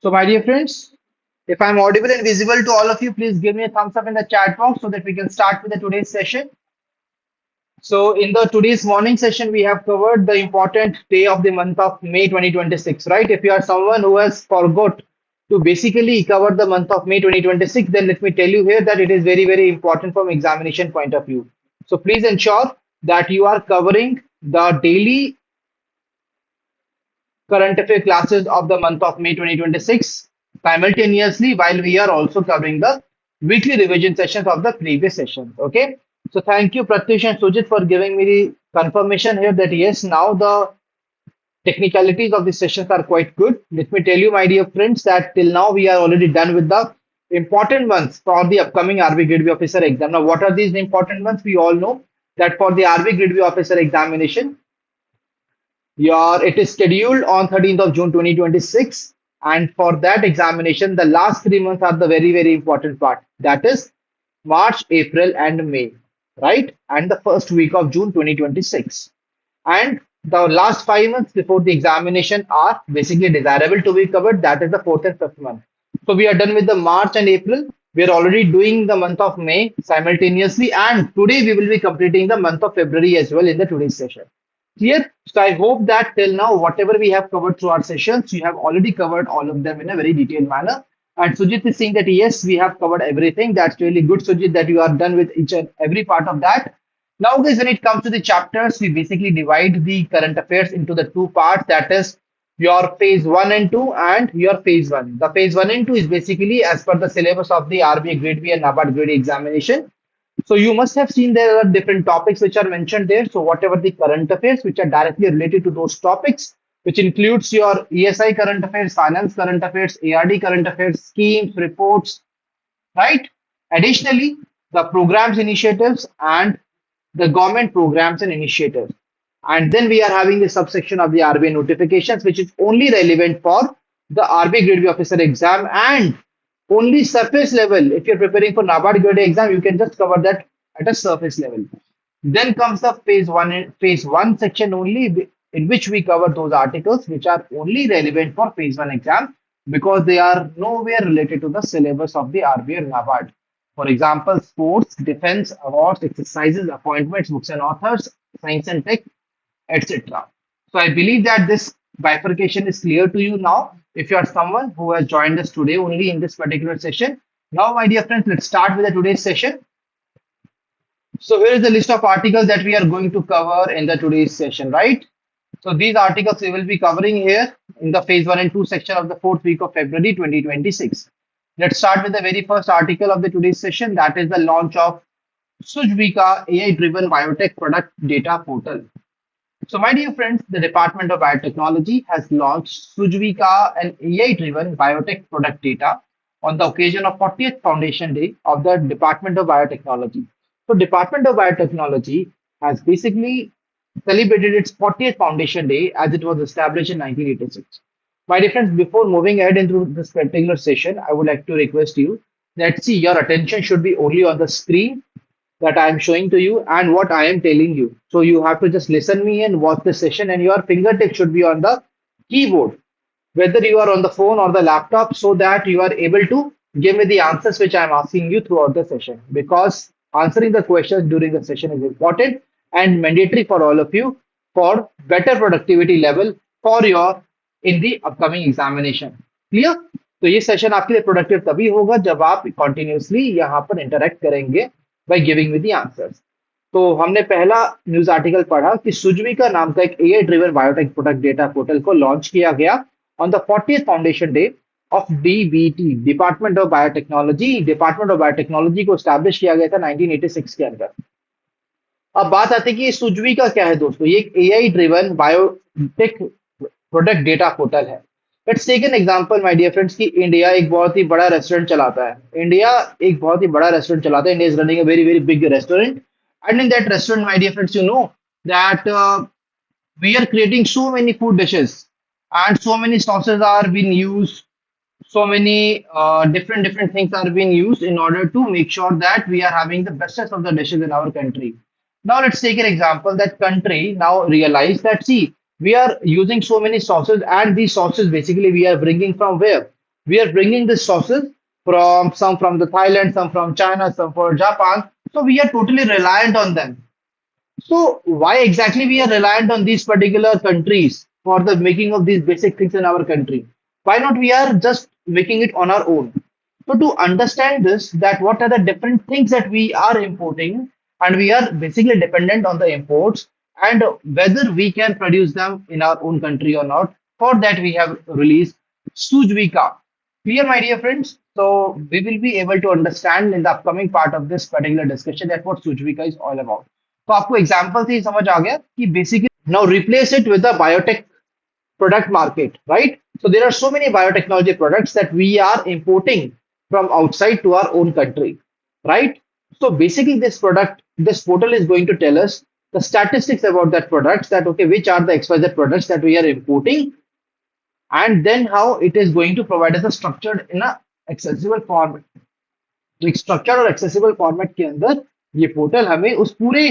So, my dear friends, if I'm audible and visible to all of you, please give me a thumbs up in the chat box so that we can start with the today's session. So, in the today's morning session, we have covered the important day of the month of May 2026, right? If you are someone who has forgot to basically cover the month of May 2026, then let me tell you here that it is very, very important from examination point of view. So, please ensure that you are covering the daily current affair classes of the month of May 2026 simultaneously while we are also covering the weekly revision sessions of the previous session. Okay. So thank you, Pratyush and Sujit, for giving me the confirmation here that yes, now the technicalities of the sessions are quite good. Let me tell you, my dear friends, that till now we are already done with the important ones for the upcoming RB Grade B officer exam. Now, what are these important ones? We all know that for the RB Grade B officer examination, it is scheduled on 13th of June 2026. And for that examination, the last 3 months are the very, very important part. That is March, April, and May, right? And the first week of June 2026. And the last 5 months before the examination are basically desirable to be covered. That is the fourth and fifth month. So we are done with the March and April. We are already doing the month of May simultaneously. And today we will be completing the month of February as well in the today's session. Clear? So I hope that till now, whatever we have covered through our sessions, you have already covered all of them in a very detailed manner. And Sujit is saying that yes, we have covered everything. That's really good, Sujit, that you are done with each and every part of that. Now, guys, when it comes to the chapters, we basically divide the current affairs into the two parts. That is your phase one and two, and your phase one. The phase one and two is basically as per the syllabus of the RBI Grade B and NABARD Grade A examination. So you must have seen there are different topics which are mentioned there. So whatever the current affairs which are directly related to those topics, which includes your ESI current affairs, finance current affairs, ARD current affairs, schemes, reports, right? Additionally, the programs initiatives and the government programs and initiatives. And then we are having the subsection of the RBI notifications, which is only relevant for the RBI Grade B officer exam and only surface level. If you're preparing for NABARD Grade A exam, you can just cover that at a surface level. Then comes the phase one section only, in which we cover those articles which are only relevant for phase one exam because they are nowhere related to the syllabus of the RBI or NABARD. For example, sports, defense, awards, exercises, appointments, books and authors, science and tech, etc. So I believe that this bifurcation is clear to you now. If you are someone who has joined us today only in this particular session, now, my dear friends, let's start with the today's session. So here is the list of articles that we are going to cover in the today's session, right? So these articles we will be covering here in the phase one and two section of the fourth week of February 2026. Let's start with the very first article of the today's session. That is the launch of Sujvika AI-driven biotech product data portal. So, my dear friends, the Department of Biotechnology has launched Sujvika, an AI-driven biotech product data on the occasion of 40th Foundation Day of the Department of Biotechnology. So, Department of Biotechnology has basically celebrated its 40th Foundation Day as it was established in 1986. My dear friends, before moving ahead into this particular session, I would like to request you that see your attention should be only on the screen that I am showing to you and what I am telling you. So you have to just listen me and watch the session and your fingertip should be on the keyboard, whether you are on the phone or the laptop, so that you are able to give me the answers which I am asking you throughout the session. Because answering the questions during the session is important and mandatory for all of you for better productivity level for your in the upcoming examination. Clear? तो ये session आपके लिए productive तभी होगा जब आप continuously यहाँ पर इंटरेक्ट करेंगे by giving me the answers. तो हमने पहला न्यूज आर्टिकल पढ़ा कि सुजविका नाम का एक AI driven biotech product data portal को लॉन्च किया गया on the 40th foundation day of DBT, department of biotechnology. Department of biotechnology को स्टैब्लिश किया गया था 1986 के अंदर. अब बात आती है कि सुजविका क्या है दोस्तों. ये एक AI driven biotech product data portal है. Let's take an example my dear friends कि इंडिया एक बहुत ही बड़ा रेस्टोरेंट चलाता है. इंडिया एक बहुत ही बड़ा रेस्टोरेंट चलाता है. India is running a very very big restaurant. And in that restaurant, my dear friends, you know that we are creating so many food dishes and so many sauces are being used. So many different things are being used in order to make sure that we are having the bestest of the dishes in our country. Now let's take an example. That country now realize that see we are using so many sauces and these sauces basically we are bringing from where? We are bringing the sources from some from the Thailand, some from China, some from Japan. So we are totally reliant on them. So why exactly we are reliant on these particular countries for the making of these basic things in our country? Why not we are just making it on our own? So to understand this, that what are the different things that we are importing and we are basically dependent on the imports and whether we can produce them in our own country or not. For that we have released Sujvika. Clear, my dear friends? So we will be able to understand in the upcoming part of this particular discussion that what Sujvika is all about. तो आपको example से ही समझ आ गया कि basically now replace it with the biotech product market, right? So there are so many biotechnology products that we are importing from outside to our own country, right? So basically, this portal is going to tell us the statistics about that products, that okay, which are the XYZ products that we are importing, and then how it is going to provide us a structured in a accessible format. तो एक structured और accessible format के अंदर ये portal हमें उस पूरे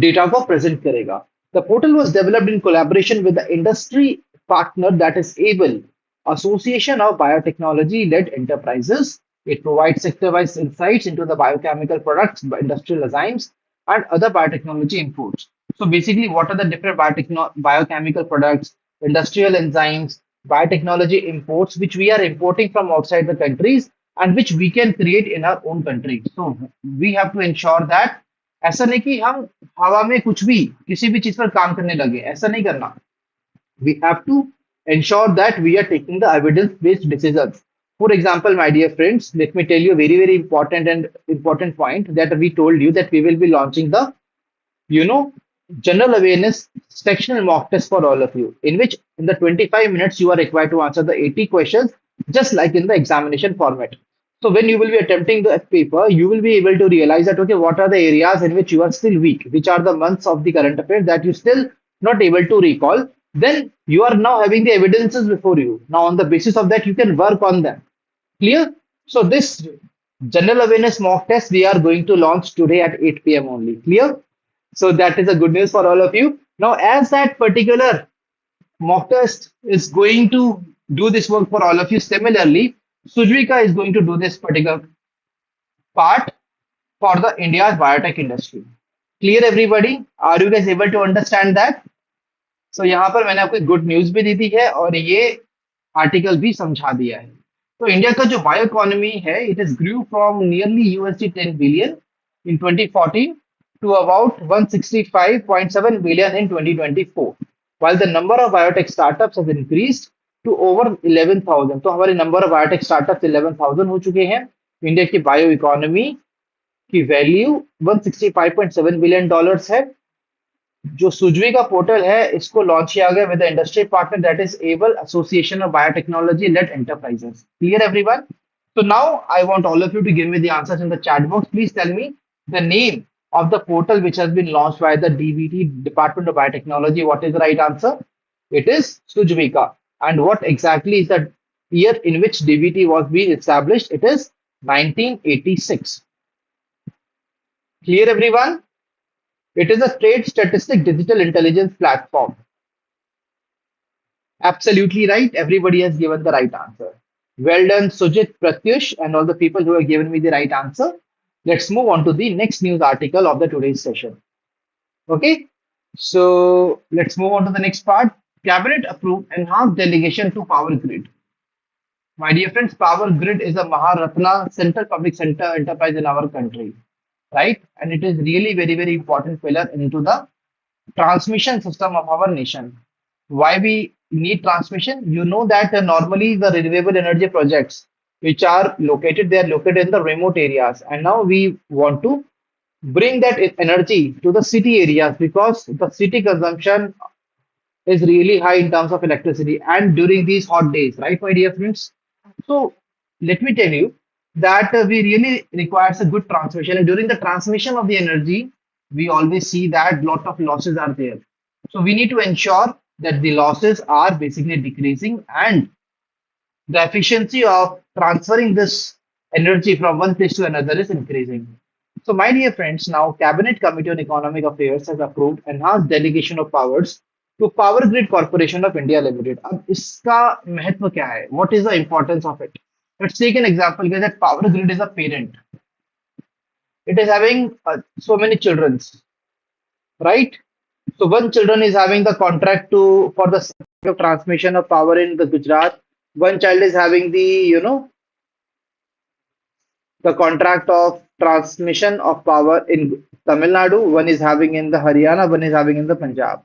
data को प्रेजेंट करेगा. The portal was developed in collaboration with the industry partner that is ABLE, Association of Biotechnology-led Enterprises. It provides sector-wise insights into the biochemical products, industrial enzymes, and other biotechnology inputs. So basically, what are the different biochemical products, industrial enzymes, biotechnology imports, which we are importing from outside the countries and which we can create in our own country. So we have to ensure that ऐसा नहीं कि हम हवा में कुछ भी किसी भी चीज पर काम करने लगे, ऐसा नहीं करना. We have to ensure that we are taking the evidence based decisions. For example, my dear friends, let me tell you a very important point that we told you that we will be launching the you know, general awareness sectional mock test for all of you, in which in the 25 minutes you are required to answer the 80 questions, just like in the examination format. So when you will be attempting the paper, you will be able to realize that okay, what are the areas in which you are still weak, which are the months of the current affairs that you still not able to recall. Then you are now having the evidences before you. Now on the basis of that, you can work on them. Clear? So this general awareness mock test we are going to launch today at 8 p.m. only. Clear? So that is a good news for all of you. Now, as that particular mock test is going to do this work for all of you, similarly, Sujvika is going to do this particular part for the India's biotech industry. Clear, everybody? Are you guys able to understand that? So यहाँ पर मैंने आपको good news भी दी थी है और ये article भी समझा दिया है. तो इंडिया का जो बायो इकोनॉमी है, it is grew from nearly USD 10 billion in 2014 to about 165.7 billion in 2024, while the number of biotech startups has increased to over 11,000. तो हमारे नंबर ऑफ बायोटेक स्टार्टअप्स 11,000 हो चुके हैं. इंडिया की बायो इकोनॉमी की value $165.7 billion है. जो सुजवी का पोर्टल है इसको लॉन्च किया गया with industry partner that is ABLE association of biotechnology led enterprises. Clear everyone? So now I want all of you to give me the answers in the chat box. Please tell me the name of the portal which has been launched by the DBT Department of Biotechnology. What is the right answer? It is Sujvika. And what exactly is the year in which DBT was being established? It is 1986. Clear everyone? It is a trade statistic digital intelligence platform. Absolutely right. Everybody has given the right answer. Well done, Sujit, Pratyush, and all the people who have given me the right answer. Let's move on to the next news article of the today's session. Okay, so let's move on to the next part. Cabinet approved enhanced delegation to Power Grid. My dear friends, Power Grid is a Maharatna central public center enterprise in our country, right? And it is really very important pillar into the transmission system of our nation. Why we need transmission? You know that normally the renewable energy projects which are located, they are located in the remote areas, and now we want to bring that energy to the city areas because the city consumption is really high in terms of electricity and during these hot days, right, my dear friends? So let me tell you that we really requires a good transmission, and during the transmission of the energy, we always see that lot of losses are there. So we need to ensure that the losses are basically decreasing and the efficiency of transferring this energy from one place to another is increasing. So, my dear friends, now Cabinet Committee on Economic Affairs has approved enhanced delegation of powers to Power Grid Corporation of India Limited. अब इसका महत्व क्या है? What is the importance of it? Let's take an example guys, that Power Grid is a parent. It is having so many children, right? So one children is having the contract to for the transmission of power in the Gujarat. One child is having the the contract of transmission of power in Tamil Nadu. One is having in the Haryana. One is having in the Punjab.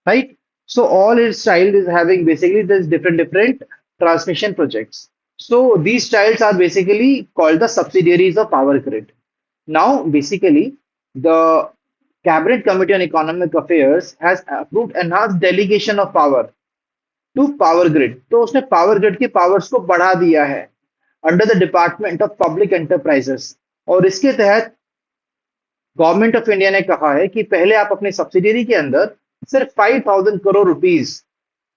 Right? So all its child is having basically this different transmission projects. So these childs are basically called the subsidiaries of Power Grid. Now, basically, the Cabinet Committee on Economic Affairs has approved enhanced delegation of power to Power Grid. तो उसने Power Grid की powers को बढ़ा दिया है under the department of public enterprises और इसके तहत गवर्नमेंट ऑफ इंडिया ने कहा है कि पहले आप अपने सब्सिडियरी के अंदर सिर्फ 5,000 करोड़ रुपीस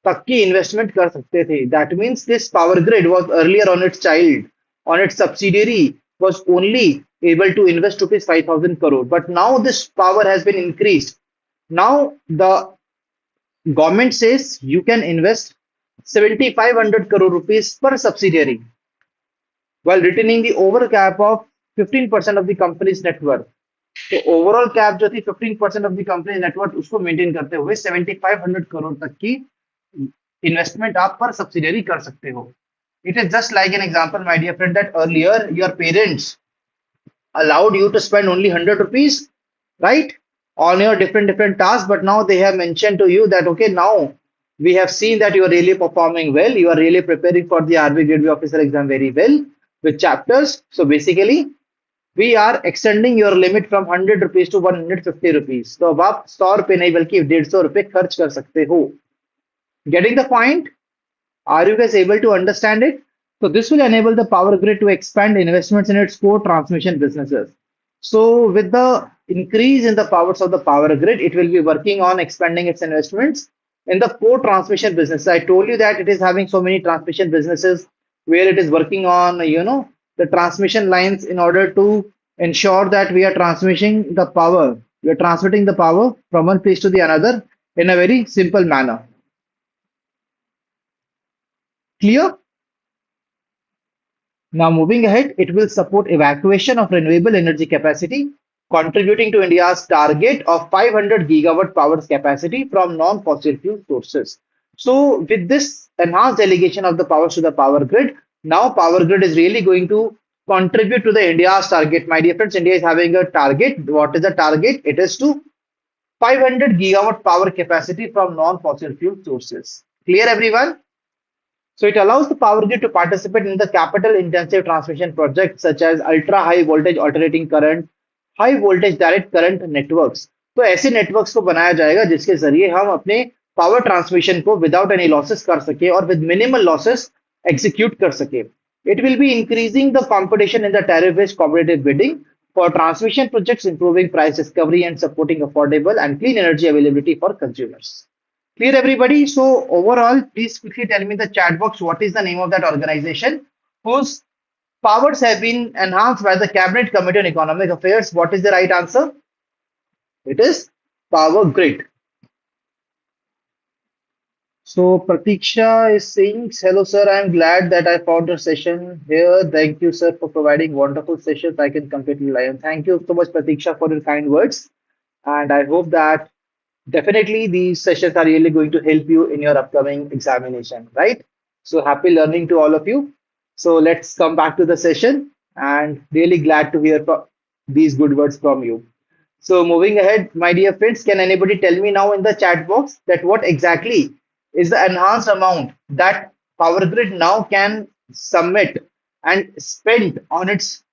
तक की इन्वेस्टमेंट कर सकते थे that means this power grid was earlier on it's child on it's subsidiary was only able to invest rupees 5,000 crore but now this power has been increased. Now the government says you can invest 7,500 crore rupees per subsidiary while retaining the over cap of 15% of the company's net worth. तो overall cap जो थी 15% of the company net worth उसको maintain करते हुए 7,500 करोड़ तक की investment आप पर सब्सिडियरी कर सकते हो. It is just like an example, my dear friend, that earlier your parents allowed you to spend only 100 rupees, right, on your different tasks, but now they have mentioned to you that okay, now we have seen that you are really performing well, you are really preparing for the RBI Grade B officer exam very well with chapters. So basically we are extending your limit from 100 rupees to 150 rupees. तो अब आप 100 रुपए नहीं बल्कि 150 रुपए खर्च कर सकते हो. Getting the point? Are you guys able to understand it? So this will enable the power grid to expand investments in its core transmission businesses. So with the increase in the powers of the power grid, it will be working on expanding its investments in the core transmission business. I told you that it is having so many transmission businesses where it is working on, the transmission lines in order to ensure that we are transmitting the power. We are transmitting the power from one place to the another in a very simple manner. Clear? Now moving ahead, it will support evacuation of renewable energy capacity, contributing to India's target of 500 gigawatt power capacity from non-fossil fuel sources. So with this enhanced delegation of the powers to the power grid, now power grid is really going to contribute to the India's target. My dear friends, India is having a target. What is the target? It is to 500 gigawatt power capacity from non-fossil fuel sources. Clear everyone? So it allows the power grid to participate in the capital intensive transmission projects such as ultra high voltage alternating current, high voltage direct current networks. तो ऐसे networks को बनाया जाएगा जिसके जरिए हम अपने power transmission को विदाउट एनी लॉसेस कर सके और विद मिनिमल लॉसेस एग्जीक्यूट कर सके. It will be increasing the competition in the tariff-based competitive bidding for transmission projects, improving price discovery and supporting affordable and clean energy availability for consumers. Clear everybody? So overall, please quickly tell me in the chat box what is the name of that organization whose powers have been enhanced by the Cabinet Committee on Economic Affairs. What is the right answer? It is Power Grid. So Pratiksha is saying, hello sir, I am glad that I found your session here. Thank you sir for providing wonderful sessions. I can completely rely on. Thank you so much Pratiksha for your kind words. And I hope that definitely these sessions are really going to help you in your upcoming examination, right? So happy learning to all of you. So let's come back to the session and really glad to hear these good words from you. So moving ahead, my dear friends, can anybody tell me now in the chat box that what exactly is the enhanced amount that Power Grid now can submit and spend on its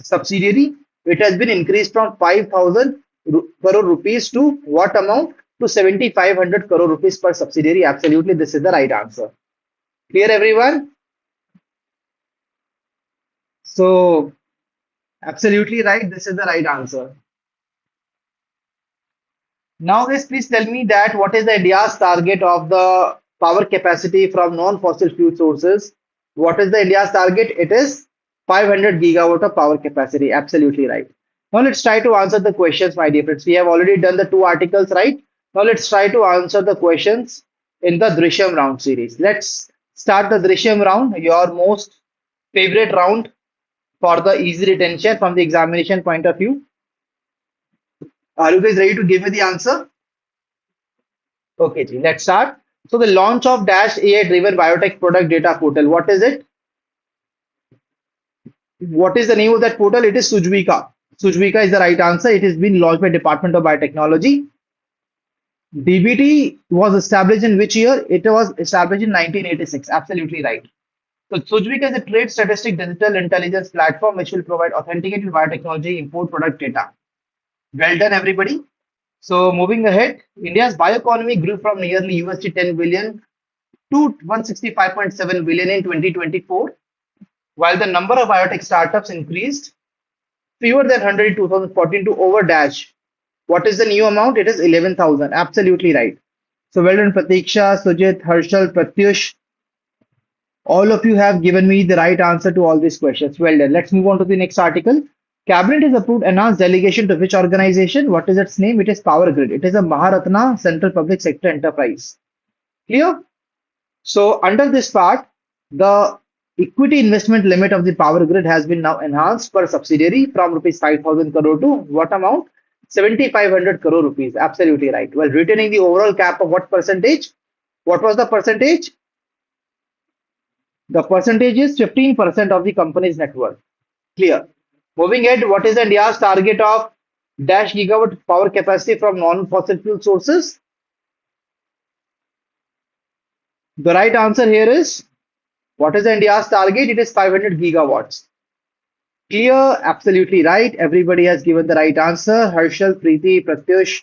subsidiary? It has been increased from 5,000 crore rupees to what amount? To 7,500 crore rupees per subsidiary. Absolutely, this is the right answer. Clear, everyone? So, absolutely right. This is the right answer. Now, guys, please tell me that what is the India's target of the power capacity from non-fossil fuel sources? What is the India's target? It is 500 gigawatt of power capacity. Absolutely right. Now let's try to answer the questions, my dear friends. We have already done the two articles, right? Now let's try to answer the questions in the Drishyam round series. Let's start the Drishyam round, your most favorite round for the easy retention from the examination point of view. Are you guys ready to give me the answer? Okay, ji, let's start. So the launch of Dash AI driven biotech product data portal. What is it? What is the name of that portal? It is Sujvika. Sujvika is the right answer. It has been launched by Department of Biotechnology. DBT was established in which year? It was established in 1986. Absolutely right. So Sujvika is a trade statistic digital intelligence platform which will provide authenticated biotechnology import product data. Well done, everybody. So moving ahead, India's bioeconomy grew from nearly USD 10 billion to 165.7 billion in 2024, while the number of biotech startups increased fewer than 100 in 2014 to over dash. What is the new amount? It is 11,000. Absolutely right. So well done, Pratiksha, Sujit, Harshal, Pratyush. All of you have given me the right answer to all these questions. Well done. Let's move on to the next article. Cabinet has approved announced delegation to which organization? What is its name? It is Power Grid. It is a Maharatna Central Public Sector Enterprise. Clear? So under this part, the equity investment limit of the Power Grid has been now enhanced per subsidiary from rupees 5,000 crore to what amount? 7,500 crore rupees. Absolutely right. Well, retaining the overall cap of what percentage? What was the percentage? The percentage is 15% of the company's net worth. Clear. Moving ahead, what is India's target of dash gigawatt power capacity from non-fossil fuel sources? The right answer here is what is India's target? It is 500 gigawatts. Clear, absolutely right. Everybody has given the right answer. Harshal, Preeti, Pratyush,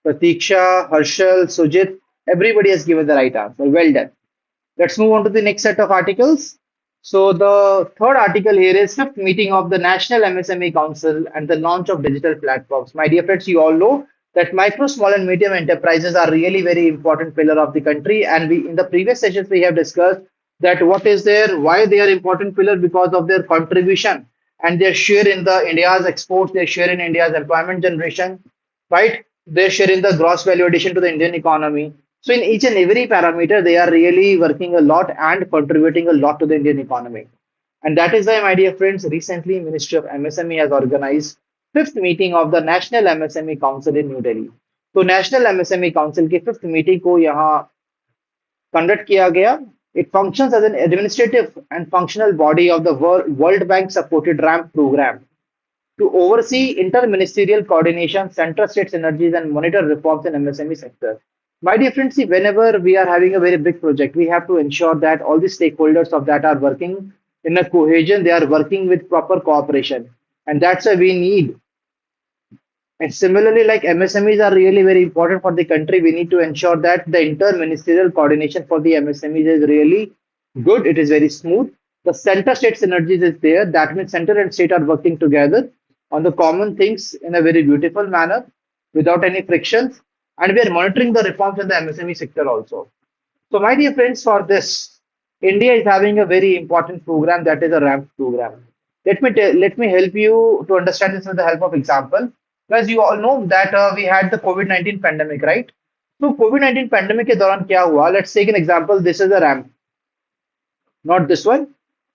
Pratiksha, Harshal, Sujit. Everybody has given the right answer. Well done. Let's move on to the next set of articles. So the third article here is fifth meeting of the National MSME Council and the launch of digital platforms. My dear friends, you all know that micro, small, and medium enterprises are really very important pillar of the country. And we in the previous sessions we have discussed that what is their why they are important pillar because of their contribution and their share in the India's exports, their share in India's employment generation, right? Their share in the gross value addition to the Indian economy. So in each and every parameter, they are really working a lot and contributing a lot to the Indian economy. And that is why, my dear friends, recently Ministry of MSME has organized fifth meeting of the National MSME Council in New Delhi. तो national MSME council की fifth meeting को यहाँ conduct किया गया. It functions as an administrative and functional body of the World Bank supported RAMP program to oversee interministerial coordination, center-state synergies, and monitor reforms in MSME sector. My dear friends, see, whenever we are having a very big project, we have to ensure that all the stakeholders of that are working in a cohesion, they are working with proper cooperation. And that's why we need. And similarly, like MSMEs are really very important for the country, we need to ensure that the inter-ministerial coordination for the MSMEs is really good. It is very smooth. The center-state synergies is there. That means center and state are working together on the common things in a very beautiful manner without any frictions. And we are monitoring the reforms in the MSME sector also. So, my dear friends, for this, India is having a very important program that is a RAMP program. Let me help you to understand this with the help of example. Because you all know that we had the COVID-19 pandemic, right? So COVID-19 pandemic के दौरान क्या हुआ? Let's take an example. This is a ramp, not this one.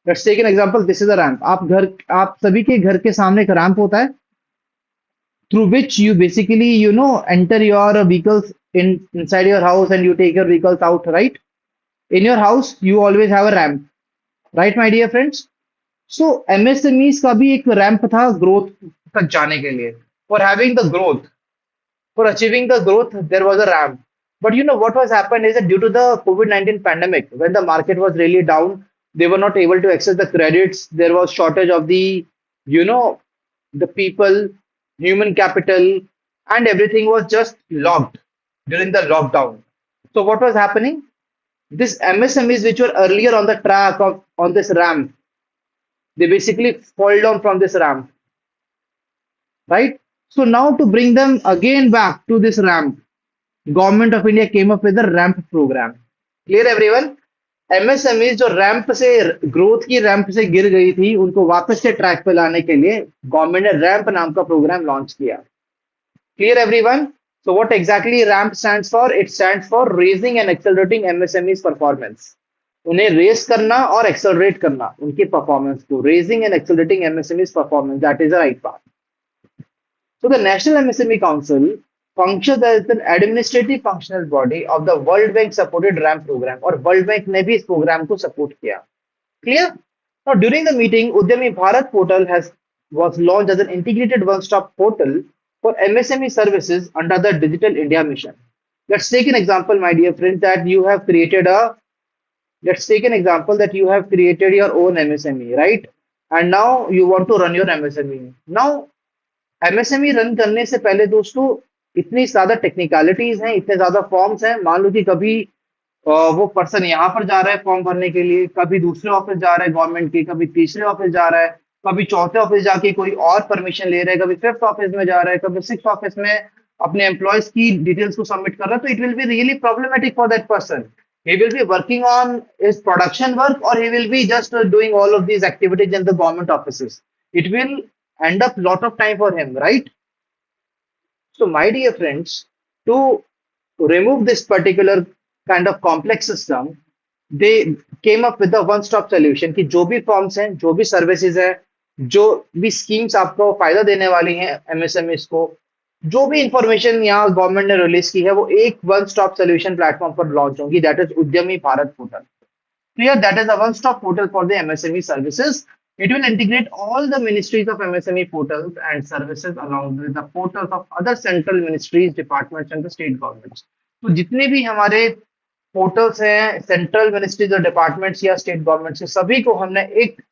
Let's take an example. This is a ramp. आप सभी के घर के सामने एक रैंप होता है through which you basically enter your vehicles inside your house and you take your vehicles out, right? In your house you always have a ramp, right, my dear friends? So MSMEs का भी एक ramp था growth तक जाने के लिए. For having the growth, for achieving the growth, there was a ramp. But you know what was happened is that due to the COVID-19 pandemic, when the market was really down, they were not able to access the credits. There was shortage of you know, the people, human capital, and everything was just locked during the lockdown. So what was happening? These MSMEs which were earlier on the track of on this ramp, they basically fall down from this ramp, right? So now to bring them again back to this ramp, Government of India came up with the ramp program. Clear everyone? MSMEs जो ramp से growth की ramp से गिर गई थी उनको वापस से ट्रैक पे लाने के लिए गवर्नमेंट ने रैंप नाम का प्रोग्राम लॉन्च किया. Clear everyone? So what exactly RAMP stands for? It stands for Raising and Accelerating MSME's Performance. उन्हें रेस करना और एक्सेलरेट करना उनकी परफॉर्मेंस को, raising and accelerating MSMEs performance, that is the right path. So the National MSME Council functions as an administrative functional body of the World Bank supported RAM program, और World Bank ने भी इस programme को support किया. Clear? Now during the meeting, Udyami Bharat portal has was launched as an integrated one-stop portal for MSME services under the Digital India mission. Let's take an example, my dear friends, that you have created a let's take an example that you have created your own MSME, right? And now you want to run your MSME. Now MSME run करने से पहले दोस्तों इतनी ज्यादा technicalities हैं, इतने ज्यादा forms हैं. मान लो कि कभी वो पर्सन यहाँ पर जा रहा है फॉर्म भरने के लिए, कभी दूसरे ऑफिस जा रहा है गवर्नमेंट के, कभी तीसरे ऑफिस जा रहा है, कभी चौथे ऑफिस जाके कोई और परमिशन ले रहा है, कभी फिफ्थ ऑफिस में जा रहा है, कभी सिक्स ऑफिस में अपने एम्प्लॉयज की डिटेल्स को सबमिट कर रहा है. तो it will be really problematic for that person. He will be working on his production work, or he will be just doing all of these activities in the government offices. It will end up lot of time for him, right? So my dear friends, to remove this particular kind of complex system, they came up with a one stop solution कि जो भी forms हैं, जो भी services है, जो भी schemes आपको फायदा देने वाली हैं एमएसएमईज को, जो भी इंफॉर्मेशन यहाँ गवर्नमेंट ने रिलीज की है, वो एक वन स्टॉप सोल्यूशन प्लेटफॉर्म पर लॉन्च होगी, दैट इज उद्यमी Bharat portal. Clear? That is a one-stop portal for the MSME services. It will integrate all the ministries of MSME portals and services along with the portals of other central ministries, departments and the state governments. तो जितने भी हमारे portals हैं central ministries और departments या state governments के, सभी को हमने एक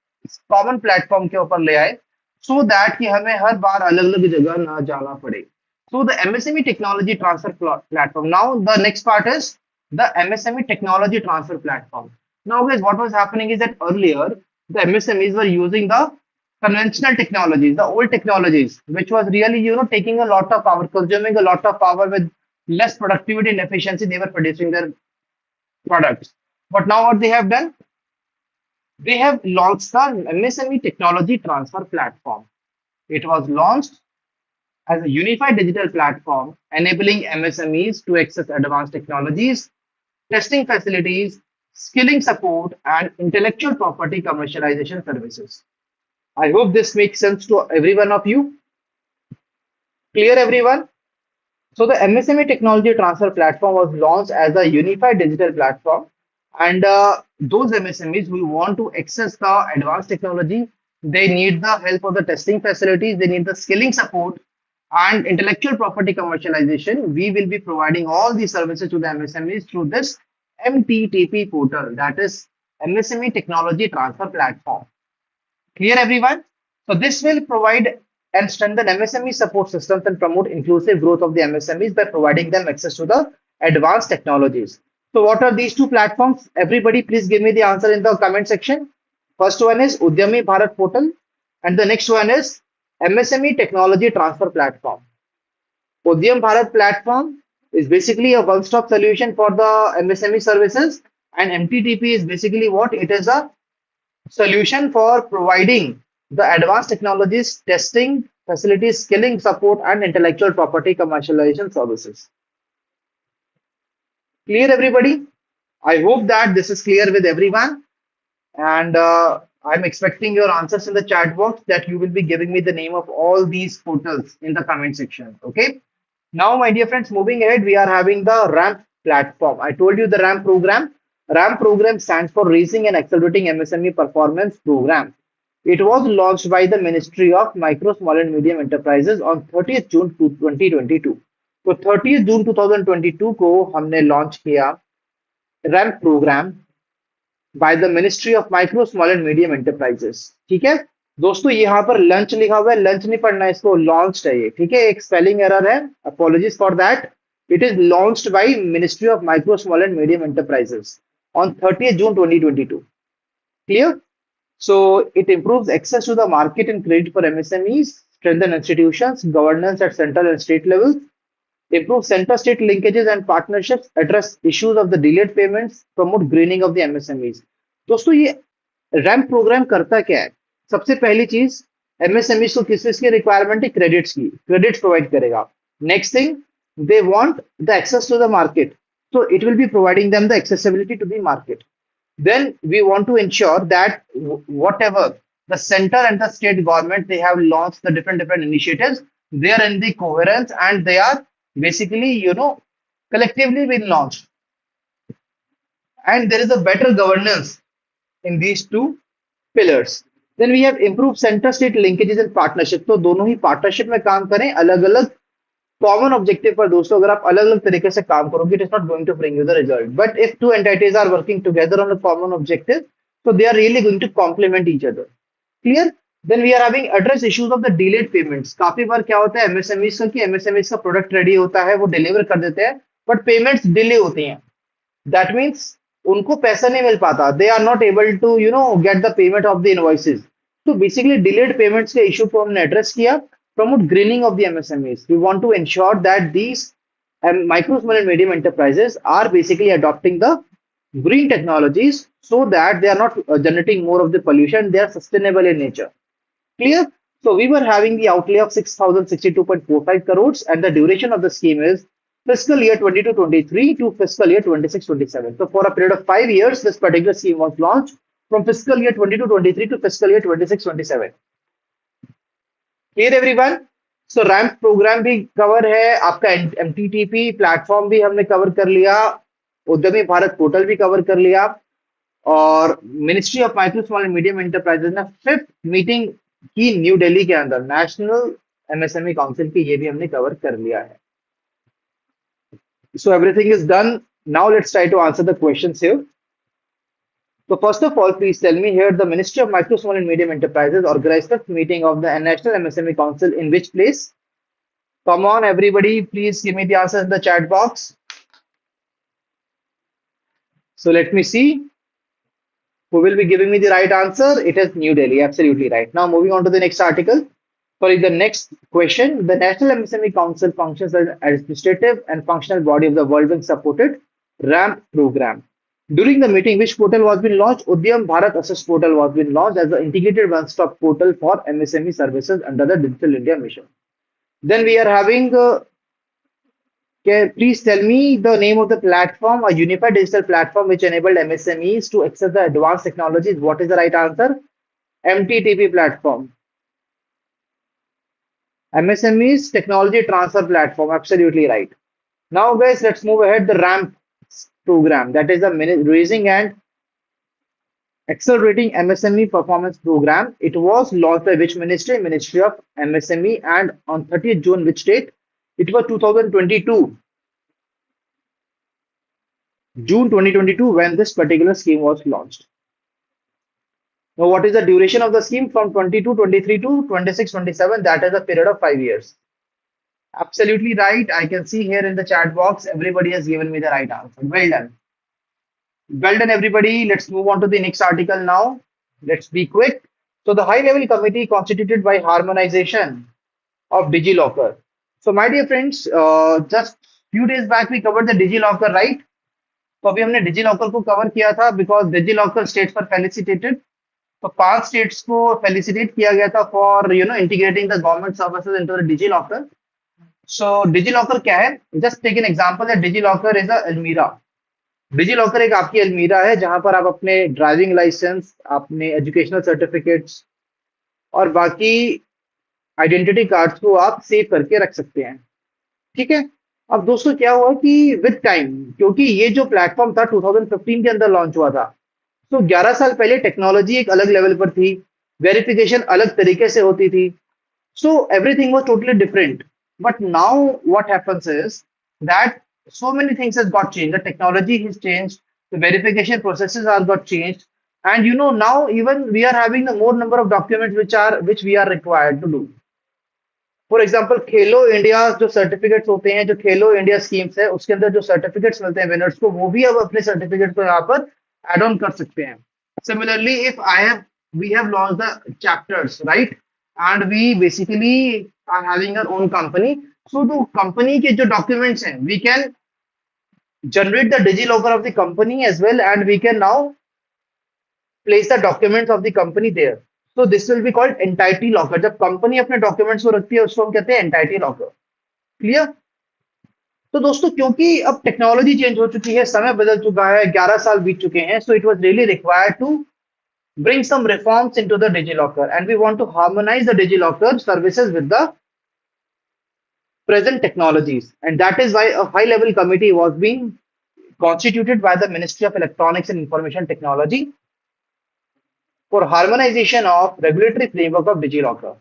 कॉमन प्लेटफॉर्म के ऊपर ले आए, सो दैट कि हमें हर बार अलग अलग जगह ना जाना पड़े. So the MSME technology transfer platform. Now the next part is the MSME technology transfer platform. Now guys, what was happening is that earlier the MSMEs were using the conventional technologies, the old technologies, which was really taking a lot of power, consuming a lot of power with less productivity and efficiency. They were producing their products. But now what they have done? They have launched the MSME technology transfer platform. It was launched as a unified digital platform enabling MSMEs to access advanced technologies, testing facilities, skilling support, and intellectual property commercialization services. I hope this makes sense to every one of you. Clear, everyone? So the MSME technology transfer platform was launched as a unified digital platform, and those MSMEs who want to access the advanced technology, they need the help of the testing facilities, they need the skilling support, and intellectual property commercialization. We will be providing all these services to the MSMEs through this MTTP portal, that is MSME Technology Transfer Platform. Clear, everyone? So this will provide and strengthen MSME support systems and promote inclusive growth of the MSMEs by providing them access to the advanced technologies. So what are these two platforms? Everybody please give me the answer in the comment section. First one is Udyami Bharat portal, and the next one is MSME Technology Transfer Platform. Udyam Bharat platform is basically a one-stop solution for the MSME services, and MTTP is basically what? It is a solution for providing the advanced technologies, testing facilities, skilling support, and intellectual property commercialization services. Clear, everybody? I hope that this is clear with everyone, and I'm expecting your answers in the chat box, that you will be giving me the name of all these portals in the comment section. Okay. Now, my dear friends, moving ahead, we are having the RAMP platform. I told you the RAMP program. RAMP program stands for Raising and Accelerating MSME Performance Program. It was launched by the Ministry of Micro, Small and Medium Enterprises on 30th June 2022. तो 30th June 2022 को हमने launch किया RAMP programme by the ministry of micro small and medium enterprises. ठीक है दोस्तों, यहाँ पर lunch लिखा हुआ है, लंच नहीं पढ़ना है इसको, लॉन्च्ड है ये. ठीक है, एक स्पेलिंग एरर है, apologies for that. It is launched by ministry of micro small and medium enterprises on 30th June 2022. Clear? So it improves access to the market and credit for MSMEs, strengthen institutions, governance at central and state levels, improve center-state linkages and partnerships, address issues of the delayed payments, promote greening of the MSMEs. दोस्तों ये ramp programme करता क्या है? सबसे पहली चीज, MSMEs को किस चीज की रिक्वायरमेंट है? क्रेडिट्स की, क्रेडिट्स प्रोवाइड करेगा. Next thing, they want the access to the market. So it will be providing them the accessibility to the market. Then we want to ensure that whatever the center and the state government, they have launched the different initiatives, they are in the coherence and they are basically, collectively been launched, and there is a better governance in these two pillars. Then we have improved center state linkages and partnership. तो दोनों ही partnership में काम करें, अलग अलग common objective पर। दोस्तों, अगर आप अलग अलग तरीके से काम करोगे, it is not going to bring you the result, but if two entities are working together on a common objective, so they are really going to complement each other. Clear? Then we are having address issues of the delayed payments. काफी बार क्या होता है MSMEs का, कि MSMEs का product ready होता है, वो डिलीवर कर देते हैं, बट पेमेंट्स डिले होती हैं। दैट मीन्स उनको पैसा नहीं मिल पाता, they are not able to get the payment of the invoices. तो बेसिकली डिलेड पेमेंट्स के इशू को हमने एड्रेस किया। Promote greening of the MSMEs, we want to ensure that these micro, small and medium enterprises are basically adopting the green technologies, so that they are not generating more of the pollution, they are sustainable in nature. Clear? So we were having the outlay of 6,062.45 crores, and the duration of the scheme is fiscal year 22-23 to fiscal year 26-27. So for a period of 5 years, this particular scheme was launched from fiscal year 22-23 to fiscal year 26-27. Clear everyone? So RAMP programme भी cover है, आपका एमटीटीपी platform भी हमने cover कर लिया, उद्यमी Bharat portal भी cover कर लिया, और ministry of micro small and medium enterprises ने 5th मीटिंग की न्यू दिल्ली के अंदर नेशनल एमएसएमई काउंसिल की, ये भी हमने कवर कर लिया है। So everything is done. Now let's try to answer the questions here. So first of all, please tell me here, the Ministry of Micro, Small and Medium Enterprises organized the meeting of the National MSME Council in which place? Come on, everybody, please give me the answer in the chat box. So let me see who will be giving me the right answer. It is New Delhi, absolutely right. Now moving on to the next article. Sorry, the next question. The National MSME Council functions as an administrative and functional body of the World Bank supported RAMP program. During the meeting, which portal was being launched? Udyam Bharat Assess portal was being launched as the integrated one-stop portal for MSME services under the Digital India mission. Then we are having, please tell me the name of the platform, a unified digital platform which enabled MSMEs to access the advanced technologies. What is the right answer? MTTP platform. MSMEs Technology Transfer Platform, absolutely right. Now guys, let's move ahead. The RAMP program, that is the raising and accelerating MSME performance program. It was launched by which ministry? Ministry of MSME, and on 30th June, which date? It was 2022, June 2022, when this particular scheme was launched. Now, what is the duration of the scheme? From 22-23 to 26-27, that is a period of 5 years. Absolutely right. I can see here in the chat box, everybody has given me the right answer. Well done. Well done, everybody. Let's move on to the next article now. Let's be quick. So the high-level committee constituted by harmonization of DigiLocker. So my dear friends, just few days back we covered the DigiLocker, right? तो अभी हमने DigiLocker को cover किया था, because DigiLocker states पर felicitated. तो 5 states को felicitate किया गया था for integrating the government services into the DigiLocker. So DigiLocker क्या है? Just take an example that DigiLocker is a अलमीरा. DigiLocker एक आपकी अलमीरा है जहां पर आप अपने ड्राइविंग लाइसेंस, अपने एजुकेशनल सर्टिफिकेट्स और बाकी आइडेंटिटी कार्ड्स को आप सेव करके रख सकते हैं। ठीक है। अब दोस्तों क्या हुआ कि विद टाइम, क्योंकि ये जो प्लेटफॉर्म था 2015 के अंदर लॉन्च हुआ था, तो 11 साल पहले टेक्नोलॉजी एक अलग लेवल पर थी, वेरिफिकेशन अलग तरीके से होती थी, so everything was totally different. But now what happens is that so many things has got changed. The technology has changed, the verification processes are got changed, and now even we are having the more number of documents which we are required to do. For example Khelo India जो certificates होते हैं, जो खेलो India schemes है, उसके अंदर जो certificates मिलते हैं विनर्स को, वो भी अब अपने सर्टिफिकेट को यहाँ पर एड ऑन कर सकते हैं। Similarly if we have launch the chapters, right, and we basically are having our own company, so the company के जो डॉक्यूमेंट्स हैं, we can generate the DigiLocker of the company as well, and we can now place the documents of the company there. So this will be called entity locker. जब company अपने documents को रखती है उसको हम कहते हैं एंटाइटी लॉकर. क्लियर? तो दोस्तों क्योंकि अब टेक्नोलॉजी चेंज हो चुकी है, समय बदल चुका है, 11 साल बीत चुके हैं, so it was really required to bring some reforms into the DigiLocker, and we want to harmonize the DigiLocker services with the present technologies. And that is why a high level committee was being constituted by the Ministry of Electronics and Information Technology for harmonization of regulatory framework of DigiLocker.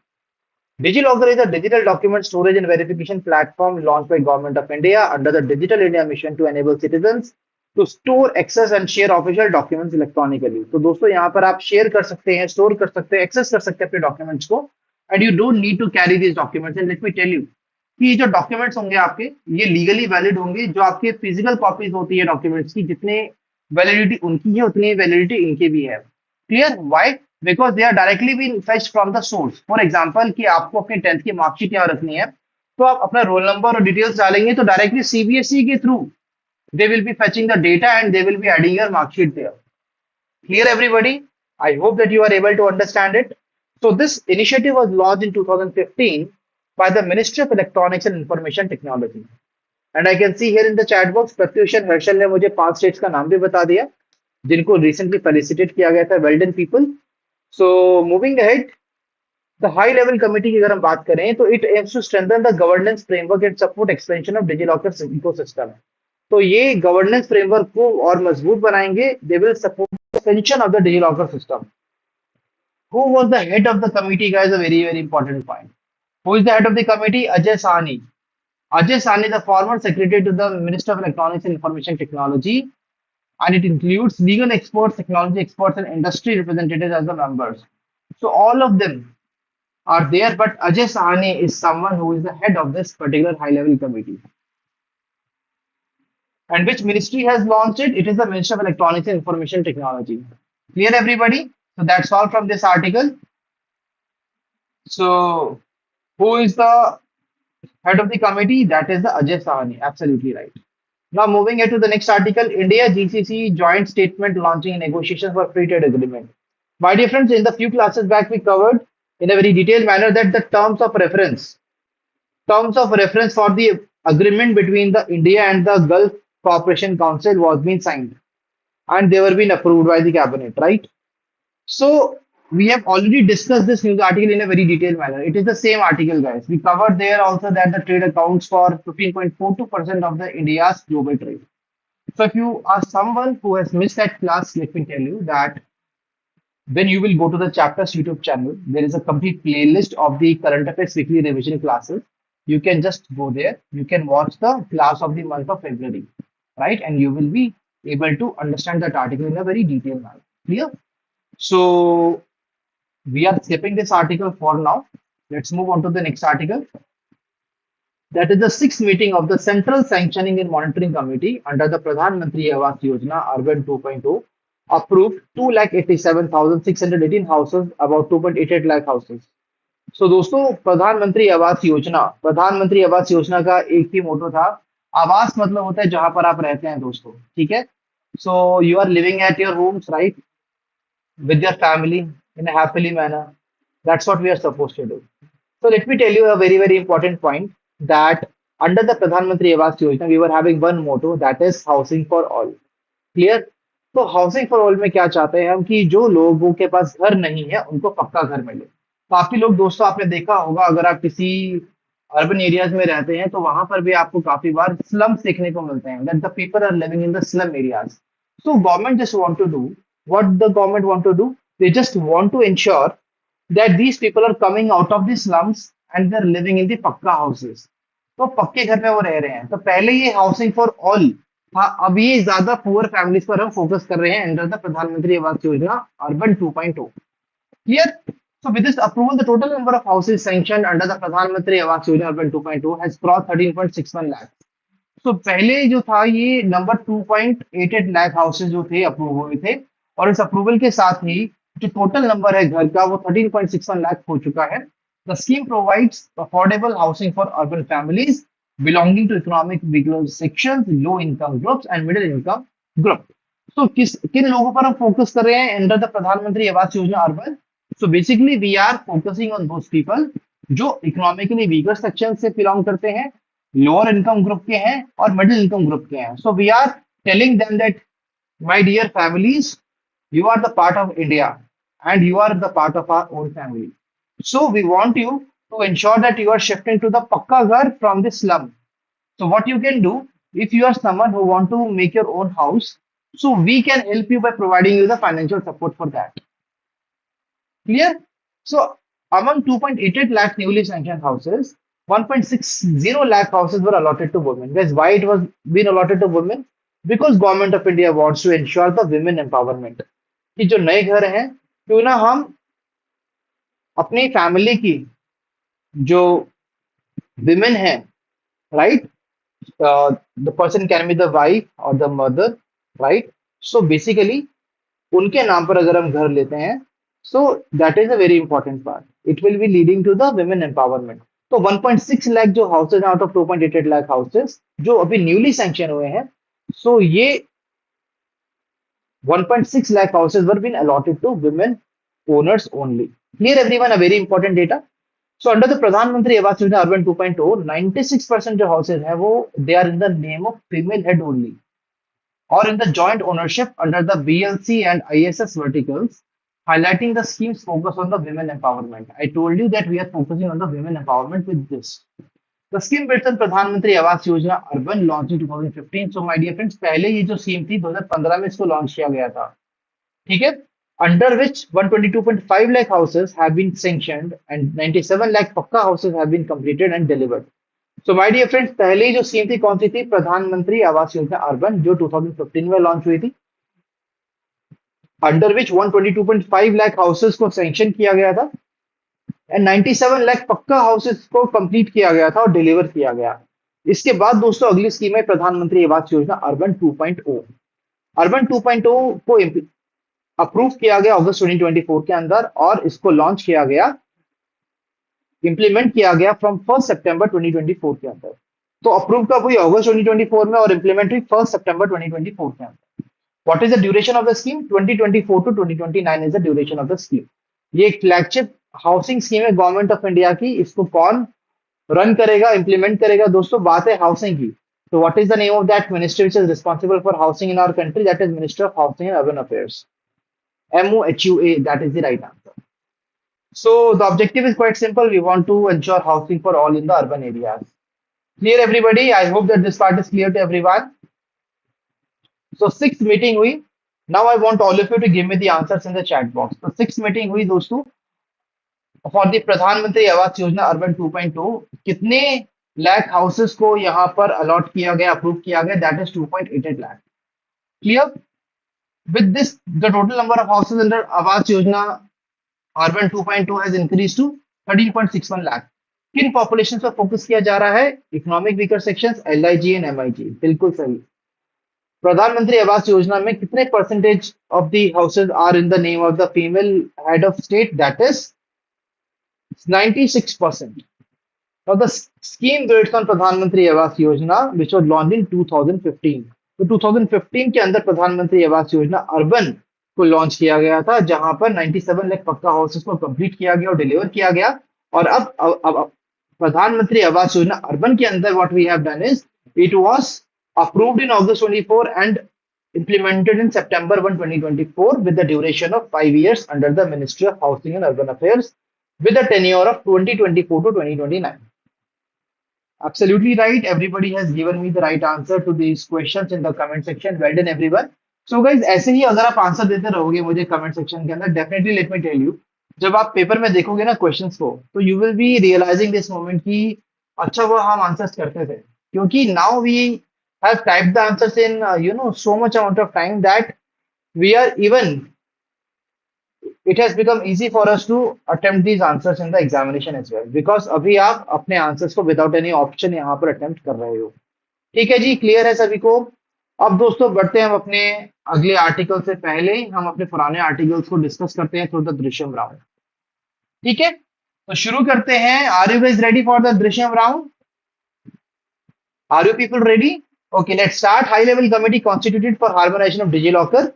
DigiLocker is a digital document storage and verification platform launched by Government of India under the Digital India Mission to enable citizens to store, access and share official documents electronically. तो दोस्तों यहाँ पर आप share कर सकते हैं, store कर सकते हैं, एक्सेस कर सकते हैं अपने डॉक्यूमेंट्स को, and you don't need to carry this documents. And let me tell you कि ये जो डॉक्यूमेंट्स होंगे आपके, ये लीगली वैलिड होंगे। जो आपके फिजिकल कॉपीज होती है डॉक्यूमेंट्स की, जितने वैलिडिटी उनकी है उतनी वैलिडिटी इनकी भी है। Clear? Why? Because they are directly been fetched from the source. For example कि आपको अपनी 10th की मार्कशीट यहाँ रखनी है, तो आप अपना रोल नंबर और डिटेल्स डालेंगे तो डायरेक्टली सीबीएसई के through they will be fetching the data and they will be adding your mark sheet there. Clear everybody? I hope that you are able to understand it. So this initiative was launched in 2015 by the Ministry of Electronics and Information Technology. And I can see here in the chat box, Pratyushan Harshal ने मुझे 5 states का नाम भी बता दिया जिनको recently felicitate किया गया था। Well done people. So moving ahead, the high level committee की अगर हम बात करें तो it aims to strengthen the governance framework and support expansion of DigiLocker ecosystem. तो ये गवर्नेंस फ्रेमवर्क को और मजबूत बनाएंगे। They will support expansion of the DigiLocker system. Who was the head of the committee guys? A very very important point. Who is the head of the committee? Ajay Sahni. Ajay Sani, the former secretary to the Minister of Electronics and Information Technology, and it includes legal experts, technology experts, and industry representatives as the members. So all of them are there, but Ajay Sahani is someone who is the head of this particular high-level committee. And which ministry has launched it? It is the Ministry of Electronics and Information Technology. Clear, everybody? So that's all from this article. So who is the head of the committee? That is the Ajay Sahani. Absolutely right. Now moving into the next article, India GCC joint statement launching negotiations for free trade agreement. My dear friends, in the few classes back we covered in a very detailed manner that the terms of reference for the agreement between the India and the Gulf Cooperation Council was being signed and they were being approved by the cabinet, right? So we have already discussed this news article in a very detailed manner. It is the same article, guys. We covered there also that the trade accounts for 15.42% of the India's global trade. So if you are someone who has missed that class, let me tell you that when you will go to the chapters YouTube channel, there is a complete playlist of the current affairs weekly revision classes. You can just go there. You can watch the class of the month of February, right? And you will be able to understand that article in a very detailed manner. Clear? So we are skipping this article for now. Let's move on to the next article. That is the sixth meeting of the Central Sanctioning and Monitoring Committee under the Pradhan Mantri Awas Yojana Urban 2.0 approved 2,87,618 houses, about 2.88 lakh houses. So दोस्तों, प्रधानमंत्री आवास योजना का एक ही मोटो था। आवास मतलब होता है जहां पर आप रहते हैं दोस्तों, ठीक है? So you are living at your homes, right, with your family in a happily manner. That's what we are supposed to do. So let me tell you a very, very important point that under the Pradhan Mantri Awas Yojana, we were having one motto that is housing for all. Clear? तो housing for all में क्या चाहते हैं हम कि जो लोगों के पास घर नहीं है उनको पक्का घर मिले। काफी लोग दोस्तों आपने देखा होगा, अगर आप किसी अर्बन एरियाज में रहते हैं तो वहां पर भी आपको काफी बार स्लम्स देखने को मिलते हैं, that the people are living in the slum areas. So government just want to do what the government want to do. They just want to ensure that these people are coming out of the slums and they're living in the पक्का houses. तो पक्के घर में वो रह रहे हैं। तो पहले ये हाउसिंग फॉर ऑल था, अब ये ज्यादा पुअर फैमिलीज पर हम फोकस कर रहे हैं under the Pradhan Mantri Awas Yojana urban 2.0। Clear? So with this approval, the total number of houses sanctioned under the Pradhan Mantri Awas Yojana Urban 2.0 has crossed 13.61 lakh. तो पहले जो था ये नंबर 2.88 लाख हाउसेज जो थे अप्रूव हुए थे, और इस अप्रूवल के साथ ही जो टोटल नंबर है घर का वो 13.61 लाख हो चुका है। The scheme provides affordable housing for urban families belonging to economic weaker sections, low income groups and middle income group. तो किन लोगों पर हम फोकस कर रहे हैं under the Pradhan Mantri Awas Yojana urban? So basically we are focusing on those people जो economically weaker section से बिलोंग करते हैं, लोअर इनकम ग्रुप के हैं और मिडिल इनकम ग्रुप के हैं. So we are telling them that my dear families, you are the part of India and you are the part of our own family. So we want you to ensure that you are shifting to the Pakka Ghar from the slum. So what you can do, if you are someone who want to make your own house, so we can help you by providing you the financial support for that. Clear? So among 2.88 lakh newly sanctioned houses, 1.60 lakh houses were allotted to women. Guys, why it was been allotted to women? Because government of India wants to ensure the women empowerment. कि जो नए घर हैं क्यों ना हम अपनी family की जो विमेन है, right, the person can be the wife और the mother, right. So basically उनके नाम पर अगर हम घर लेते हैं, so that is a very important part. It will be leading to the women empowerment. तो 1.6 लाख जो houses out of 2.88 lakh houses जो अभी न्यूली सैंक्शन हुए हैं, सो ये 1.6 lakh houses were been allotted to women owners only. Clear everyone, a very important data. So under the Pradhan Mantri Awas Yojana Urban 2.0, 96% जो houses हैं वो they are in the name of female head only or in the joint ownership under the BLC and ISS verticals, highlighting the scheme's focus on the women empowerment. I told you that we are focusing on the women empowerment with this. The scheme built on Pradhan Mantri Awas Yojana Urban launched in 2015. So my dear friends, पहले ये जो scheme थी 2015 में इसको launch किया गया था, ठीक है, under which 122.5 lakh houses have been sanctioned and 97 lakh पक्का houses have been completed and delivered. So my dear friends, पहले जो स्कीम थी कौन सी थी? प्रधानमंत्री आवास योजना अर्बन, जो 2015 में लॉन्च हुई थी, अंडर विच 122.5 लाख हाउसेस को सैंक्शन किया गया था एंड 97 लाख पक्का हाउसेस को कंप्लीट किया गया था और डिलीवर किया गया. इसके बाद दोस्तों अगली स्कीम है प्रधानमंत्री आवास योजना अर्बन 2.0. अर्बन 2.0 को अप्रूव किया गया अगस्त 2024 के अंदर और इसको लॉन्च किया गया, इंप्लीमेंट किया गया फ्रॉम 1 सितंबर 2024 के अंदर. तो अप्रूव कब हुई? अगस्त 2024 में और इंप्लीमेंट हुई 1 सितंबर 2024 के अंदर. What is the duration of the scheme? 2024 to 2029 is the duration of the scheme. ये एक फ्लैगशिप हाउसिंग स्कीम है गवर्नमेंट ऑफ इंडिया की. इसको कौन रन करेगा, इंप्लीमेंट करेगा? दोस्तों बात है हाउसिंग की. तो what is the name of that ministry which is responsible for housing in our country? That is minister of housing and urban affairs, MOHUA. That is the right answer. So the objective is quite simple. We want to ensure housing for all in the urban areas. Clear everybody? I hope that this part is clear to everyone. So sixth meeting हुई. Now I want all of you to give me the answers in the chat box. तो sixth meeting हुई दोस्तों for the Pradhan Mantri Awas Yojana urban 2.0. कितने lakh houses को यहाँ पर allot किया गया, अप्रूव किया गया? That is 2.88 lakh. Clear? With this, the total number of houses under Awas Yojana Urban 2.2 has increased to 13.61 lakh. किन पॉपुलेशन पर फोकस किया जा रहा है? Economic weaker sections, LIG and MIG. बिल्कुल सही. प्रधानमंत्री आवास योजना में कितने percentage of the houses are in the name of the female head of state? That is 96%. Now the scheme built on प्रधानमंत्री आवास योजना which was launched in 2015. तो 2015 के अंदर प्रधानमंत्री आवास योजना अर्बन को लॉन्च किया गया था, जहां पर 97 लाख पक्का हाउसेस को कंप्लीट किया गया और डिलीवर किया गया. और अब प्रधानमंत्री आवास योजना अर्बन के अंदर what we have done is it was approved in August 24 and implemented in September 1, 2024 with the duration of 5 years under the Ministry of Housing and Urban Affairs with a tenure of 2024 to 2029. Absolutely right. Everybody has given me the right answer to these questions in the comment section. Well done everyone. So guys, ऐसे ही अगर आप answer देते रहोगे मुझे comment section के अंदर, definitely let me tell you, जब आप पेपर में देखोगे ना क्वेश्चंस को, तो you will be realising this moment कि अच्छा वो हम आंसर्स करते थे, क्योंकि now we have typed the answers in so much amount of time that we are even it has become easy for us to attempt these answers in the examination as well, because अभी आप अपने answers को without any option यहाँ पर attempt कर रहे हो. ठीक है जी, क्लियर है सभी को? अब दोस्तों बढ़ते हैं हम अपने अगले आर्टिकल से पहले हम अपने पुराने आर्टिकल्स को डिस्कस करते हैं थ्रू द दृश्यम राउंड. ठीक है, तो शुरू करते हैं. Are you guys ready for the Drishyam round? Are you people ready? Okay, let's start. High level committee constituted for harmonisation of DigiLocker.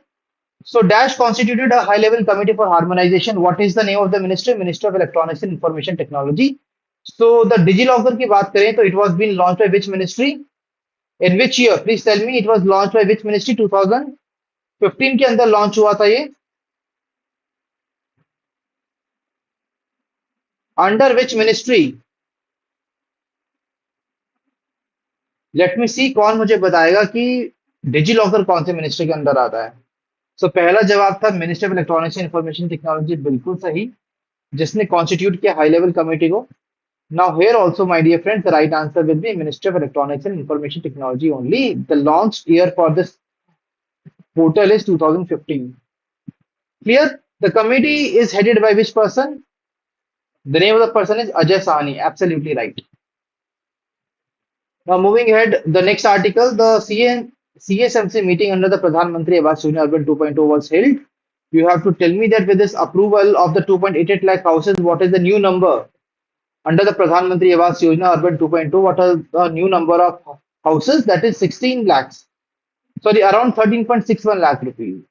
So Dash constituted a high-level committee for harmonization. What is the name of the ministry? Minister of Electronics and Information Technology. So the DigiLocker की बात करें तो it was been launch by which ministry, in which year, please tell me, it was launch by which ministry, 2015 के अंदर launch हुआ था ये, under which ministry? Let me see, कौन मुझे बताएगा कि डिजी लॉकर कौन से मिनिस्ट्री के अंदर आता है। सो पहला जवाब था minister of electronics and information technology, बिल्कुल सही, जिसने कॉन्स्टिट्यूट किया हाई लेवल कमेटी को। Now here also my dear friends, the right answer will be minister of electronics and information technology only. The launch year for this portal is 2015. Clear? The committee is headed by which person? The name of the person is Ajay Sahni. Absolutely right. Now moving ahead, the next article, the CSMC meeting under the Pradhan Mantri Awas Yojana Urban 2.0 was held. You have to tell me that with this approval of the 2.88 lakh houses, what is the new number? Under the Pradhan Mantri Awas Yojana Urban 2.0, what are the new number of houses? That is 16 lakhs. Sorry, around 13.61 lakh rupees.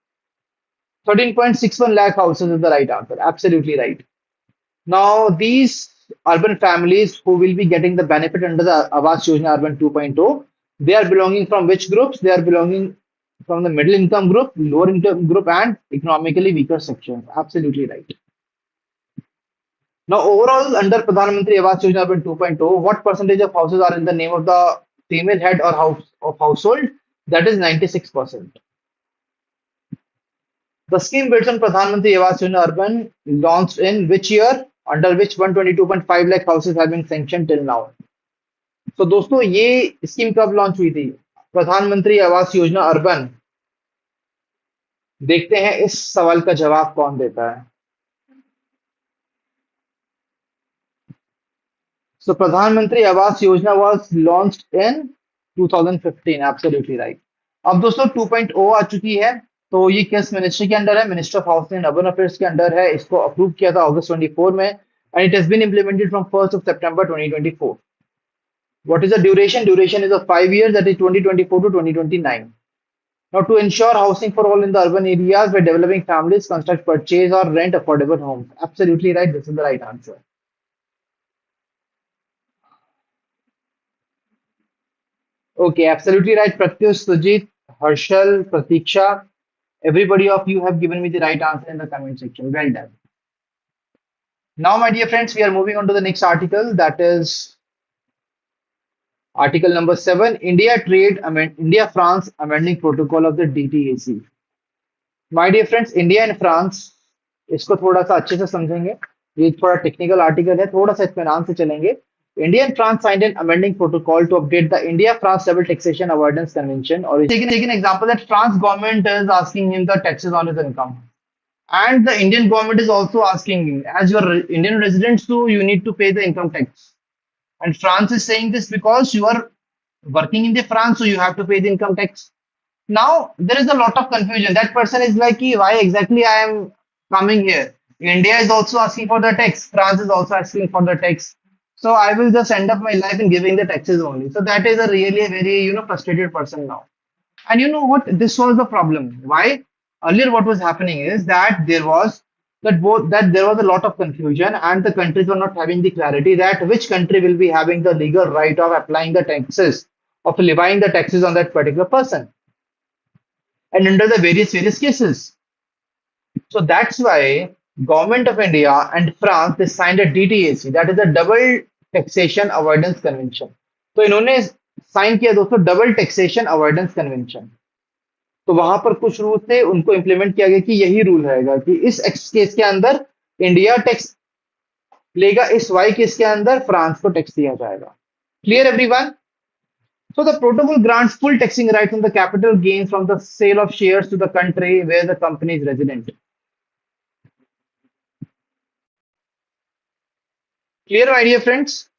13.61 lakh houses is the right answer. Absolutely right. Now, these urban families who will be getting the benefit under the Awas Yojana Urban 2.0, they are belonging from which groups? They are belonging from the middle income group, lower income group, and economically weaker sections. Absolutely right. Now, overall, under Pradhan Mantri Awas Yojana Urban 2.0, what percentage of houses are in the name of the female head or house of household? That is 96%. The scheme built on Pradhan Mantri Awas Yojana Urban launched in which year? Under which 122.5 lakh houses have been sanctioned till now. तो दोस्तों ये scheme कब launch हुई थी? प्रधानमंत्री Awas Yojana urban. देखते हैं इस सवाल का जवाब कौन देता है। So प्रधानमंत्री आवास योजना was launched in 2015. Absolutely right. अब दोस्तों 2.0 आ चुकी है, तो ये किस मिनिस्ट्री के अंडर है? Minister of housing and urban affairs के अंडर है। इसको अप्रूव किया था अगस्त 24 में, and it has been implemented from 1st of September 2024. What is the duration? Duration is of 5 years, that is 2024 to 2029. Now, to ensure housing for all in the urban areas by developing families, construct, purchase, or rent affordable homes. Absolutely right. This is the right answer. Okay, absolutely right. Pratyush, Sujit, Harshal, Pratiksha, everybody of you have given me the right answer in the comment section. Well done. Now, my dear friends, we are moving on to the next article. That is article number 7, India France amending protocol of the DTAC. My dear friends, India and France, इसको थोड़ा सा अच्छे से समझेंगे। ये थोड़ा technical article है, थोड़ा सा इत्मीनान से चलेंगे। India and France signed an amending protocol to update the India-France double taxation avoidance convention. Or take an example that France government is asking him the taxes on his income, and the Indian government is also asking him, as you are Indian residents, so you need to pay the income tax. And France is saying this because you are working in the France, so you have to pay the income tax. Now there is a lot of confusion. That person is like, why exactly I am coming here? India is also asking for the tax. France is also asking for the tax. So I will just end up my life in giving the taxes only. So that is a really a very frustrated person now. And you know what? This was the problem. Why? Earlier, what was happening is that there was a lot of confusion, and the countries were not having the clarity that which country will be having the legal right of applying the taxes, of levying the taxes on that particular person, and under the various cases. So that's why Government of India and France they signed a DTAC, that is the Double Taxation Avoidance Convention. तो इन्होंने sign किया दोस्तों double taxation avoidance convention. तो वहां पर कुछ rule थे, उनको इंप्लीमेंट किया गया कि यही रूल रहेगा कि इस एक्स केस के अंदर इंडिया टैक्स लेगा, इस वाई केस के अंदर फ्रांस को टैक्स दिया जाएगा। Clear everyone? So the protocol grants full taxing rights on the capital gains from the sale of shares to the country where the company is resident. Clear, my dear friends?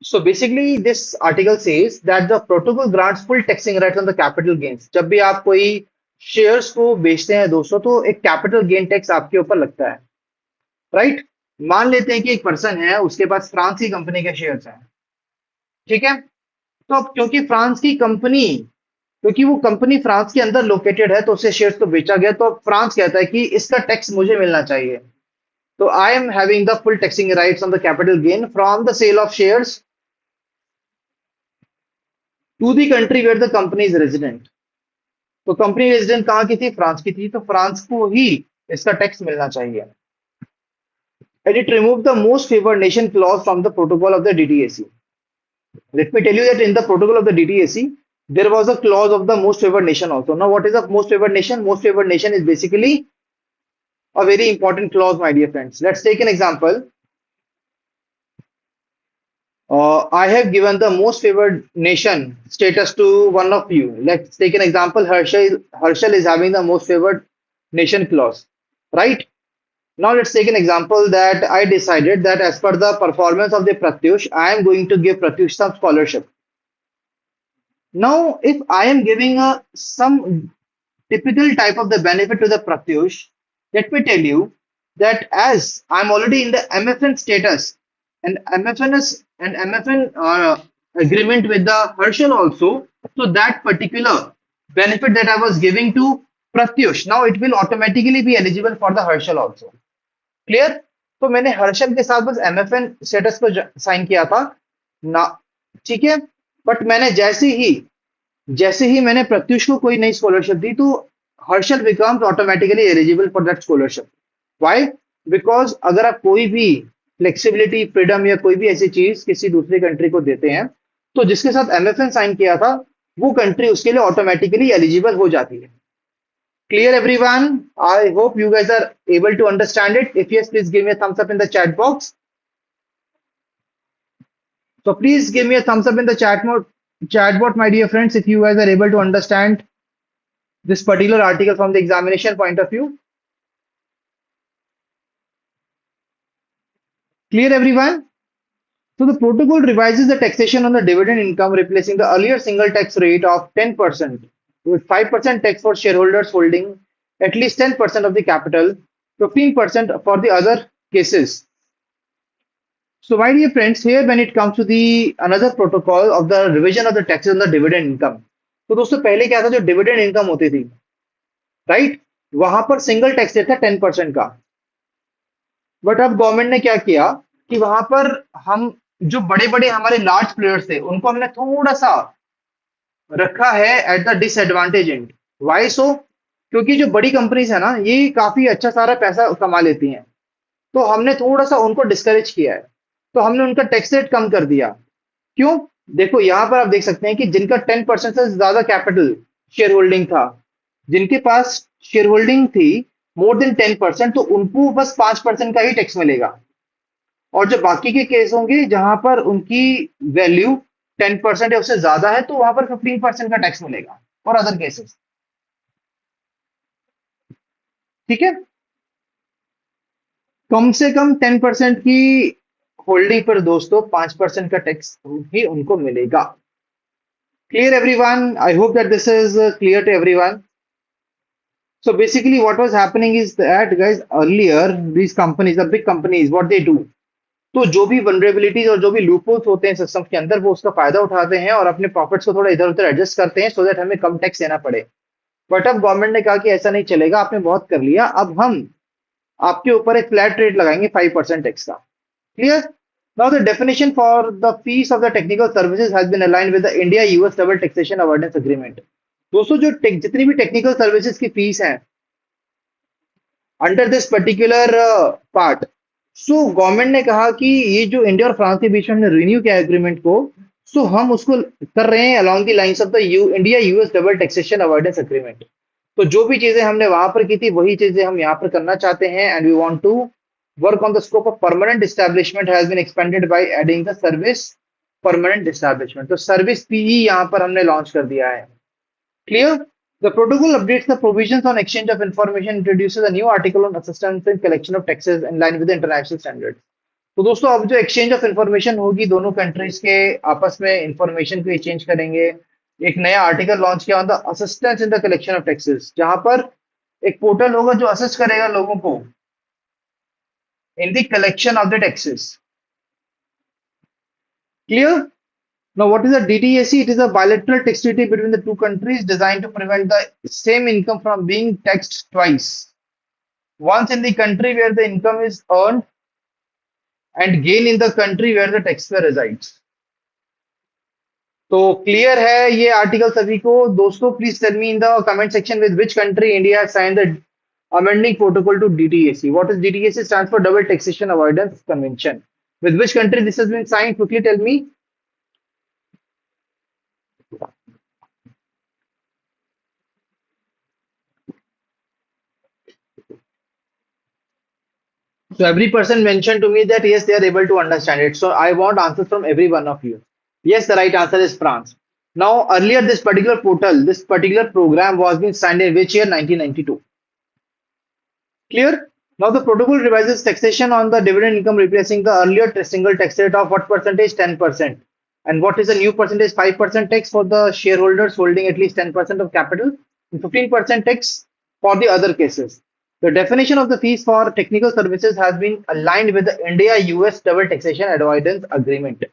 So basically, this article says that the protocol grants full taxing rights on the capital gains. जब भी आप कोई shares को बेचते हैं दोस्तों, तो एक कैपिटल गेन टैक्स आपके ऊपर लगता है, राइट? मान लेते हैं कि एक पर्सन है, उसके पास फ्रांस की कंपनी के शेयर्स हैं, ठीक है? तो अब क्योंकि वो कंपनी फ्रांस के अंदर लोकेटेड है, तो उसे शेयर्स को बेचा गया, तो अब फ्रांस कहता है कि इसका टैक्स मुझे मिलना चाहिए। So I am having the full taxing rights on the capital gain from the sale of shares to the country where the company is resident. तो कंपनी रेजिडेंट कहाँ की थी? फ्रांस की थी, तो फ्रांस को ही इसका टैक्स मिलना चाहिए. And it removed the most favored nation clause from the protocol of the DTAC. Let me tell you that in the protocol of the DTAC, there was a clause of the most favored nation also. Now, what is the most favored nation? Most favored nation is basically a very important clause, my dear friends. Let's take an example. I have given the most favored nation status to one of you. Let's take an example. Herschel is having the most favored nation clause, right? Now let's take an example that I decided that as per the performance of the Pratyush, I am going to give Pratyush some scholarship. Now, if I am giving some typical type of the benefit to the Pratyush, let me tell you that as I'm already in the MFN status and MFN agreement with the Herschel also, so that particular benefit that I was giving to Pratyush, now it will automatically be eligible for the Herschel also. Clear. तो मैंने हर्षल के साथ बस MFN status को sign किया था ना, ठीक है. बट मैंने जैसे ही मैंने प्रत्युष को कोई नई स्कॉलरशिप दी तो Harshal becomes automatically eligible for that scholarship. Why? Because अगर आप कोई भी फ्लेक्सिबिलिटी, फ्रीडम या कोई भी ऐसी चीज किसी दूसरी कंट्री को देते हैं तो जिसके साथ एमएफएन साइन किया था वो कंट्री उसके लिए ऑटोमेटिकली एलिजिबल हो जाती है. Clear everyone? I hope you guys are able to understand it. If yes, please give me a thumbs up in the chat box. So please give me a thumbs up in the chat bot, my dear friends, if you guys are able to understand this particular article from the examination point of view. Clear everyone? So the protocol revises the taxation on the dividend income, replacing the earlier single tax rate of 10% with 5% tax for shareholders holding at least 10% of the capital, 15% for the other cases. So my dear friends, here when it comes to the another protocol of the revision of the taxes on the dividend income, तो दोस्तों पहले क्या था, जो dividend income होती थी, right, वहां पर सिंगल टैक्स रेट था 10% का. बट अब गवर्नमेंट ने क्या किया कि वहां पर हम जो बड़े बड़े हमारे लार्ज प्लेयर्स थे उनको हमने थोड़ा सा रखा है at the disadvantage end. Why so? क्योंकि जो बड़ी कंपनीज है ना ये काफी अच्छा सारा पैसा कमा लेती हैं, तो हमने थोड़ा सा उनको डिस्करेज किया है, तो हमने उनका टैक्स रेट कम कर दिया. क्यों? देखो यहाँ पर आप देख सकते हैं कि जिनका 10% से ज्यादा कैपिटल शेयर होल्डिंग था, जिनके पास शेयर होल्डिंग थी मोर देन 10%, तो उनको बस 5% का ही टैक्स मिलेगा. और जो बाकी के केस होंगे जहां पर उनकी वैल्यू 10% या उससे ज्यादा है तो वहां पर 15% का टैक्स मिलेगा फॉर अदर केसेस. ठीक है, कम से कम 10% की होल्डिंग पर दोस्तों 5% का टैक्स ही उनको मिलेगा. Clear everyone? I hope that this is clear to everyone. So basically what was happening is that guys, earlier these companies, the big companies, what they do, तो जो भी वनरेबिलिटीज और जो भी लूपहोल्स होते हैं सिस्टम के अंदर वो उसका फायदा उठाते हैं और अपने प्रॉफिट्स को थोड़ा इधर उधर एडजस्ट करते हैं सो दैट हमें कम टैक्स देना पड़े. बट अब गवर्नमेंट ने कहा कि ऐसा नहीं चलेगा, आपने बहुत कर लिया, अब हम आपके ऊपर एक फ्लैट रेट लगाएंगे 5% टैक्स का. Clear? Now the definition for the fees of the technical services has been aligned with the India US double taxation avoidance agreement. दोस्तों जो जितनी भी टेक्निकल सर्विसेज की फीस है under this particular part, so government ने कहा कि ये जो इंडिया और फ्रांस के बीच में हमने रिन्यू किया एग्रीमेंट को, सो हम उसको कर रहे हैं along the lines of the India US double taxation avoidance agreement. तो जो भी चीजें हमने वहां पर की थी वही चीजें हम यहाँ पर करना चाहते हैं. And we want to work on the scope of permanent establishment has been expanded by adding the service permanent establishment. तो सर्विस पीई यहाँ पर हमने लॉन्च कर दिया है. Clear? The protocol updates the provisions on exchange of information, introduces a new article on assistance in collection of taxes in line with the international standards. तो दोस्तों अब जो एक्सचेंज ऑफ इंफॉर्मेशन होगी दोनों कंट्रीज के आपस में इंफॉर्मेशन को एक्सचेंज करेंगे, एक नया आर्टिकल लॉन्च किया on the assistance in the collection of taxes, जहां पर एक पोर्टल होगा जो असिस्ट करेगा लोगों को in the collection of the taxes. Clear? Now, what is a DTAC? It is a bilateral tax treaty between the two countries designed to prevent the same income from being taxed twice. once in the country where the income is earned and gain in the country where the taxpayer resides. तो clear है ये article सभी को दोस्तों? Please tell me in the comment section with which country India sign the amending protocol to DTAC. What is DTAC? Stands for Double Taxation Avoidance Convention. With which country this has been signed? Quickly tell me. So every person mentioned to me that yes, they are able to understand it. So I want answers from every one of you. Yes, the right answer is France. Now, earlier this particular portal, this particular program was being signed in which year? 1992. Clear? Now the protocol revises taxation on the dividend income, replacing the earlier single tax rate of what percentage? 10%. And what is the new percentage? 5% tax for the shareholders holding at least 10% of capital and 15% tax for the other cases. The definition of the fees for technical services has been aligned with the India-US Double Taxation Avoidance Agreement.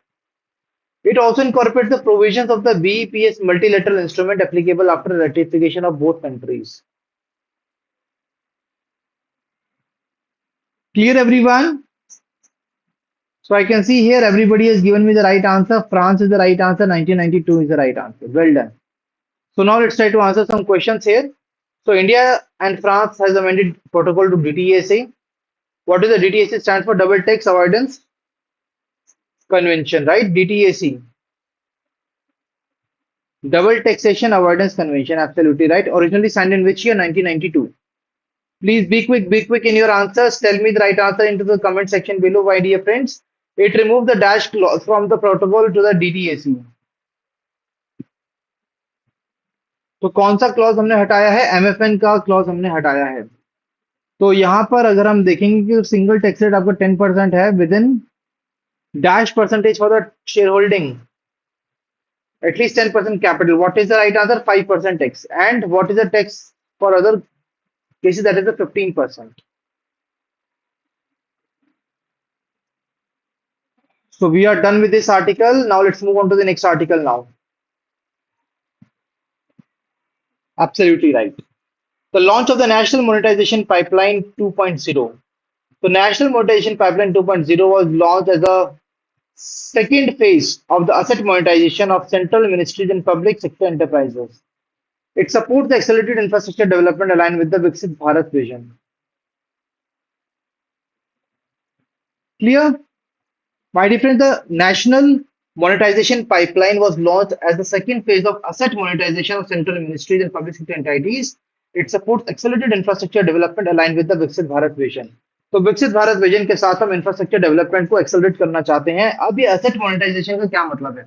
It also incorporates the provisions of the BEPS multilateral instrument applicable after ratification of both countries. Clear, everyone? So I can see here everybody has given me the right answer. France is the right answer. 1992 is the right answer. Well done. So now let's try to answer some questions here. So India and France has amended protocol to DTAC. What is the DTAC? Stands for Double Tax Avoidance Convention, right? DTAC. Double Taxation Avoidance Convention. Absolutely right. Originally signed in which year? 1992. Please be quick in your answers. Tell me the right answer into the comment section below, my dear friends. It removed the dash clause from the protocol to the DTAC. तो कौन सा clause हमने हटाया है? MFN का clause हमने हटाया है. तो यहाँ पर अगर हम देखेंगे कि सिंगल टैक्स रेट आपका 10% है with in dash percentage for the share holding at least 10% capital. What is the right answer? 5% tax. And what is the tax for other cases? That is the 15%. So we are done with this article. Now let's move on to the next article now. Absolutely right. The launch of the National Monetization Pipeline 2.0. The National Monetization Pipeline 2.0 was launched as a second phase of the asset monetization of central ministries and public sector enterprises. It supports the accelerated infrastructure development aligned with the Viksit Bharat vision. Clear? My dear friends, the National Monetization Pipeline was launched as the second phase of asset monetization of central ministries and public sector entities. It supports accelerated infrastructure development aligned with the Viksit Bharat vision. तो विकसित Bharat vision के साथ हम infrastructure development को accelerate करना चाहते हैं. अब ये एसेट मोनेटाइजेशन का क्या मतलब है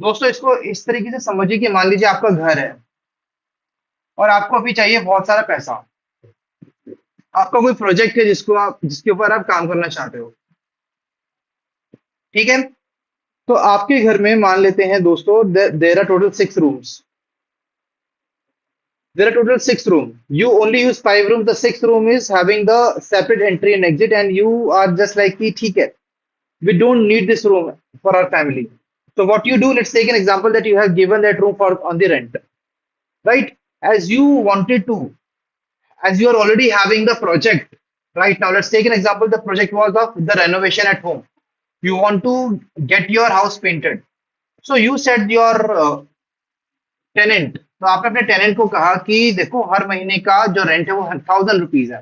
दोस्तों? इसको इस तरीके से समझिए कि मान लीजिए आपका घर है और आपको अभी चाहिए बहुत सारा पैसा. आपका कोई प्रोजेक्ट है जिसके ऊपर आप काम करना चाहते हो, ठीक है? तो आपके घर में मान लेते हैं दोस्तों there are total 6 rooms. There are total 6 rooms. You only use 5 rooms. The 6th room is having the separate entry and exit, and you are just like, ठीक है, we don't need this room for our family. So what you do, let's take an example that you have given that room for on the rent, right? As you wanted to, as you are already having the project, right? Now let's take an example. The project was of the renovation at home. You want to get your house painted. So you said your tenant, तो आपने अपने tenant को कहा कि देखो हर महीने का जो रेंट है वो 1000 रुपीज है,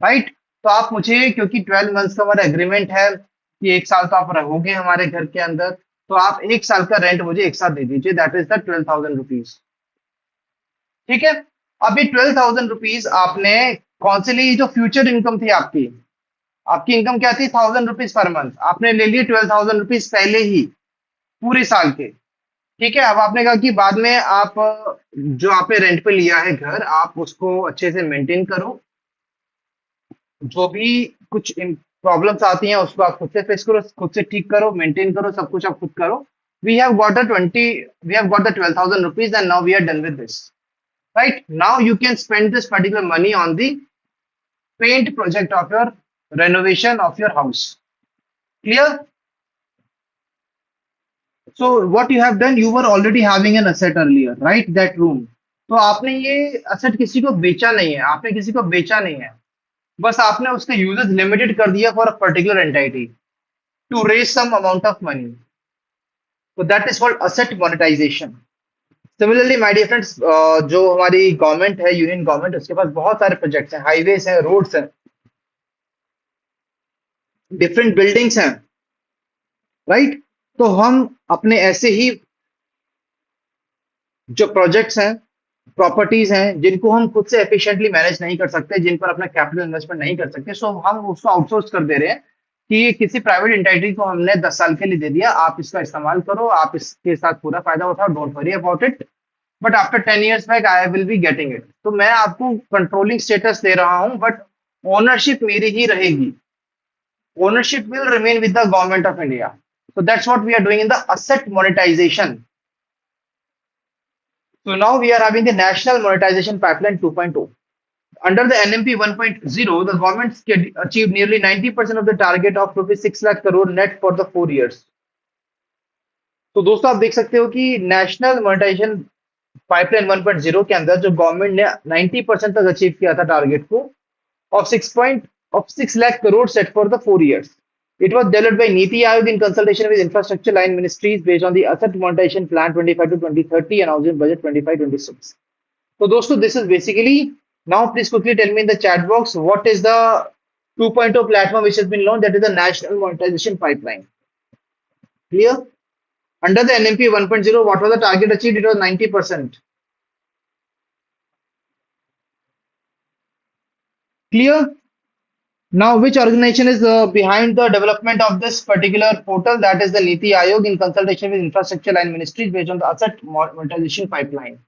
राइट? तो आप मुझे, क्योंकि 12 मंथ्स का हमारा एग्रीमेंट है कि 1 साल तो आप रहोगे हमारे घर के अंदर, तो आप 1 साल का रेंट मुझे एक साथ दे दीजिए. That is the 12,000 rupees. ठीक है? अभी 12,000 रुपीज आपने कौन से लिए? जो फ्यूचर इनकम थी आपकी, आपकी इनकम क्या थी? 1000 रुपीज पर मंथ. आपने ले लिए 12,000 रुपीज पहले ही पूरे साल के. ठीक है? अब आपने कहा कि बाद में आप जो आपने रेंट पे लिया है घर, आप उसको अच्छे से मेंटेन करो. जो भी कुछ प्रॉब्लम्स आती हैं उसको आप खुद से फेस करो, खुद से ठीक करो, मेंटेन करो, सब कुछ आप खुद करो. We have got the 12,000 rupees and now we are done with this. Right? Now you can spend this particular money on the paint project of your renovation of your house. Clear? So what you have done, you were already having an asset earlier, right? That room. तो आपने ये asset किसी को बेचा नहीं है, आपने किसी को बेचा नहीं है. बस आपने उसके यूजेस लिमिटेड कर दिया for a particular entity to raise some amount of money, तो that is called asset monetisation. Similarly my dear friends, जो हमारी गवर्नमेंट है, यूनियन गवर्नमेंट, उसके पास बहुत सारे प्रोजेक्ट्स हैं, हाईवेज हैं, रोड्स हैं, डिफरेंट बिल्डिंग्स हैं, राइट। तो हम अपने ऐसे ही जो प्रोजेक्ट्स हैं, प्रॉपर्टीज हैं, जिनको हम खुद से एफिशिएंटली मैनेज नहीं कर सकते, जिन पर अपना कैपिटल इन्वेस्टमेंट नहीं कर सकते, सो हम उसको आउटसोर्स कर दे रहे हैं कि ये किसी प्राइवेट एंटिटी को हमने 10 साल के लिए दे दिया, आप इसका इस्तेमाल करो, आप इसके साथ पूरा फायदा उठाओ, don't worry about it, but after 10 years back I will be getting it. तो मैं आपको कंट्रोलिंग स्टेटस दे रहा हूं, बट ओनरशिप मेरी ही रहेगी, ownership will remain with the government of India. So that's what we are doing in the asset monetization. So now we are having the National Monetization Pipeline 2.0. Under the NMP 1.0, the government achieved nearly 90% of the target of rupees 6 lakh crore net for the 4 years. तो दोस्तों आप देख सकते हो कि national monetisation pipeline 1.0 के अंदर जो गवर्नमेंट ने 90% तक अचीव किया था टारगेट को of 6 lakh crore set for the 4 years. It was developed by Niti Aayog in consultation with infrastructure line ministries based on the asset monetization plan 25 to 2030 and housing budget 25-26. So दोस्तों, this is basically, now please quickly tell me in the chat box what is the 2.0 platform which has been launched, that is the national monetization pipeline. Clear? Under the NMP 1.0, what was the target achieved? It was 90%. Clear? Now, which organization is behind the development of this particular portal? That is the Niti Aayog in consultation with infrastructure line ministries based on the asset monetization pipeline.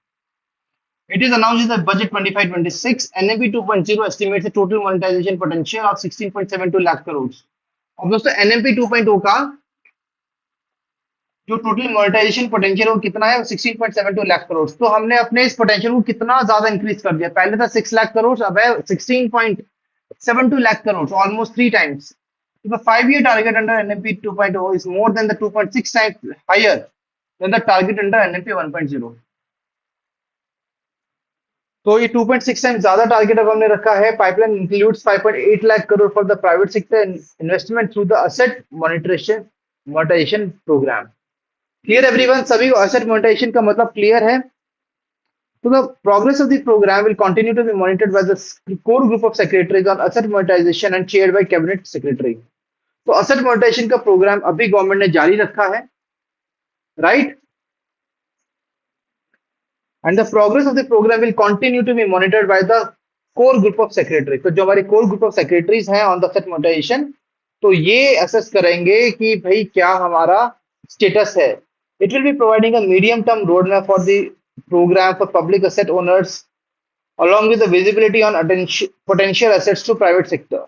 It is announced in the budget 25-26. NMP 2.0 estimates the total monetization potential of 16.72 lakh crores. अब दोस्तों NMP 2.0 का जो total monetization potential वो कितना है, 16.72 लाख करोड़। तो हमने अपने इस पोटेंशियल को कितना ज्यादा इंक्रीज कर दिया, पहले था 6 लाख करोड़, अब है 16.72 lakh crores, almost 3 times. So the 5-year target under NMP 2.0 is more than the 2.6 times higher than the target under NMP 1.0. तो ये 2.6 टाइम्स ज्यादा टारगेट अब हमने रखा है। Pipeline includes 5.8 lakh crore for the private sector investment through the asset monetisation programme. Clear everyone? सभी को asset monetization का मतलब क्लियर है? So the progress of the program will continue to be monitored by the core group of secretaries on asset monetization and chaired by cabinet secretary. तो asset monetization का programme अभी government ने जारी रखा है, right? And the progress of the program will continue to be monitored by the core group of secretaries. तो जो हमारे core group of secretaries हैं on the asset monetization, तो ये assess करेंगे कि भाई क्या हमारा स्टेटस है। It will be providing a medium-term roadmap for the program for public asset owners, along with the visibility on potential assets to private sector.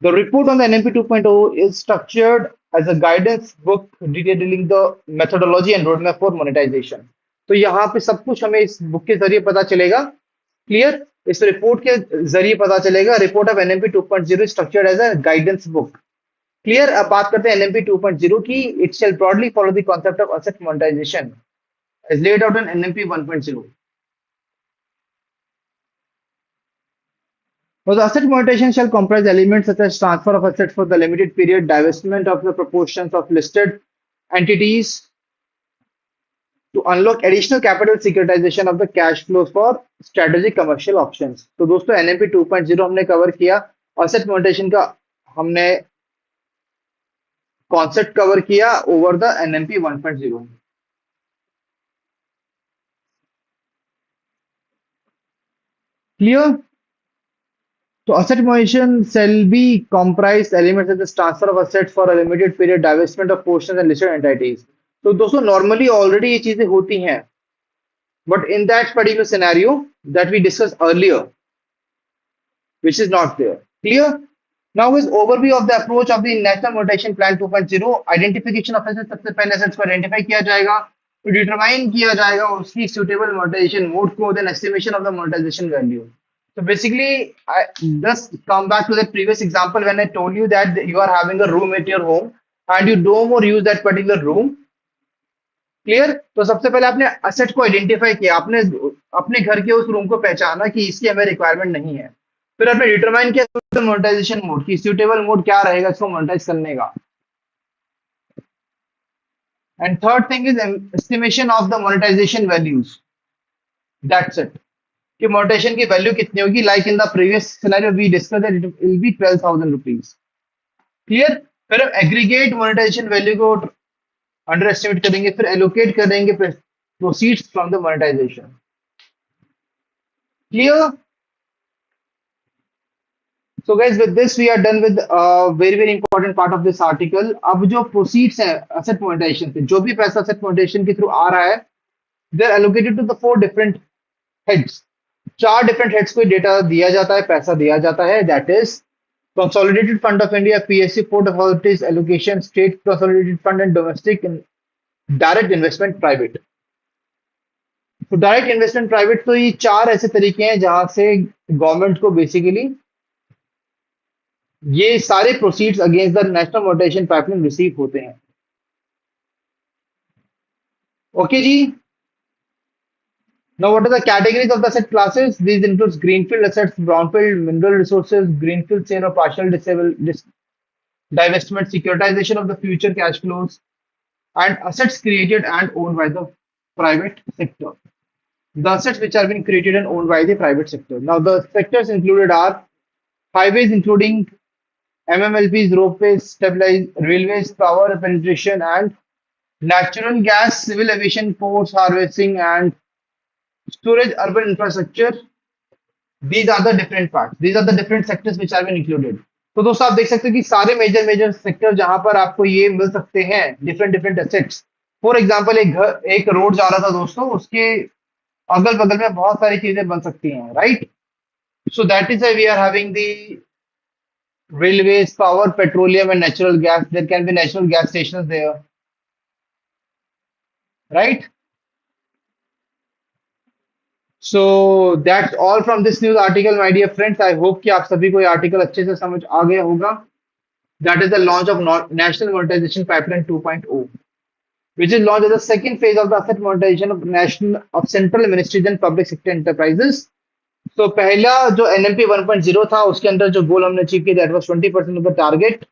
The report on the NMP 2.0 is structured as a guidance book detailing the methodology and roadmap for monetization. तो यहाँ पे सब कुछ हमें इस book के जरिए पता चलेगा। क्लियर? इस रिपोर्ट के जरिए पता चलेगा। Report of NMP 2.0 structured as a guidance book. Clear? अब बात करते हैं NMP 2.0 की। It shall broadly follow the concept of asset monetisation as laid out in NMP 1.0. So the asset monetization shall comprise elements such as transfer of assets for the limited period, divestment of the proportions of listed entities to unlock additional capital, securitization of the cash flows for strategic commercial options. तो दोस्तों NMP 2.0 हमने cover किया, asset monetization का हमने concept cover किया over the NMP 1.0. Clear? So asset monetization shall be comprised elements such as transfer of assets for a limited period, divestment of portions and listed entities. तो दोस्तों normally already ये चीजें होती हैं, but in that particular scenario that we discussed earlier, which is not there. Clear? Now is overview of the approach of the National Monetization Plan 2.0. Identification of assets, सबसे पहले assets को identify किया जाएगा, तो डिटरमाइन किया जाएगा उसकी suitable monetization mode को, then estimation of the monetization value. So basically, I just come back to the previous example when I told you that you are having a room at your home and you don't more use that particular room. Clear? तो सबसे पहले आपने asset को identify किया, आपने अपने घर के उस रूम को पहचाना कि इसकी हमें रिक्वायरमेंट नहीं है, फिर आपने डिटरमाइन किया सुटेबल मोनेटाइजेशन मोड की सुटेबल मोड क्या रहेगा इसको मोनेटाइज करने का। And third thing is estimation of the monetisation values, that's it, कि मोनेटाइजेशन की वैल्यू कितनी होगी। Like in the previous scenario we discuss that it will be 12,000 rupees. Clear. फिर हम एग्रीगेट मोनेटाइजेशन वैल्यू को अंडर एस्टिमेट करेंगे, फिर allocate करेंगे proceeds from the monetisation. Clear. So guys, with this we are done with very important part of this article. अब जो proceeds है asset monetization से, जो भी पैसा asset monetization के थ्रू आ रहा है, they are allocated to the four different heads. चार different heads को डेटा दिया जाता है, पैसा दिया जाता है. That is Consolidated Fund of India, PSU, Port Authorities Allocation, State Consolidated Fund, and Domestic and Direct Investment Private. तो डायरेक्ट इन्वेस्टमेंट प्राइवेट, तो ये चार ऐसे तरीके हैं जहां से गवर्नमेंट को बेसिकली ये सारे proceeds against the national monetisation pipeline receive होते हैं। ओके जी। Now, what are the categories of the asset classes? These includes greenfield assets, brownfield mineral resources, greenfield sale or partial divestment, securitization of the future cash flows, and assets created and owned by the private sector. The assets which are being created and owned by the private sector. Now, the sectors included are highways, including MMLPs, ropeways, stabilized railways, power penetration, and natural gas, civil aviation, ports, harvesting, and storage, urban infrastructure. These are the different parts. These are the different sectors which are been included. तो दोस्तों आप देख सकते हो कि सारे major sector जहां पर आपको ये मिल सकते हैं डिफरेंट एसेट्स। फॉर एग्जांपल एक रोड जा रहा था दोस्तों, उसके अगल बगल में बहुत सारी चीजें बन सकती हैं, right. So that is we are having the railways, power, petroleum, and natural gas. There can be natural gas stations there, right? So that's all from this news article, my dear friends. I hope कि आप सभी को ये article अच्छे से समझ आ गया होगा. That is the launch of National Monetization Pipeline 2.0, which is launched as the second phase of the asset monetization of central ministries and public sector enterprises. तो पहला जो एनएमपी 1.0 था उसके अंदर जो गोल हमने अचीव किया that was 20% of the target.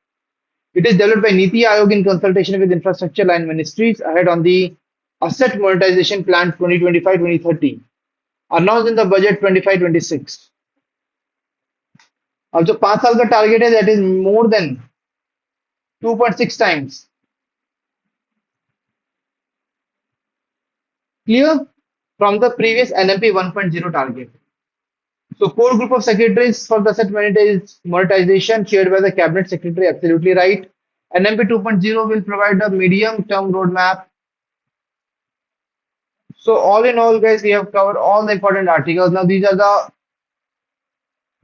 It is developed by NITI Aayog in consultation with infrastructure line ministries ahead on the asset monetization plan 2025-2030 announced in the budget 25-26. अब जो 5 साल का टारगेट है that is more than 2.6 times. Clear? From the previous NMP 1.0 target. So core group of secretaries for the asset monetization chaired by the cabinet secretary, absolutely right. NMP 2.0 will provide a medium term roadmap. So all in all guys, we have covered all the important articles. Now these are the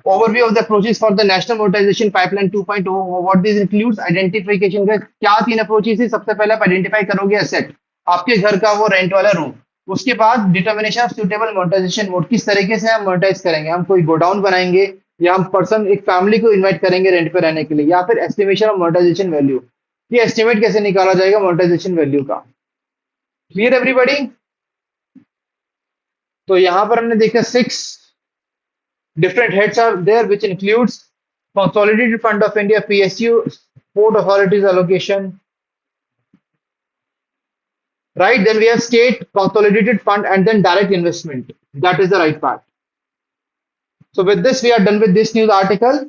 overview of the approaches for the national monetization pipeline 2.0. What this includes identification guys. क्या तीन approaches है? सबसे पहले आप identify करोगे asset, आपके घर का वो रेंट वाला रूम। उसके बाद determination of suitable monetisation mode, किस तरीके से हम मोनेटाइज करेंगे। हम कोई गोडाउन बनाएंगे या हम पर्सन एक फैमिली को इनवाइट करेंगे रेंट पे रहने के लिए, या फिर एस्टिमेशन ऑफ मोनेटाइजेशन वैल्यू, ये एस्टिमेट कैसे निकाला जाएगा मोनेटाइजेशन वैल्यू का। Clear everybody. तो यहां पर हमने देखा 6 different heads are there, which includes Consolidated Fund of India, PSU, Port Authorities Allocation, right? Then we have State Consolidated Fund and then Direct Investment. That is the right part. So with this, we are done with this news article.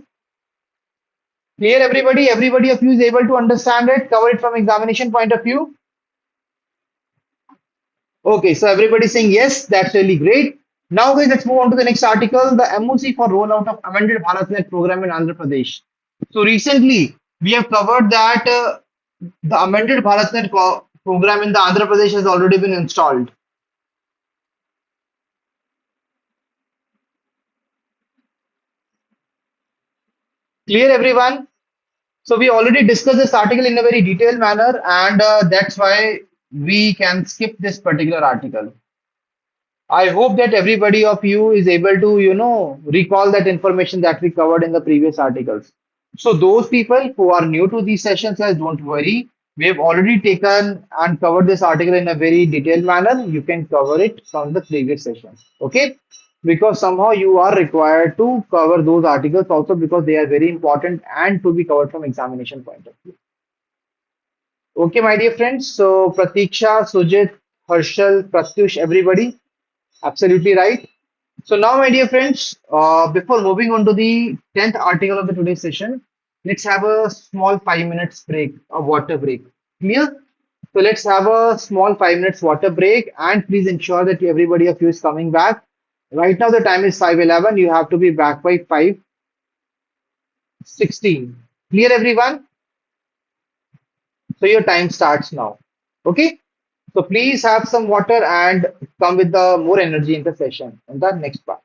Clear everybody? Everybody of you is able to understand it, cover it from examination point of view? Okay, so everybody saying yes, that's really great. Now guys, let's move on to the next article, the MOC for rollout of amended BharatNet program in Andhra Pradesh. So recently, we have covered that the amended BharatNet program in the Andhra Pradesh has already been installed. Clear everyone? So we already discussed this article in a very detailed manner, and that's why we can skip this particular article. I hope that everybody of you is able to, recall that information that we covered in the previous articles. So those people who are new to these sessions, guys, don't worry. We have already taken and covered this article in a very detailed manner. You can cover it from the previous sessions. Okay. because somehow you are required to cover those articles also because they are very important and to be covered from examination point of view. Okay, my dear friends. So Pratiksha, Sujit, Harshal, Pratyush, everybody, absolutely right. So now, my dear friends, before moving on to the 10th article of the today's session, let's have a small 5 minutes break, a water break. Clear? So let's have a small 5 minutes water break and please ensure that everybody of you is coming back. Right now the time is 5:11. You have to be back by 5:16. Clear everyone? So your time starts now. Okay? So please have some water and come with the more energy in the session. And the next part.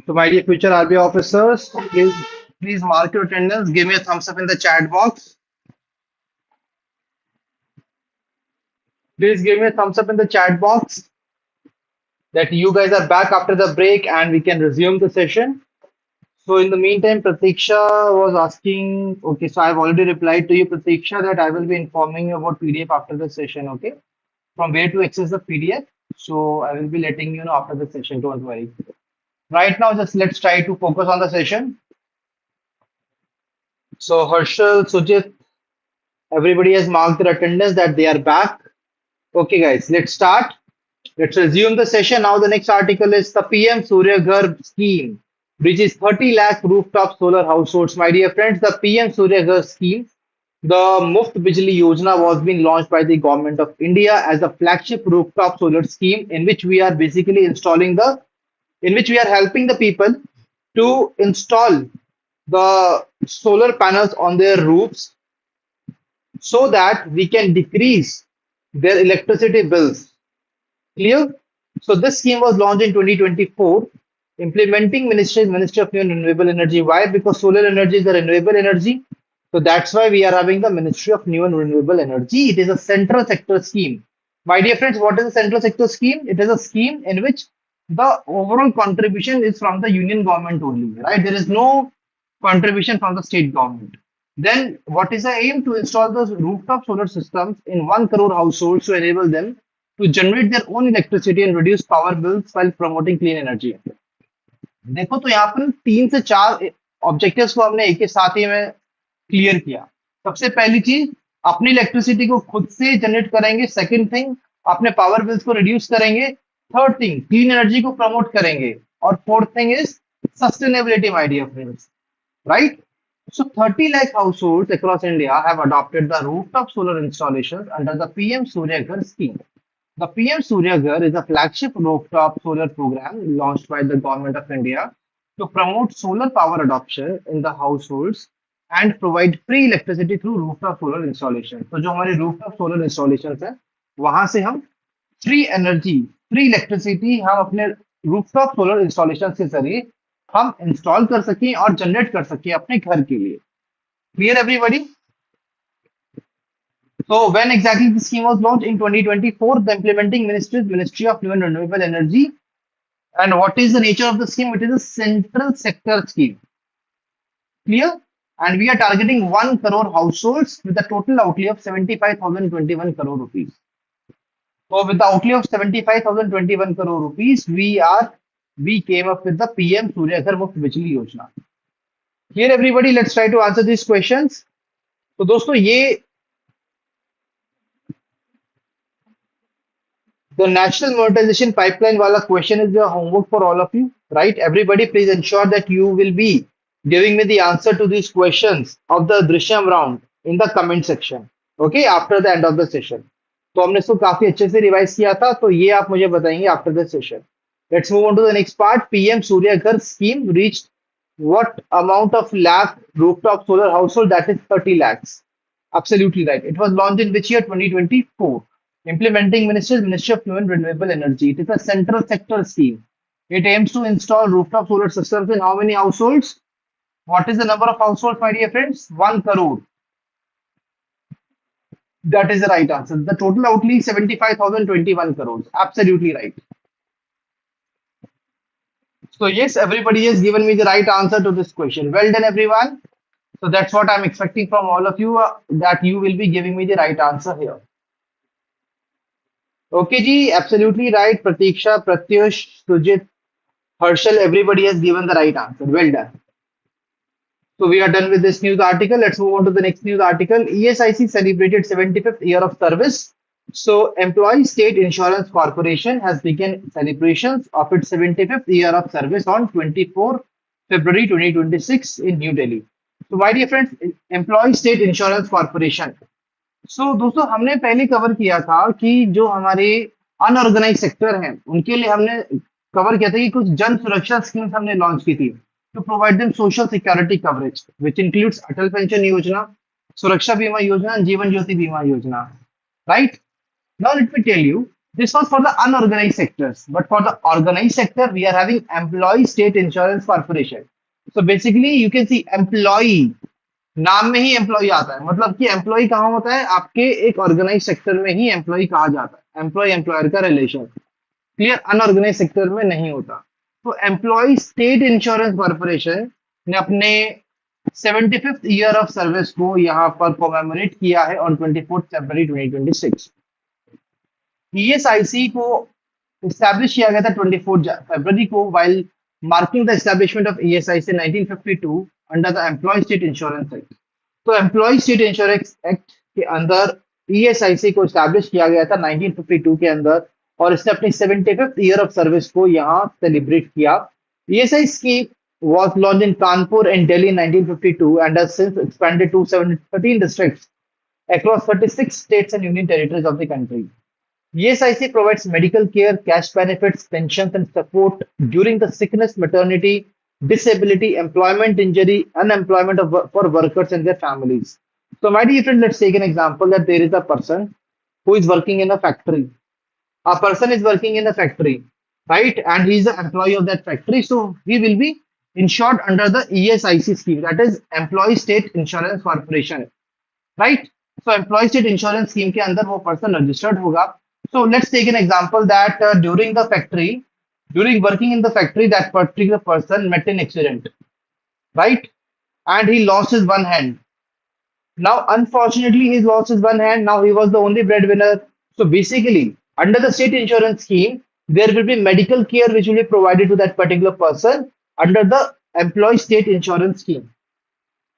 So, my dear future RBI officers, please mark your attendance. Give me a thumbs up in the chat box. Please give me a thumbs up in the chat box that you guys are back after the break and we can resume the session. So, in the meantime, Pratiksha was asking, okay, so I've already replied to you, Pratiksha, that I will be informing you about PDF after the session, okay? From where to access the PDF. So, I will be letting you know after the session, don't worry. Right now, just let's try to focus on the session. So, Harshal, Sujit, everybody has marked their attendance that they are back. Okay, guys, let's start. Let's resume the session. Now, the next article is the PM Surya Ghar scheme, which is 30 lakh rooftop solar households. My dear friends, the PM Surya Ghar scheme, the Muft Bijli Yojana, was being launched by the government of India as a flagship rooftop solar scheme in which we are basically in which we are helping the people to install the solar panels on their roofs so that we can decrease their electricity bills. Clear? So this scheme was launched in 2024, implementing Ministry of New and Renewable Energy. Why? Because solar energy is a renewable energy. So that's why we are having the Ministry of New and Renewable Energy. It is a central sector scheme. My dear friends, what is a central sector scheme? It is a scheme in which the overall contribution is from the union government only, right? There is no contribution from the state government. Then what is the aim? To install those rooftop solar systems in 1 crore households to enable them to generate their own electricity and reduce power bills while promoting clean energy. देखो तो यहाँ पर 3 से 4 objectives को हमने एक ही साथ ही में क्लियर किया. सबसे पहली चीज, अपनी इलेक्ट्रिसिटी को खुद से जनरेट करेंगे. सेकंड थिंग, अपने पावर बिल्स को रिड्यूस करेंगे. थर्ड थिंग, क्लीन एनर्जी को प्रमोट करेंगे. और fourth thing is sustainability, my dear friends, right? So 30 lakh households across India have adopted the rooftop solar installations under the PM Surya Ghar scheme. The PM Surya Ghar is a flagship rooftop solar program launched by the government of India to promote solar power adoption in the households and provide free electricity through rooftop solar installation. तो जो हमारे rooftop solar installations हैं, वहां से हम free energy, free electricity हम अपने rooftop solar installation के जरिए हम इंस्टॉल कर सकें और जनरेट कर सकें अपने घर के लिए. Clear everybody? So when exactly the scheme was launched? In 2024, the implementing ministry is Ministry of New and Renewable Energy. And what is the nature of the scheme? It is a central sector scheme. Clear? And we are targeting 1 crore households with a total outlay of 75,021 crore rupees. So with the outlay of 75,021 crore rupees, we came up with the PM Surya Ghar Muft Bijli Yojana. Here everybody, let's try to answer these questions. तो दोस्तों ये the national monetization pipeline wala question is your homework for all of you, right? Everybody, please ensure that you will be giving me the answer to these questions of the Drishyam round in the comment section, okay? After the end of the session. तो हमने इसको काफी अच्छे से revise किया था, तो ये आप मुझे बताएंगे after the session. Let's move on to the next part. PM Surya Ghar scheme reached what amount of lakh rooftop solar household? That is 30 lakhs. Absolutely right. It was launched in which year? 2024. Implementing Ministry of New and Renewable Energy. It is a central sector scheme. It aims to install rooftop solar systems in how many households? What is the number of households, my dear friends? 1 crore. That is the right answer. The total outlay is 75,021 crores. Absolutely right. So yes, everybody has given me the right answer to this question. Well done, everyone. So that's what I'm expecting from all of you, that you will be giving me the right answer here. Okay, ji, absolutely right. Pratiksha, Pratyush, Sujit, Harshal, everybody has given the right answer. Well done. So we are done with this news article. Let's move on to the next news article. ESIC celebrated 75th year of service. So Employee State Insurance Corporation has begun celebrations of its 75th year of service on 24 February 2026 in New Delhi. So my dear friends, Employee State Insurance Corporation. So दोस्तों हमने पहले cover किया था कि जो हमारे unorganised sector हैं उनके लिए हमने कवर किया था कि कुछ जन सुरक्षा स्कीम्स हमने लॉन्च की थी to provide them social security coverage, which includes Atal Pension Yojana, Suraksha Bima Yojana, and Jeevan Jyoti Bima Yojana. Right? Now let me tell you This was for the unorganized sectors, but for the organized sector, we are having Employee State Insurance Corporation. So basically, you can see employee, नाम में ही employ आता है, मतलब कि employ कहाँ होता है, आपके एक ऑर्गेनाइज सेक्टर में ही एम्प्लॉय कहा जाता है, एम्प्लॉय एम्प्लॉयर का रिलेशन, क्लियर, अनऑर्गेनाइज सेक्टर में नहीं होता। तो एम्प्लॉय स्टेट इंश्योरेंस कॉर्पोरेशन ने अपने 75th ईयर ऑफ सर्विस को यहाँ पर कोमेमोरेट किया है ऑन 24 फरवरी 2026। ईएसआईसी को इस्टेब्लिश किया गया था 24 फरवरी को, while marking the establishment of ESIC 1952 under the employ state insurance act. तो एम्प्लॉय स्टेट इंश्योरेंस एक्ट के अंदर ईएसआईसी को इस्टेब्लिश किया गया था 1952 के अंदर, और इसने अपनी 75th ईयर ऑफ सर्विस को यहाँ सेलिब्रेट किया। ESI scheme was launched in Kanpur and Delhi in 1952 and has since expanded to 13 districts across 36 states and union territories of the country. ESIC provides medical care, cash benefits, pensions, and support during the sickness, maternity, disability, employment injury, unemployment for workers and their families. So, my dear friend, let's take an example that there is a person who is working in a factory. A person is working in a factory, right? And he is the employee of that factory. So, he will be insured under the ESIC scheme, that is Employee State Insurance Corporation, right? So employee state insurance scheme के अंदर वो person registered होगा. So let's take an example that during working in the factory, that particular person met an accident, right? And he lost his one hand. Now, unfortunately, he lost his one hand. Now he was the only breadwinner. So basically, under the state insurance scheme, there will be medical care which will be provided to that particular person under the employee state insurance scheme.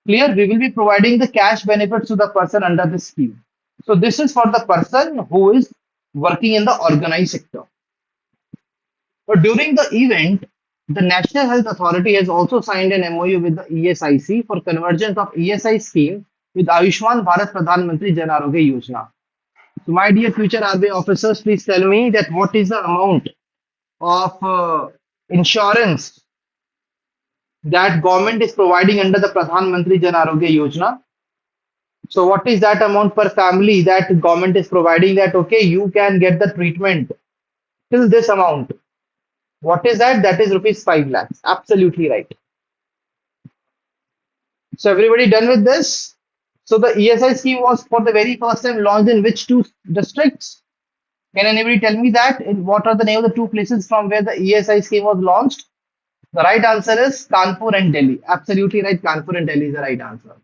Clear? We will be providing the cash benefits to the person under this scheme. So this is for the person who is working in the organized sector. But during the event, the National Health Authority has also signed an MOU with the ESIC for convergence of ESI scheme with Ayushman Bharat Pradhan Mantri Jan Arogya Yojana. So my dear future RBI officers, please tell me that what is the amount of insurance that government is providing under the Pradhan Mantri Jan Arogya Yojana. So what is that amount per family that government is providing, that okay, you can get the treatment till this amount? What is that? That is rupees 5 lakhs. Absolutely right. So everybody done with this? So the ESI scheme was for the very first time launched in which two districts? Can anybody tell me that? What are the name of the two places from where the ESI scheme was launched? The right answer is Kanpur and Delhi. Absolutely right. Kanpur and Delhi is the right answer.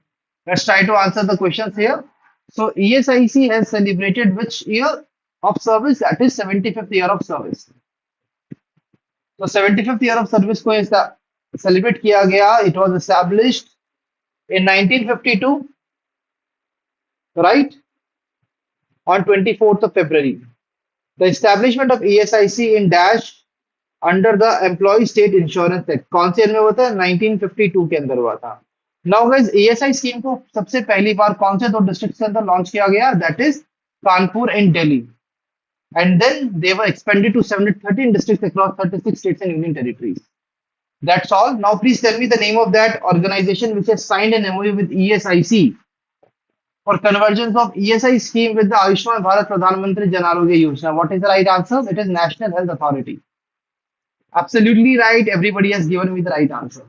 Let's try to answer the questions here. So ESIC has celebrated which year of service? That is 75th year of service. So 75th year of service को celebrate किया गया. It was established in 1952, right? On 24th of February. The establishment of ESIC in dash under the Employee State Insurance Act. कौन से में हुआ था? 1952 के अंदर हुआ था. Now guys, ESI scheme को सबसे पहली बार कौन से दो डिस्ट्रिक्ट के अंदर लॉन्च किया गया? That is Kanpur and Delhi. And then they were expanded to 13 districts across 36 states and union territories. That's all. Now please tell me the name of that organization which has signed an MOU with ESIC for convergence of ESI scheme with the Ayushman Bharat Pradhan Mantri Jan Arogya Yojana. What is the right answer? It is National Health Authority. Absolutely right. Everybody has given me the right answer.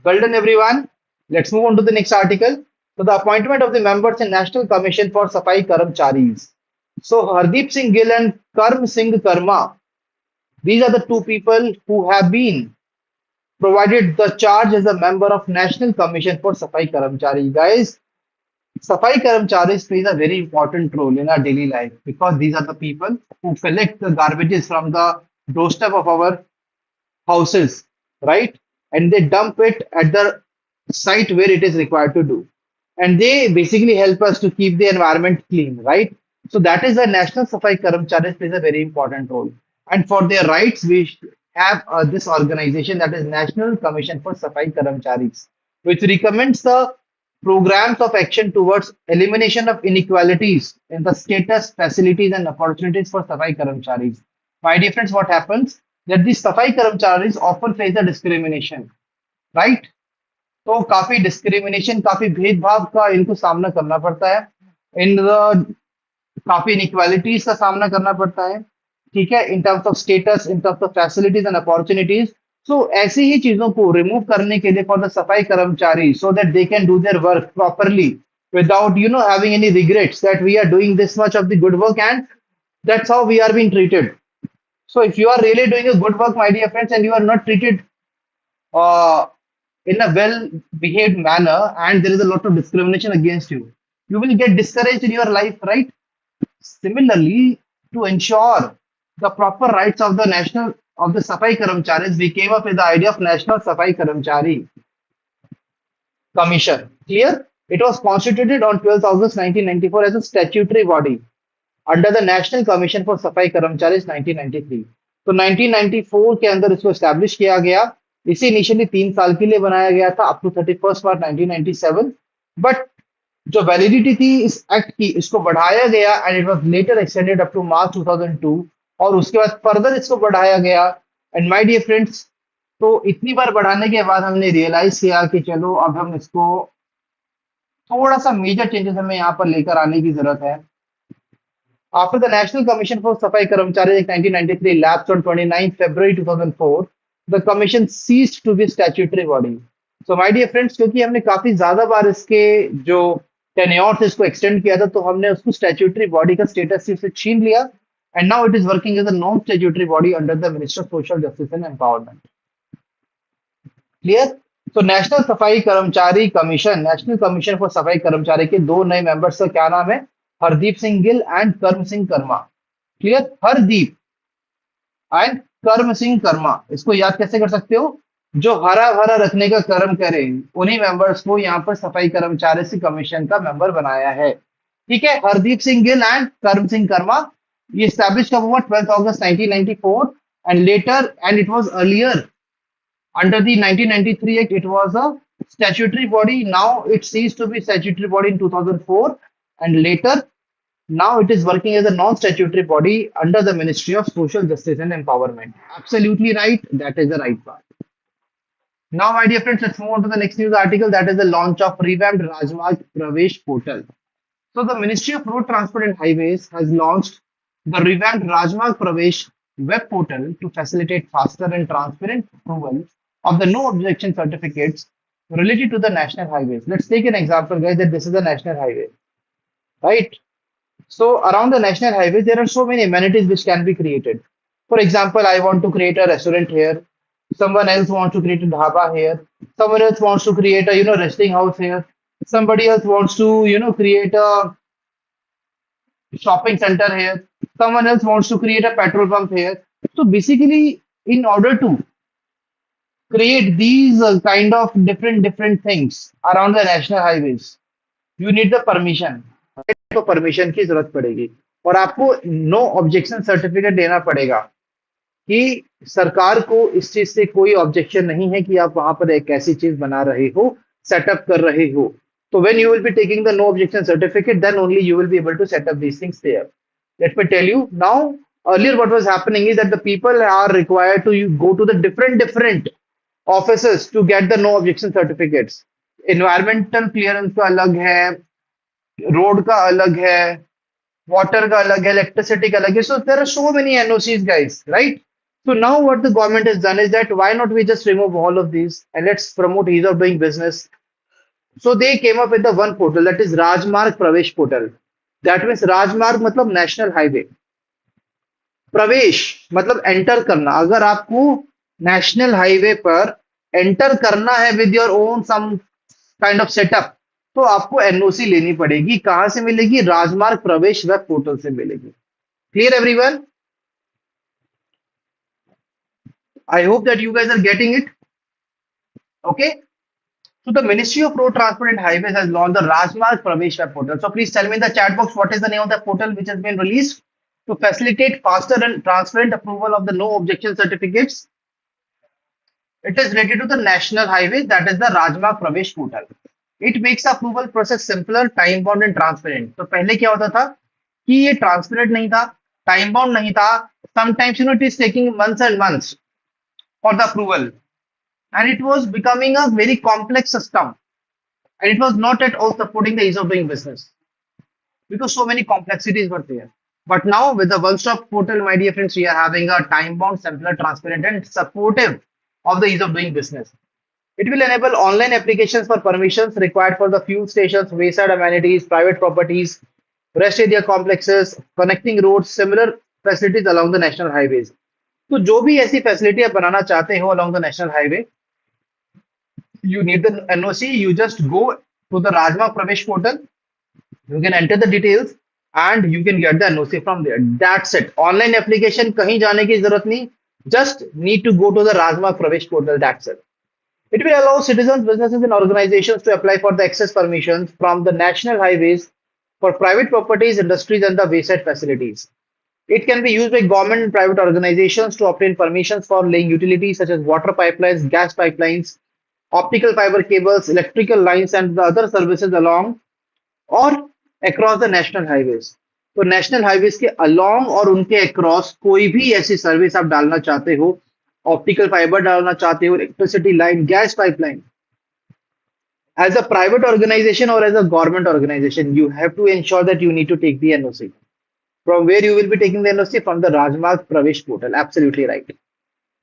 Well done, everyone. Let's move on to the next article. So the appointment of the members in National Commission for Safai Karamcharis. So Hardeep Singh Gill and Karm Singh Karma, these are the two people who have been provided the charge as a member of National Commission for Safai Karamchari. Guys, Safai Karamcharis plays a very important role in our daily life because these are the people who collect the garbages from the doorstep of our houses, right? And they dump it at the site where it is required to do. And they basically help us to keep the environment clean, right? So that is the National Safai Karamcharis plays a very important role. And for their rights, we have this organization, that is National Commission for Safai Karamcharis, which recommends the programs of action towards elimination of inequalities in the status, facilities, and opportunities for Safai Karamcharis. My dear friends, what happens? That these Safai Karamcharis often face the discrimination, right? तो काफी discrimination, काफी भेदभाव का इनको सामना करना पड़ता है इन द काफी इनइक्वालिटीज का सामना करना पड़ता है, ठीक है, in terms of status, in terms of facilities and opportunities. So ऐसी ही चीजों को रिमूव करने के लिए फॉर द सफाई कर्मचारी, so that they can do their work properly without having any regrets that we are doing this much of the good work, and that's how we are being treated. So if you are really doing a good work, my dear friends, and you are not treated uh, in a well behaved manner, and there is a lot of discrimination against you, you will get discouraged in your life, right? Similarly, to ensure the proper rights of the national of the Safai Karamcharis, we came up with the idea of National Safai Karamchari Commission. Clear? It was constituted on 12th August 1994 as a statutory body under the national commission for सफाई कर्मचारी 1993। तो 1994 के अंदर इसको establish किया गया। इसे initially 3 साल के लिए बनाया गया था, अप टू 31 मार्च 1997। बट जो वैलिडिटी थी इस एक्ट की, इसको बढ़ाया गया and it was later extended up to March 2002, और उसके बाद फर्दर इसको बढ़ाया गया। एंड माय डियर फ्रेंड्स, तो इतनी बार बढ़ाने के बाद हमने रियलाइज किया कि चलो अब हम इसको थोड़ा सा मेजर चेंजेस हमें यहाँ पर लेकर आने की जरूरत है। After the National Commission for Safai Karamchari Act 1993 lapsed on 29 February 2004, the commission ceased to be statutory body. So my dear friends, क्योंकि हमने काफी ज्यादा बार इसके जो टेन्योर थे इसको एक्सटेंड किया था, तो हमने उसको स्टैट्यूटरी बॉडी का स्टेटस से छीन लिया, and now it is working as a non statutory body under the minister of social justice and empowerment. Clear? तो नेशनल सफाई कर्मचारी कमीशन, नेशनल कमीशन फॉर सफाई कर्मचारी के दो नए मेंबर्स का क्या नाम है? हरदीप सिंह गिल एंड कर्म सिंह कर्मा। क्लियर? हरदीप एंड कर्म सिंह कर्मा, इसको याद कैसे कर सकते हो? जो हरा भरा रखने का कर्म करे, उन्हीं मेंबर्स को यहाँ पर सफाई कर्मचारी से कमीशन का मेंबर बनाया है। ठीक है, हरदीप सिंह गिल एंड कर्म सिंह कर्मा। ये स्टैब्लिश कब हुआ? 12 अगस्त 1994, and later, and it was earlier under the 1993 Act, it was a statutory body. Now it ceased to be statutory body in 2004, and later, now it is working as a non-statutory body under the Ministry of Social Justice and Empowerment. Absolutely right. That is the right part. Now, my dear friends, let's move on to the next news article. That is the launch of revamped Rajmarg Pravesh portal. So, the Ministry of Road Transport and Highways has launched the revamped Rajmarg Pravesh web portal to facilitate faster and transparent approval of the no objection certificates related to the national highways. Let's take an example, guys, that this is a national highway, right? So around the national highways, there are so many amenities which can be created. For example, I want to create a restaurant here. Someone else wants to create a dhaba here. Someone else wants to create a resting house here. Somebody else wants to create a shopping center here. Someone else wants to create a petrol pump here. So basically, in order to create these kind of different things around the national highways, you need the permission. तो permission की जरूरत पड़ेगी, और आपको no objection certificate देना पड़ेगा कि सरकार को इस चीज से कोई ऑब्जेक्शन नहीं है कि आप वहां पर एक ऐसी चीज बना रहे हो, सेटअप कर रहे हो। तो when you will be taking the no objection certificate, then only you will be able to set up these things there. Let me tell you now, earlier what was happening is that the people are required to go to the different offices to get the no objection certificates. Environmental clearance का अलग है, road का अलग है, water का अलग है, electricity का अलग है. So there are so many NOCs, guys, right? So now what the government has done is that why not we just remove all of these and let's promote ease of doing business. So they came up with the one portal, that is Rajmarg Pravesh portal. That means Rajmarg मतलब national highway. प्रवेश मतलब enter करना। अगर आपको national highway पर enter करना है with your own some kind of setup, तो आपको एनओसी लेनी पड़ेगी। कहां से मिलेगी? राजमार्ग प्रवेश वेब पोर्टल से मिलेगी। Clear everyone? I hope that you guys are getting it. Okay, so the Ministry of Road Transport and Highways has launched the Rajmarg Pravesh web portal. So please tell me in the chat box what is the name of the portal which has been released to facilitate faster and transparent approval of the no objection certificates. It is related to the national highways, that is the Rajmarg Pravesh portal. It makes the approval process simpler, time bound and transparent. तो पहले क्या होता था कि ये transparent नहीं था, time bound नहीं था. Sometimes it is taking months and months for the approval, and it was becoming a very complex system, and it was not at all supporting the ease of doing business. because so many complexities were there. But now with the one-stop portal, my dear friends, we are having a time-bound, simpler, transparent, and supportive of the ease of doing business. It will enable online applications for permissions required for the fuel stations, wayside amenities, private properties, rest area complexes, connecting roads, similar facilities along the national highways. तो जो भी ऐसी facility आप बनाना चाहते हो along the national highway, you need the NOC. You just go to the Rajma Pravesh portal. You can enter the details and you can get the NOC from there. That's it. Online application कहीं जाने की जरूरत नहीं. Just need to go to the Rajma Pravesh portal. That's it. It will allow citizens, businesses, and organizations to apply for the access permissions from the national highways for private properties, industries, and the wayside facilities. It can be used by government and private organizations to obtain permissions for laying utilities such as water pipelines, gas pipelines, optical fiber cables, electrical lines, and the other services along और across the national highways. तो national highways के along और उनके across कोई भी ऐसी service आप डालना चाहते हो, ऑप्टिकल फाइबर डालना चाहते हो, electricity line, gas pipeline, as a private organization or as a government organization, you have to ensure that you need to take the NOC. From where you will be taking the NOC? From the Rajmarg Pravesh portal. Absolutely right.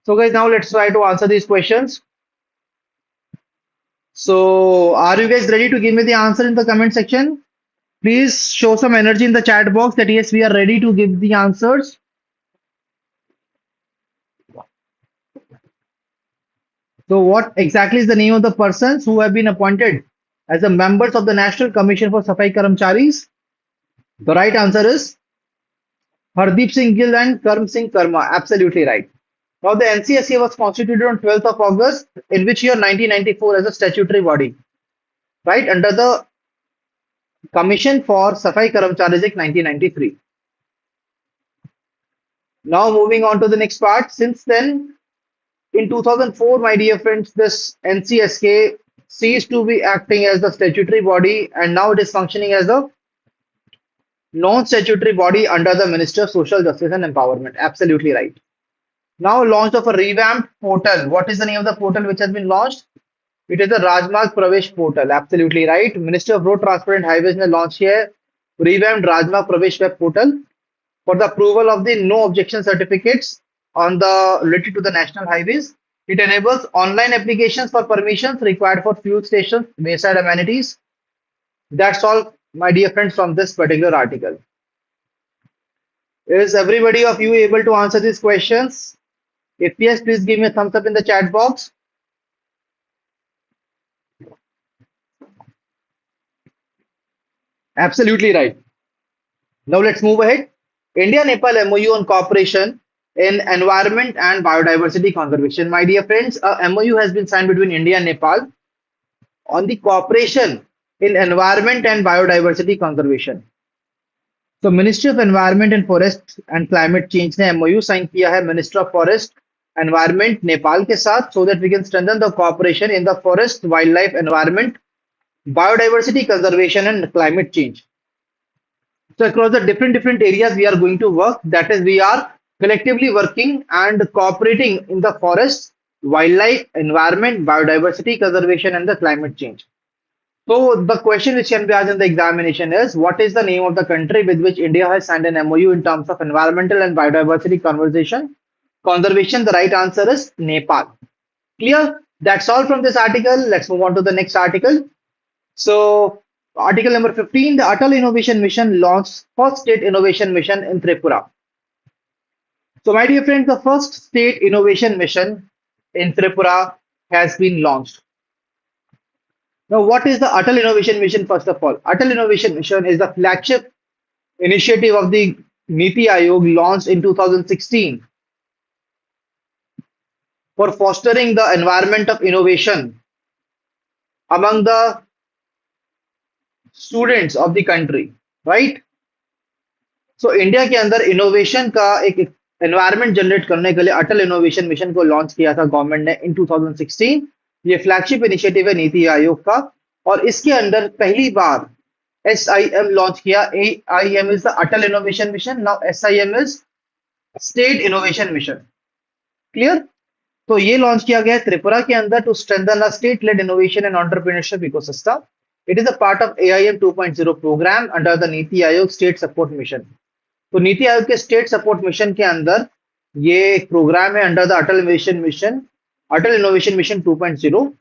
So guys, now let's try to answer these questions. So are you guys ready to give me the answer in the comment section? Please show some energy in the chat box that yes, we are ready to give the answers. So what exactly is the name of the persons who have been appointed as the members of the National Commission for Safai Karamcharis? The right answer is Hardeep Singh Gill and Karm Singh Karma. Absolutely right. Now the NCSA was constituted on 12th of August in which year? 1994 as a statutory body, right, under the Commission for Safai Karamcharis Act 1993. Now moving on to the next part. Since then, in 2004, my dear friends, this NCSK ceased to be acting as the statutory body and now it is functioning as a non-statutory body under the Ministry of Social Justice and Empowerment. Absolutely right. Now launch of a revamped portal. What is the name of the portal which has been launched? It is the Rajmarg Pravesh portal. Absolutely right. Ministry of Road Transport and Highways ने launch किया है revamped Rajmarg Pravesh web portal for the approval of the no objection certificates on the related to the national highways. It enables online applications for permissions required for fuel stations, wayside amenities. That's all, my dear friends, from this particular article. Is everybody of you able to answer these questions? If yes, please give me a thumbs up in the chat box. Absolutely right. Now let's move ahead. India-Nepal MOU on cooperation in environment and biodiversity conservation. My dear friends, a MOU has been signed between India and Nepal on the cooperation in environment and biodiversity conservation. So Ministry of Environment and Forest and Climate Change ने MOU sign किया है Minister of Forest Environment Nepal के साथ so that we can strengthen the cooperation in the forest, wildlife, environment, biodiversity conservation and climate change. So across the different areas we are going to work. That is, we are collectively working and cooperating in the forest, wildlife, environment, biodiversity conservation and the climate change. So the question which can be asked in the examination is, what is the name of the country with which India has signed an MOU in terms of environmental and biodiversity conservation? The right answer is Nepal. Clear? That's all from this article. Let's move on to the next article. So article number 15, the Atal Innovation Mission launched first state innovation mission in Tripura. So my dear friends, the first state innovation mission in Tripura has been launched. Now, what is the Atal Innovation Mission? First of all, Atal Innovation Mission is the flagship initiative of the Niti Aayog launched in 2016 for fostering the environment of innovation among the students of the country, right? So India के अंदर innovation का एक environment generate करने के लिए अटल innovation mission को launch किया था गवर्नमेंट ने इन 2016. ये फ्लैगशिप इनिशिएटिव है नीति आयोग का और इसके अंदर पहली बार SIM लॉन्च किया. AIM is the Atal innovation mission. Now SIM is state innovation mission. Clear? तो ये लॉन्च किया गया है त्रिपुरा के अंदर to strengthen the state led innovation and entrepreneurship ecosystem. It is a part of AIM 2.0 program under the NITI Aayog state support mission. तो नीति आयोग के state support mission के अंदर ये एक प्रोग्राम है under the Atal innovation mission 2.0,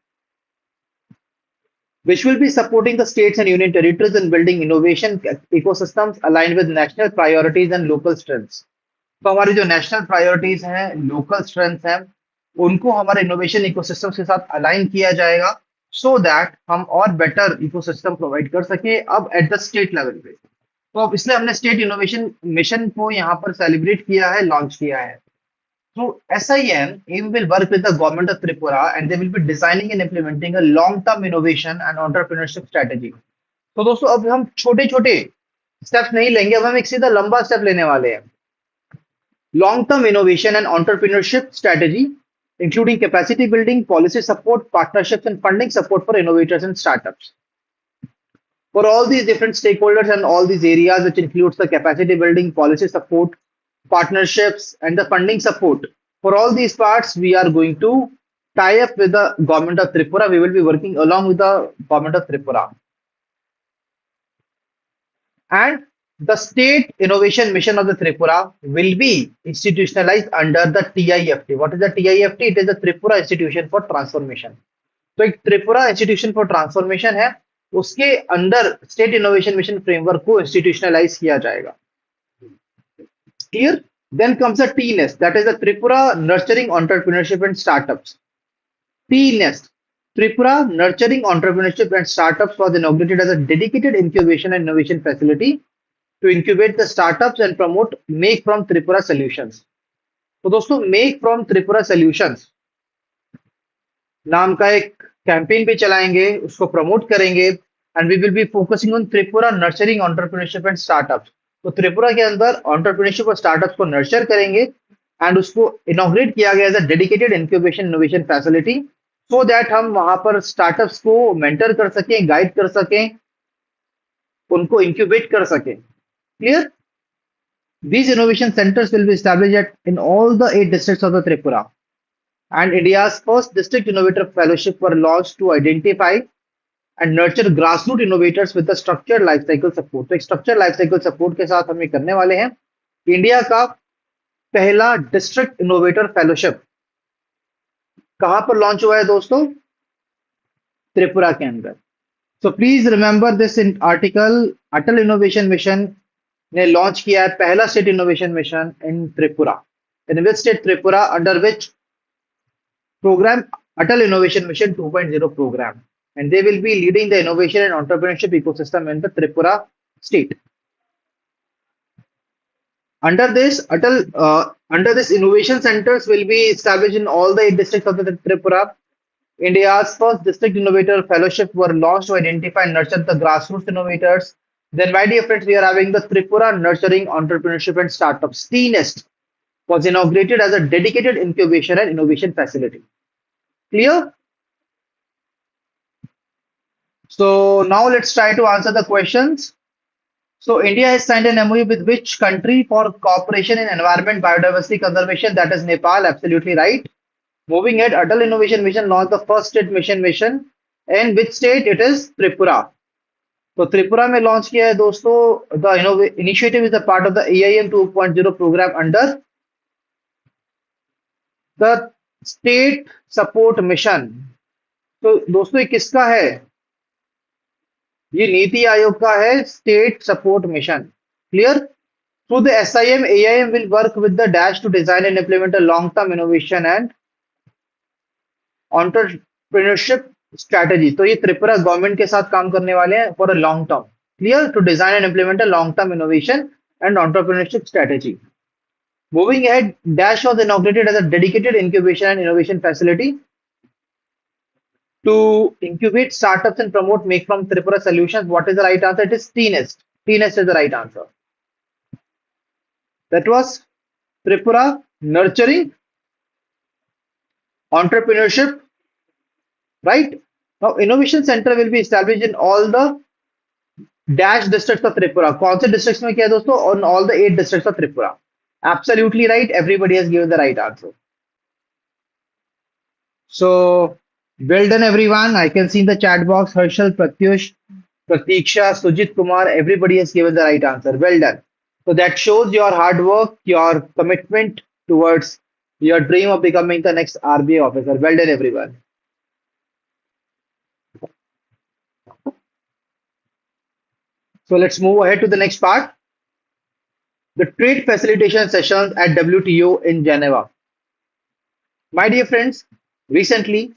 which will be supporting the states and union territories in building innovation ecosystems aligned with national priorities and local strengths. तो हमारी जो नेशनल प्रायोरिटीज हैं, लोकल स्ट्रेंथ हैं, उनको हमारे इनोवेशन इकोसिस्टम के साथ अलाइन किया जाएगा सो दैट हम और बेटर इकोसिस्टम प्रोवाइड कर सके अब एट द स्टेट लेवल पे. तो अब इसलिए हमने स्टेट इनोवेशन मिशन को यहाँ पर सेलिब्रेट किया है, लॉन्च किया है. So SIM will work with the government of Tripura and they will be designing and implementing a long-term innovation and entrepreneurship strategy. तो दोस्तों अब हम छोटे-छोटे स्टेप्स नहीं लेंगे, अब हम एक सीधा लंबा स्टेप लेने वाले हैं. Long-term innovation and entrepreneurship strategy, including capacity building, policy support, partnerships, and funding support for innovators and startups. For all these different stakeholders and all these areas, which includes the capacity building, policy support, partnerships, and the funding support. For all these parts, we are going to tie up with the government of Tripura. We will be working along with the government of Tripura. And the state innovation mission of the Tripura will be institutionalized under the TIFT. What is the TIFT? It is the Tripura Institution for Transformation. तो एक Tripura institution for transformation है, उसके अंदर state innovation mission framework को institutionalise किया जाएगा. Clear? Then comes the T-Nest, that is the Tripura Nurturing Entrepreneurship and Startups. T-Nest, Tripura Nurturing Entrepreneurship and Startups was inaugurated as a dedicated incubation and innovation facility to incubate the startups and promote Make from Tripura Solutions. तो दोस्तों Make from Tripura Solutions नाम का एक campaign भी चलाएंगे, उसको promote करेंगे and we will be focusing on Tripura nurturing entrepreneurship and startups. तो त्रिपुरा के अंदर एंटरप्रेन्योरशिप और स्टार्टअप्स को नर्चर करेंगे एंड उसको इनॉग्रेट किया गया as a dedicated incubation innovation facility so that हम वहां पर स्टार्टअप्स को मेंटर कर सकें, गाइड कर सकें, उनको इंक्यूबेट कर सकें. Clear? These innovation centers will be established in all the 8 districts of the Tripura. And India's first district innovator fellowship were launched to identify and nurture grassroots innovators with a structured life cycle support. तो एक structured life cycle support के साथ हम ये करने वाले हैं. India का पहला डिस्ट्रिक्ट इनोवेटर फेलोशिप कहां पर लॉन्च हुआ है दोस्तों? त्रिपुरा के अंदर. So please remember this article. Atal innovation mission ने लॉन्च किया है पहला state innovation mission in Tripura. In which state? Tripura, under which program Atal Innovation Mission 2.0 program, and they will be leading the innovation and entrepreneurship ecosystem in the Tripura state. Under this innovation centers will be established in all the 8 districts of the Tripura. India's first district innovator fellowship were launched to identify and nurture the grassroots innovators. Then, my dear friends, we are having the Tripura Nurturing Entrepreneurship and Startups. T-Nest was inaugurated as a dedicated incubation and innovation facility. Clear? So now let's try to answer the questions. So India has signed an MOU with which country for cooperation in environment biodiversity conservation? That is Nepal. Absolutely right. Moving ahead, Atal Innovation Mission launched the first state mission. In which state? It is Tripura. तो त्रिपुरा में launch किया है दोस्तों. The initiative is a part of the AIM 2.0 programme under the state support mission. तो दोस्तों ये किसका है? ये नीति आयोग का है, state support mission. Clear? Through the SIM, AIM will work with the dash to design and implement a long-term innovation and entrepreneurship strategy. तो ये त्रिपुरा गवर्नमेंट के साथ काम करने वाले हैं for a long term. Clear? To design and implement a long term innovation and entrepreneurship strategy. Moving ahead, Dash was inaugurated as a dedicated incubation and innovation facility to incubate startups and promote Make from Tripura solutions. What is the right answer? It is T-Nest. T-Nest is the right answer. That was Tripura Nurturing Entrepreneurship. Right? Now, Innovation Center will be established in all the Dash districts of Tripura. कौन से districts में किया है दोस्तों? On all the 8 districts of Tripura. Absolutely right. Everybody has given the right answer. So, well done everyone. I can see in the chat box, Harshal, Pratyush, Pratiksha, Sujit Kumar, everybody has given the right answer. Well done. So that shows your hard work, your commitment towards your dream of becoming the next RBI officer. Well done, everyone. So let's move ahead to the next part. The trade facilitation sessions at WTO in Geneva. My dear friends, recently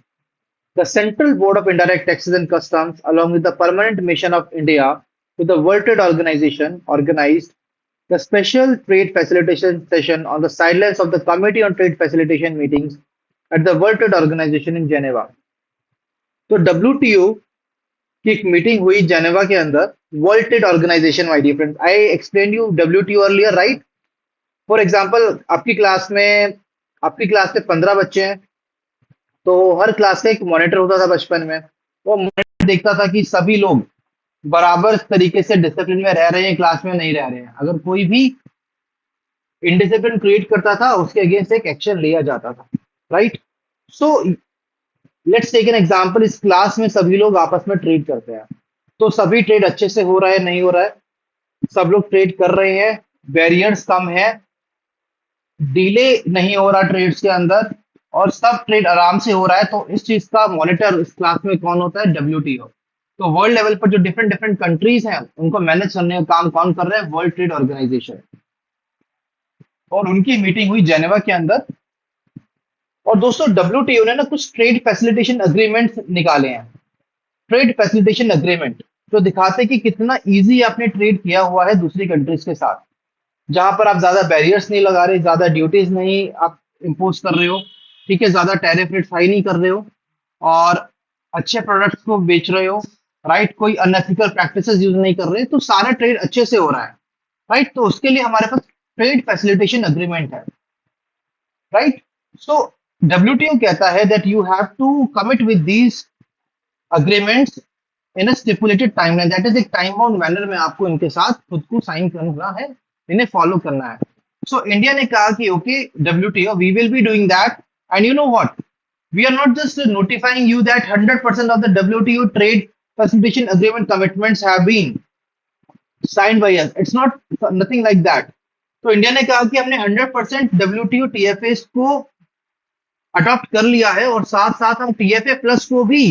the Central Board of Indirect Taxes and Customs, along with the Permanent Mission of India to the World Trade Organization, organized the special trade facilitation session on the sidelines of the Committee on Trade Facilitation meetings at the World Trade Organization in Geneva. तो WTO की एक meeting हुई Geneva के अंदर world trade organisation my dear friends I explain you WTO earlier right for example आपकी class में 15 बच्चे हैं तो हर क्लास का एक मॉनिटर होता था बचपन में वो मॉनिटर देखता था कि सभी लोग बराबर तरीके से डिसिप्लिन में रह रहे हैं क्लास में नहीं रह रहे हैं अगर कोई भी इनडिसिप्लिन क्रिएट करता था उसके अगेंस्ट एक एक्शन लिया जाता था right so let's take an example इस क्लास में सभी लोग आपस में ट्रेड करते हैं तो सभी ट्रेड अच्छे से हो रहा है नहीं हो रहा है सब लोग ट्रेड कर रहे हैं वेरिएंस कम है डिले नहीं हो रहा ट्रेड्स के अंदर और सब ट्रेड आराम से हो रहा है तो इस चीज का मॉनिटर इस क्लास में कौन होता है WTO तो वर्ल्ड लेवल पर जो डिफरेंट डिफरेंट कंट्रीज हैं उनको मैनेज करने का काम कौन कर रहे हैं वर्ल्ड ट्रेड ऑर्गेनाइजेशन और उनकी मीटिंग हुई जेनेवा के अंदर और दोस्तों WTO ने ना कुछ ट्रेड फैसिलिटेशन अग्रीमेंट्स निकाले हैं ट्रेड फैसिलिटेशन अग्रीमेंट जो दिखाते हैं कि कितना इजी आपने ट्रेड किया हुआ है दूसरी कंट्रीज के साथ जहां पर आप ज्यादा बैरियर्स नहीं लगा रहे ज्यादा ड्यूटीज नहीं आप इम्पोज कर रहे हो ठीक है ज्यादा टैरिफ रेट्स हाई नहीं कर रहे हो और अच्छे प्रोडक्ट्स को बेच रहे हो राइट कोई अनएथिकल प्रैक्टिसेस यूज नहीं कर रहे तो सारा ट्रेड अच्छे से हो रहा है राइट तो उसके लिए हमारे पास ट्रेड फैसिलिटेशन अग्रीमेंट है राइट सो WTO कहता है that you have to commit with these agreements in a stipulated timeline that is एक टाइम बाउंड मैनर में आपको इनके साथ खुद को साइन करना है इन्हें फॉलो करना है सो इंडिया ने कहा कि okay WTO we will be doing that and you know what we are not just notifying you that 100% of the WTO trade facilitation agreement commitments have been signed by us it's not nothing like that तो India ने कहा कि हमने 100% WTO TFAs को adopt कर लिया है और साथ साथ हम TFA प्लस को भी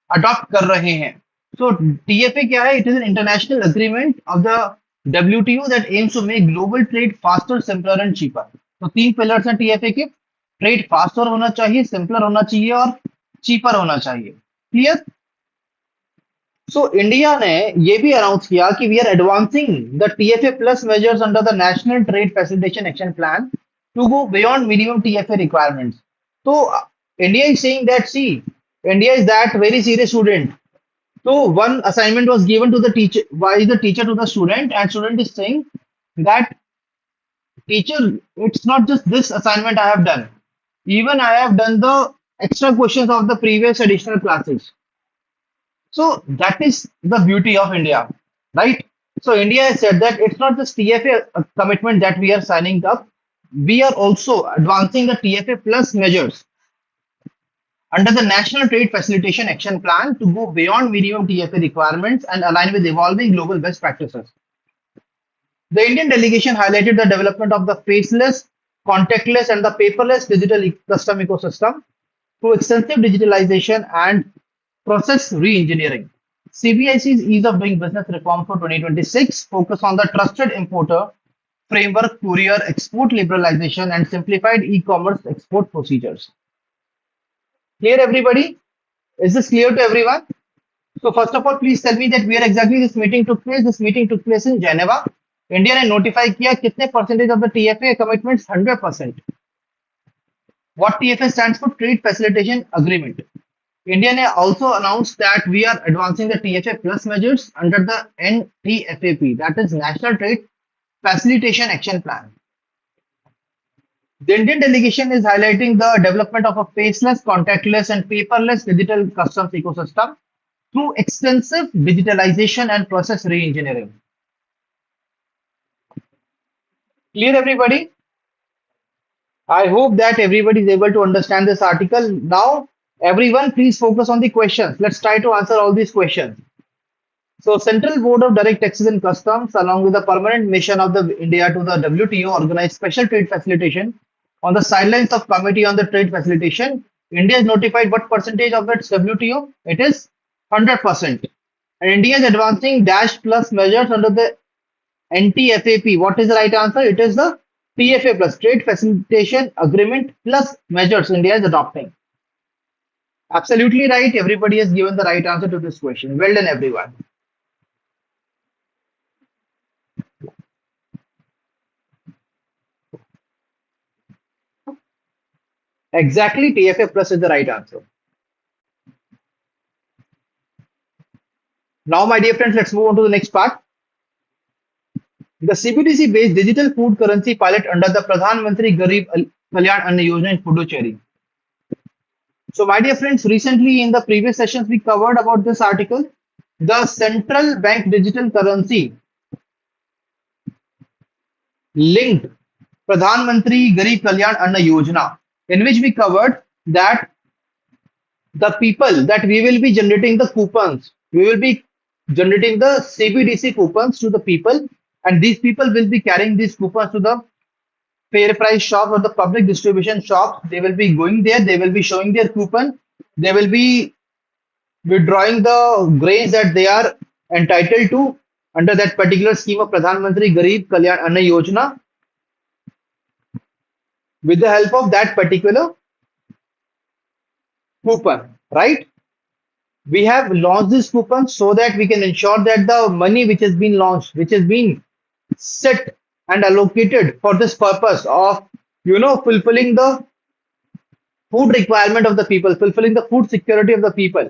अडॉप्ट कर रहे हैं so TFA क्या है it is an international agreement of the WTO that aims to make global trade faster, simpler and cheaper. तो तीन पिलर्स हैं TFA के ट्रेड फास्टर होना चाहिए सिंपलर होना चाहिए और चीपर होना चाहिए क्लियर सो इंडिया ने ये भी अनाउंस किया कि we are advancing the TFA plus measures under the national trade facilitation action plan to go beyond minimum TFA requirements तो India is saying that see India is that very serious student so one assignment was given to the teacher by the teacher to the student and student is saying that teacher it's not just this assignment I have done even I have done the extra questions of the previous additional classes so that is the beauty of India right so India has said that it's not just TFA commitment that we are signing up we are also advancing the TFA plus measures under the National Trade Facilitation Action Plan to go beyond minimum TFA requirements and align with evolving global best practices. The Indian delegation highlighted the development of the faceless, contactless, and the paperless digital custom ecosystem through extensive digitalization and process re-engineering. CBIC's Ease of Doing Business reform for 2026 focus on the trusted importer framework, courier, export liberalization, and simplified e-commerce export procedures. Clear, everybody? Is this clear to everyone? So first of all, please tell me that where exactly this meeting took place. This meeting took place in Geneva. India ने notify किया कितने percentage of the TFA commitments 100%. What TFA stands for Trade Facilitation Agreement. India ने also announced that we are advancing the TFA plus measures under the NTFAP, that is National Trade Facilitation Action Plan. The Indian delegation is highlighting the development of a faceless, contactless, and paperless digital customs ecosystem through extensive digitalization and process re-engineering. Clear, everybody? I hope that everybody is able to understand this article. Now, everyone, please focus on the questions. Let's try to answer all these questions. So Central Board of Direct Taxes and Customs, along with the permanent mission of the India to the WTO, organized special trade facilitation. On the sidelines of Committee on the Trade Facilitation, India is notified what percentage of its WTO? It is 100%. And India is advancing dash plus measures under the NTFAP. What is the right answer? It is the TFA plus Trade Facilitation Agreement plus measures India is adopting. Absolutely right. Everybody has given the right answer to this question. Well done, everyone. Exactly, TFA plus is the right answer. Now, my dear friends, let's move on to the next part. The CBDC based digital food currency pilot under the Pradhan Mantri Garib Kalyan Anna Yojana in Puducherry. So, my dear friends, recently in the previous sessions, we covered about this article, the central bank digital currency linked Pradhan Mantri Garib Kalyan Anna Yojana, in which we covered that the people that we will be generating the coupons, we will be generating the CBDC coupons to the people, and these people will be carrying these coupons to the fair price shops or the public distribution shops. They will be going there, they will be showing their coupon, they will be withdrawing the grains that they are entitled to under that particular scheme of Pradhan Mantri Garib Kalyan Anna Yojana with the help of that particular coupon, right? We have launched this coupon so that we can ensure that the money which has been launched, which has been set and allocated for this purpose of fulfilling the food requirement of the people, fulfilling the food security of the people,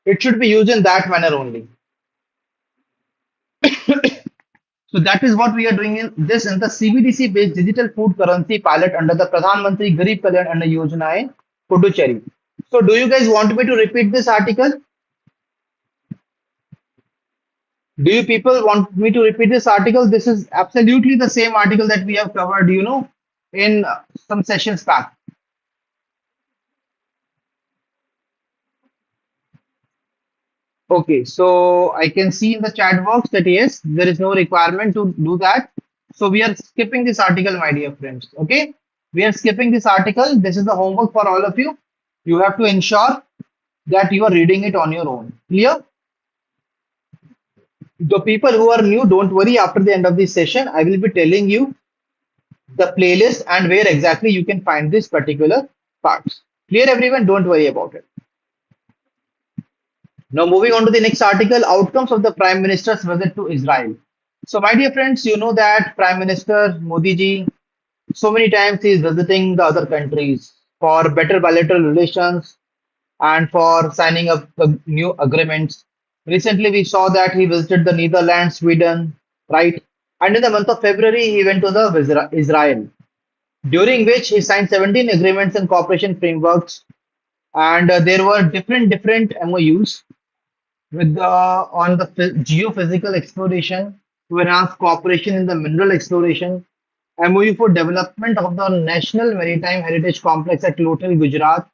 it should be used in that manner only. So that is what we are doing in the CBDC based digital food currency pilot under the Pradhan Mantri Garib Kalyan Anna Yojana in Puducherry. So do you guys want me to repeat this article? Do you people want me to repeat this article? This is absolutely the same article that we have covered, in some sessions back. Okay, so I can see in the chat box that yes, there is no requirement to do that. So we are skipping this article, my dear friends. Okay, we are skipping this article. This is the homework for all of you. You have to ensure that you are reading it on your own. Clear? The people who are new, don't worry. After the end of this session, I will be telling you the playlist and where exactly you can find this particular parts. Clear, everyone? Don't worry about it. Now, moving on to the next article, outcomes of the Prime Minister's visit to Israel. So, my dear friends, you know that Prime Minister Modi ji, so many times he is visiting the other countries for better bilateral relations and for signing up the new agreements. Recently, we saw that he visited the Netherlands, Sweden, right? And in the month of February, he went to the Israel, during which he signed 17 agreements and cooperation frameworks. And there were different MOUs with the on the geophysical exploration to enhance cooperation in the mineral exploration, MOU for development of the National Maritime Heritage Complex at Lothal, Gujarat,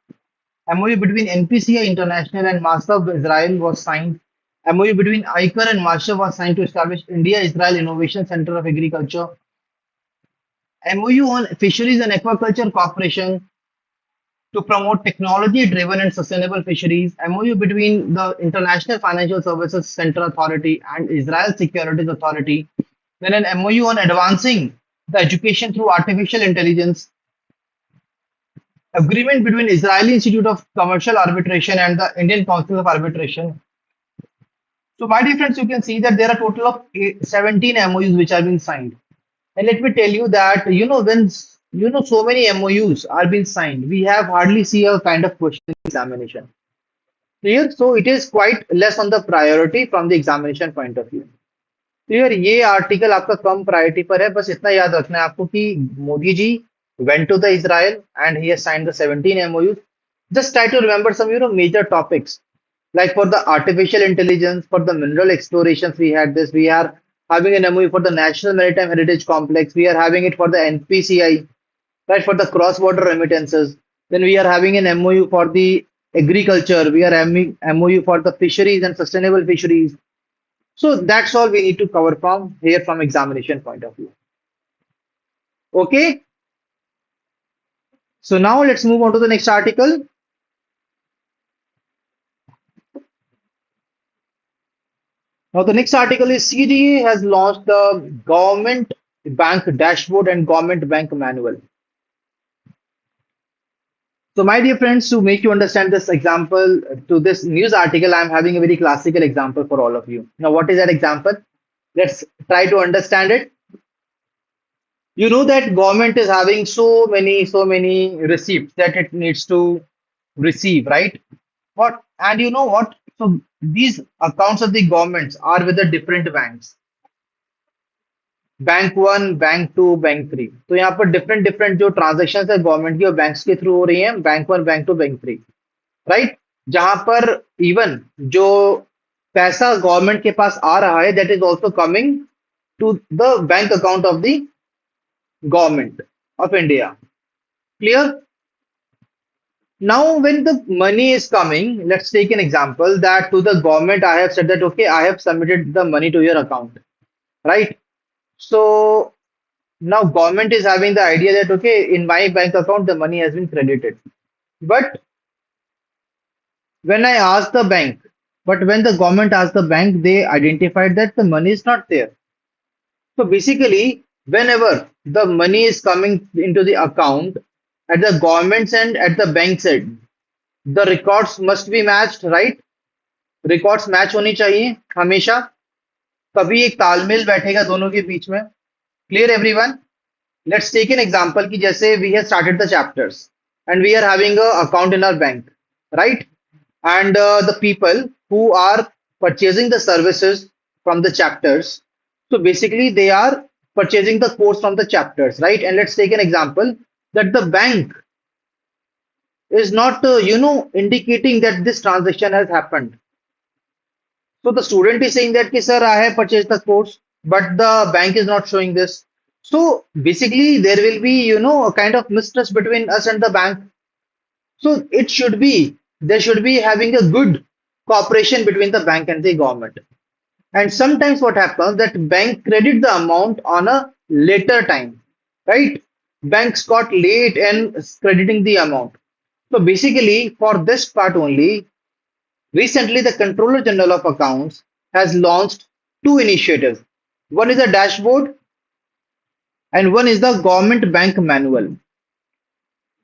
MOU between NPCI International and Master of Israel was signed. MOU between ICAR and Master was signed to establish India-Israel Innovation Center of Agriculture. MOU on fisheries and aquaculture cooperation to promote technology-driven and sustainable fisheries. MOU between the International Financial Services Center Authority and Israel Securities Authority. Then an MOU on advancing the education through artificial intelligence. Agreement between Israeli Institute of Commercial Arbitration and the Indian Council of Arbitration. So, my dear friends, you can see that there are a total of 17 MOUs which are being signed. And let me tell you that, when so many MOUs are being signed, we have hardly see a kind of question examination. Clear? So, it is quite less on the priority from the examination point of view. Clear ये article आपका कम priority पर है बस इतना याद रखना है आपको कि Modi ji went to the Israel and he has signed the 17 MOUs. Just try to remember some major topics like for the artificial intelligence, for the mineral explorations we had this. We are having an MOU for the National Maritime Heritage Complex. We are having it for the NPCI, right, for the cross-border remittances. Then we are having an MOU for the agriculture. We are having MOU for the fisheries and sustainable fisheries. So that's all we need to cover from here from examination point of view. Okay. So now let's move on to the next article. Now the next article is CDA has launched the government bank dashboard and government bank manual. So my dear friends, to make you understand this example to this news article, I'm having a very classical example for all of you. Now what is that example? Let's try to understand it. You know that government is having so many receipts that it needs to receive, right? What and you know what? So these accounts of the governments are with the different banks. Bank one bank two bank three तो यहाँ पर different different जो transaction है government की और banks के through हो रही हैं bank one bank two bank three right जहां पर इवन जो पैसा गवर्नमेंट के पास आ रहा है that is also coming to the bank account of the government of India clear now when the money is coming let's take an example that to the government I have said that okay I have submitted the money to your account right so now government is having the idea that okay in my bank account the money has been credited but when I asked the bank but when the government asked the bank they identified that the money is not there. So basically whenever the money is coming into the account at the government's end at the bank's end the records must be matched right. Records match होनी चाहिए हमेशा तभी एक तालमेल बैठेगा दोनों के बीच में. Clear everyone? Let's take an example कि जैसे we have started the chapters and we are having a account in our bank, right? And the people who are purchasing the services from the chapters, so basically they are purchasing the course from the chapters, right? And let's take an example that the bank is not, indicating that this transaction has happened. So the student is saying that, sir, I have purchased the course, but the bank is not showing this. So basically, there will be, a kind of mistrust between us and the bank. So there should be having a good cooperation between the bank and the government. And sometimes what happens that bank credit the amount on a later time, right? Banks got late in crediting the amount. So basically, for this part only, recently, the Controller General of Accounts has launched two initiatives. One is a dashboard and one is the government bank manual.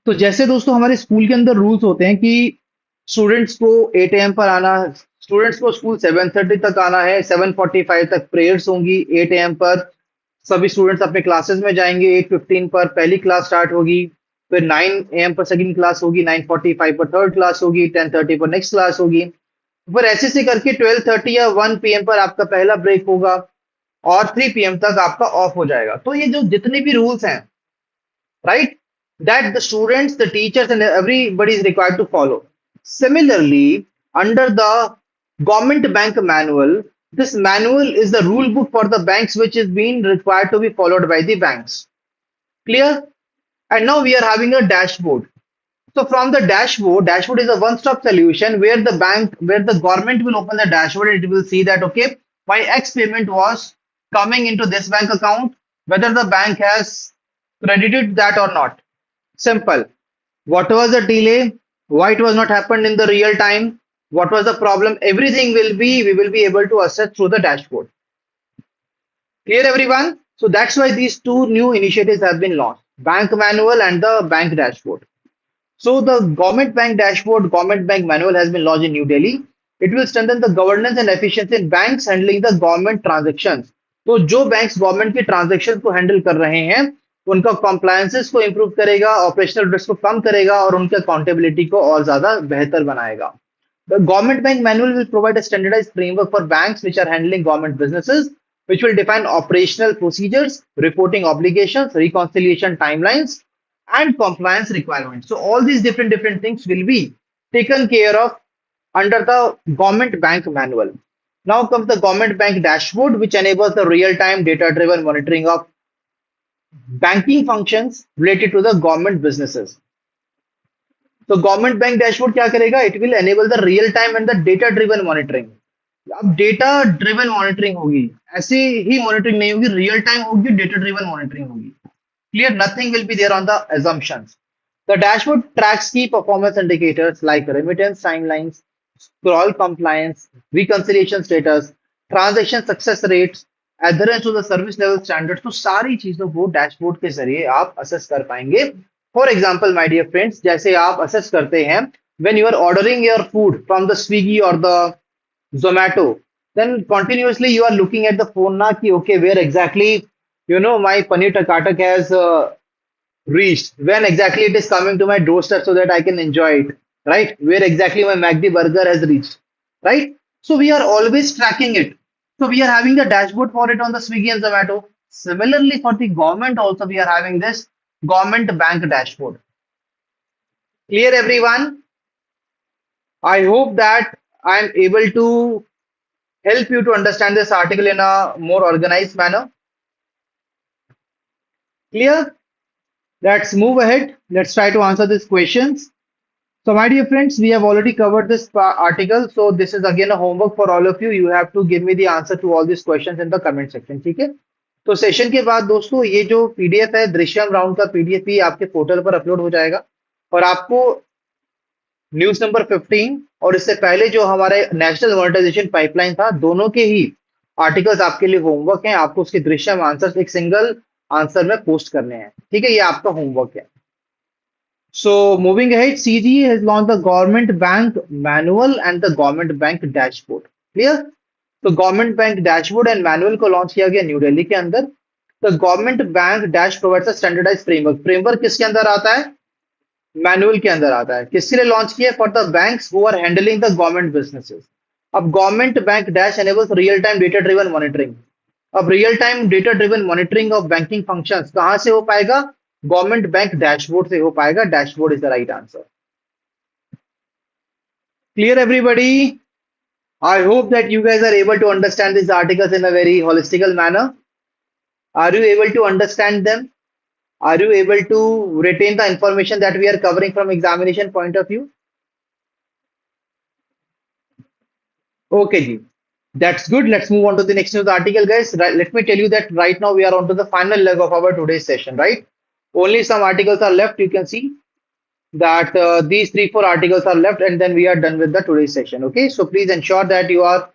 तो जैसे दोस्तों हमारे school के अंदर rules होते हैं कि students को 8 AM पर आना स्टूडेंट्स को स्कूल 7:30 तक आना है 7:45 तक प्रेयर्स होंगी 8 AM पर सभी स्टूडेंट्स अपने क्लासेस में जाएंगे 8:15 पर पहली क्लास स्टार्ट होगी फिर 9 AM पर सेकंड क्लास होगी 9:45 पर थर्ड क्लास होगी 10:30 पर नेक्स्ट क्लास होगी फिर ऐसे से करके 12:30 या 1 PM पर आपका पहला ब्रेक होगा और 3 PM तक आपका ऑफ हो जाएगा तो ये जो जितने भी रूल्स हैं right that the students, the teachers, and everybody is required to follow. Similarly, under the government bank manual, this manual is the rule book for the banks which is being required to be followed by the banks. Clear? And now we are having a dashboard. So from the dashboard is a one-stop solution where the government will open the dashboard and it will see that, okay, my X payment was coming into this bank account, whether the bank has credited that or not. Simple. What was the delay? Why it was not happened in the real time? What was the problem? Everything we will be able to assess through the dashboard. Clear everyone? So that's why these two new initiatives have been launched. Bank manual and the bank dashboard. So the government bank dashboard, government bank manual has been launched in New Delhi. It will strengthen the governance and efficiency in banks handling the government transactions. तो जो banks government के transactions को handle कर रहे हैं उनका compliances को improve करेगा ऑपरेशनल रिस्क को कम करेगा और उनके अकाउंटेबिलिटी को और ज्यादा बेहतर बनाएगा the government bank manual will provide a standardised framework for banks which are handling government businesses which will define operational procedures reporting obligations reconciliation timelines and compliance requirements. So all these different things will be taken care of under the government bank manual. Now comes the government bank dashboard, which enables the real-time data-driven monitoring of banking functions related to the government businesses. So government bank dashboard क्या करेगा? It will enable the real time and the data driven monitoring. अब data driven monitoring होगी, ऐसे ही monitoring नहीं होगी, real time होगी, data driven monitoring होगी. Clear, nothing will be there on the assumptions. The dashboard tracks key performance indicators like remittance timelines, scroll compliance, reconciliation status, transaction success rates, adherence to the service level standards. तो सारी चीजों को dashboard के जरिए आप assess कर पाएंगे. For example my dear friends, जैसे आप असेस करते हैं when you are ordering your food from the Swiggy or the Zomato, then continuously you are looking at the phone na ki okay, where exactly my paneer takatak has reached, when exactly it is coming to my doorstep so that I can enjoy it, right? Where exactly my McD burger has reached, right? So we are always tracking it. So we are having the dashboard for it on the Swiggy and Zomato. Similarly, for the government also we are having this government bank dashboard. Clear, everyone? I hope that I am able to help you to understand this article in a more organized manner. Clear? Let's move ahead. Let's try to answer these questions. So, my dear friends, we have already covered this article. So, this is again a homework for all of you. You have to give me the answer to all these questions in the comment section. ठीक है? तो session के बाद दोस्तों ये जो PDF है Drishyam round का पीडीएफ भी आपके पोर्टल पर अपलोड हो जाएगा और आपको न्यूज नंबर 15 और इससे पहले जो हमारे नेशनल मोनेटाइजेशन पाइपलाइन था दोनों के ही आर्टिकल्स आपके लिए होमवर्क हैं. आपको उसके दृश्यम आंसर्स एक सिंगल आंसर में पोस्ट करने हैं. ठीक है, ये आपका होमवर्क है. So moving ahead, CGE has launched the government bank manual and the government bank dashboard. Clear? तो government bank dashboard and manual को लॉन्च किया गया न्यू दिल्ली के अंदर. The government bank dash provides a standardise framework. Framework किसके अंदर आता है? मैनुअल के अंदर आता है. किसके लिए लॉन्च किया? For the banks who are handling the government businesses. अब government bank dash enables real time data driven monitoring. अब real time data driven monitoring of banking functions कहां से हो पाएगा? गवर्नमेंट बैंक डैशबोर्ड से हो पाएगा. Dashboard is the right answer. Clear, everybody? I hope that you guys are able to understand these articles in a very holistical manner. Are you able to understand them? Are you able to retain the information that we are covering from examination point of view? Okay, ji. That's good. Let's move on to the next news article, guys. Right, let me tell you that right now we are on to the final leg of our today's session, right? Only some articles are left. You can see that these 3 4 articles are left and then we are done with the today's session. Okay, so please ensure that you are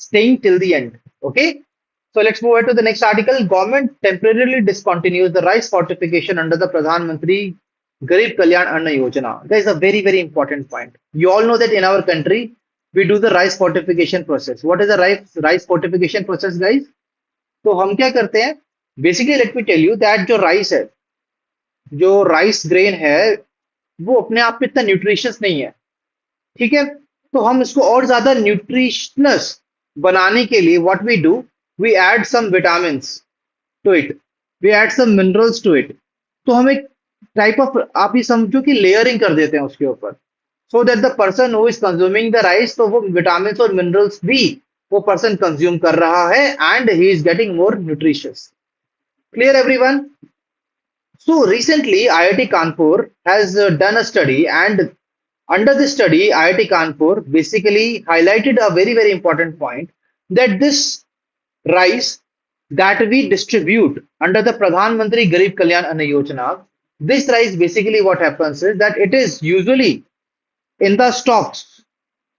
staying till the end. Okay, so let's move on to the next article. Government temporarily discontinues the rice fortification under the Pradhan Mantri Garib Kalyan Anna Yojana. That is a very important point. You all know that in our country we do the rice fortification process. What is the rice fortification process, guys? तो हम क्या करते हैं? Basically, let me tell you that जो rice है, जो rice grain है, वो अपने आप में इतना न्यूट्रिशियस नहीं है. ठीक है, तो हम इसको और ज्यादा न्यूट्रिशनस बनाने के लिए what we do, we add some vitamin to it, we add some minerals to it. तो हम एक टाइप ऑफ, आप ये समझो कि लेयरिंग कर देते हैं उसके ऊपर, so that the person who is consuming the rice, तो वो विटामिन और मिनरल्स भी वो पर्सन कंज्यूम कर रहा है and he is getting more nutritious. Clear everyone? So recently, IIT Kanpur has done a study, and under this study, IIT Kanpur basically highlighted a very important point, that this rice that we distribute under the Pradhan Mantri Garib Kalyan Anna Yojana, this rice basically what happens is that it is usually in the stocks,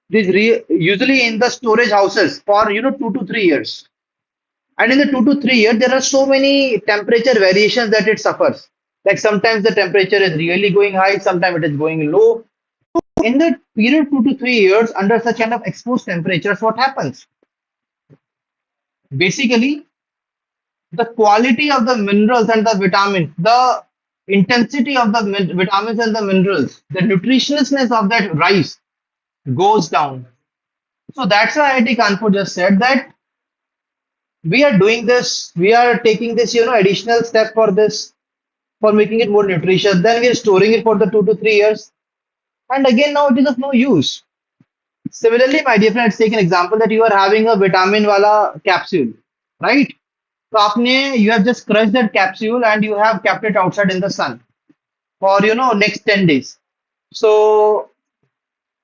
usually in the storage houses for 2 to 3 years. And in the 2 to 3 years, there are so many temperature variations that it suffers. Like sometimes the temperature is really going high, sometimes it is going low. In the period 2 to 3 years, under such kind of exposed temperatures, what happens? Basically, the quality of the minerals and the vitamins, the intensity of the vitamins and the minerals, the nutritionlessness of that rice goes down. So that's why IIT Kanpur just said that we are doing this, we are taking this, additional step for this, for making it more nutritious. Then we are storing it for the 2 to 3 years. And again, now it is of no use. Similarly, my dear friends, take an example that you are having a vitamin wala capsule, right? So you have just crushed that capsule and you have kept it outside in the sun for, next 10 days. So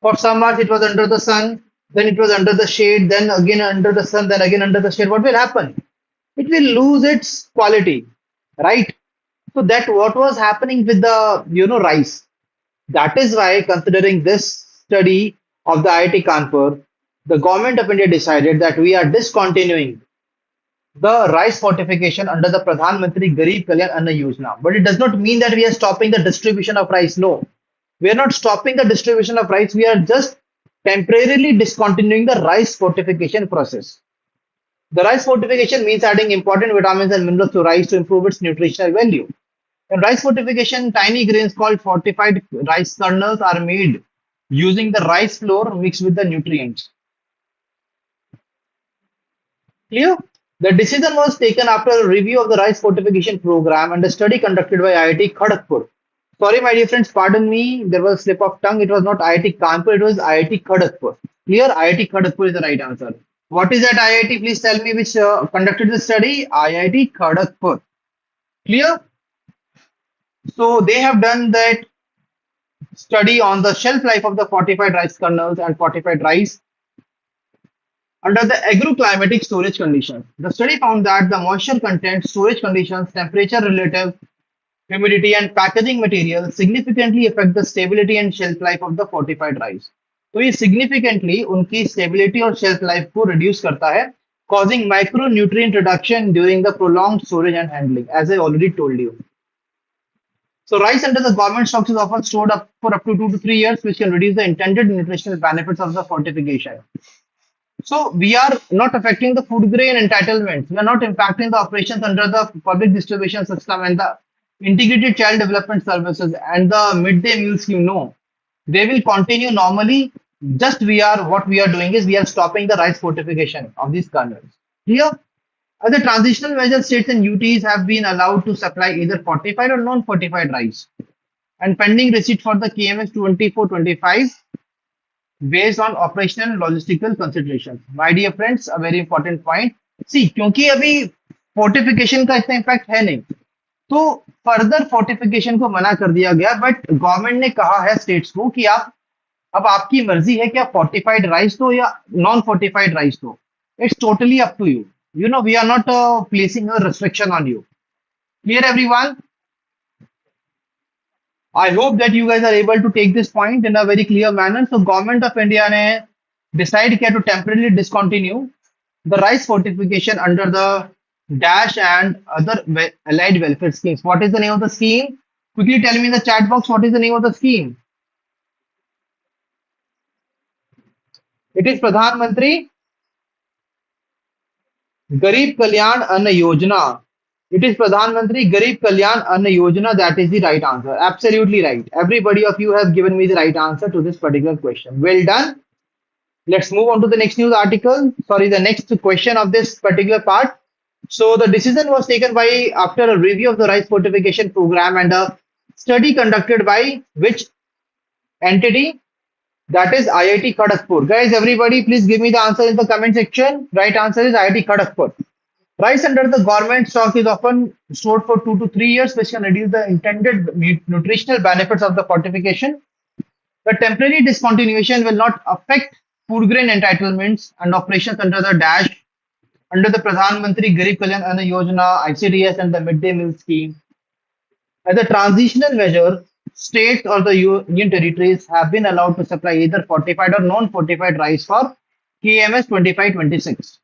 for some hours it was under the sun. then it was under the shade, then again under the sun, then again under the shade, what will happen? It will lose its quality, right? So that what was happening with the rice. That is why, considering this study of the IIT Kanpur, the government of India decided that we are discontinuing the rice fortification under the Pradhan Mantri Garib Kalyan Anna Yojana. But it does not mean that we are stopping the distribution of rice. No, we are not stopping the distribution of rice. We are just temporarily discontinuing the rice fortification process. The rice fortification means adding important vitamins and minerals to rice to improve its nutritional value. In rice fortification, tiny grains called fortified rice kernels are made using the rice flour mixed with the nutrients. Clear? The decision was taken after a review of the rice fortification program and a study conducted by IIT Kharagpur. Sorry, my dear friends, pardon me. There was a slip of tongue. It was not IIT Kanpur, it was IIT Kharagpur. Clear? IIT Kharagpur is the right answer. What is that IIT? Please tell me which conducted the study. IIT Kharagpur. Clear? So they have done that study on the shelf life of the fortified rice kernels and fortified rice under the agroclimatic storage conditions. The study found that the moisture content, storage conditions, temperature relative humidity, and packaging material significantly affect the stability and shelf life of the fortified rice. तो ये significantly उनकी stability और shelf life को reduce करता है, causing micronutrient reduction during the prolonged storage and handling, as I already told you. So rice under the government stocks is often stored up for up to 2 to 3 years, which can reduce the intended nutritional benefits of the fortification. So we are not affecting the food grain entitlements. We are not impacting the operations under the public distribution system and the integrated child development services and the midday meal scheme. No, they will continue normally. Just what we are doing is we are stopping the rice fortification of these kernels. Clear? As a transitional measure, states and UTs have been allowed to supply either fortified or non-fortified rice. And pending receipt for the KMS 2425 based on operational and logistical considerations. My dear friends, a very important point. See, क्योंकि अभी fortification का इतना impact है नहीं, तो further fortification को मना कर दिया गया. बट गवर्नमेंट ने कहा है स्टेट्स को कि आप अब आपकी मर्जी है कि आप fortified rice दो या non fortified rice दो. It's totally up to you. We are not placing a restriction on you. Clear, everyone? I hope that you guys are able to take this point in a very clear manner. So, Government of India ने decide किया to temporarily discontinue the rice fortification under the dash and other allied welfare schemes. What is the name of the scheme? Quickly tell me in the chat box what is the name of the scheme. It is Pradhan Mantri Garib Kalyan Anna Yojana. It is Pradhan Mantri Garib Kalyan Anna Yojana. That is the right answer. Absolutely right. Everybody of you has given me the right answer to this particular question. Well done. Let's move on to the next news article. Sorry, the next question of this particular part. So the decision was taken by after a review of the rice fortification program and a study conducted by which entity? That is IIT Kharagpur. Guys, everybody, please give me the answer in the comment section. Right answer is IIT Kharagpur. Rice under the government stock is often stored for 2 to 3 years, which can reduce the intended nutritional benefits of the fortification. The temporary discontinuation will not affect food grain entitlements and operations under the dash, under the Pradhan Mantri Garib Kalyan Anna Yojana, ICDS, and the midday meal scheme. As a transitional measure, states or the union territories have been allowed to supply either fortified or non-fortified rice for KMS 2526.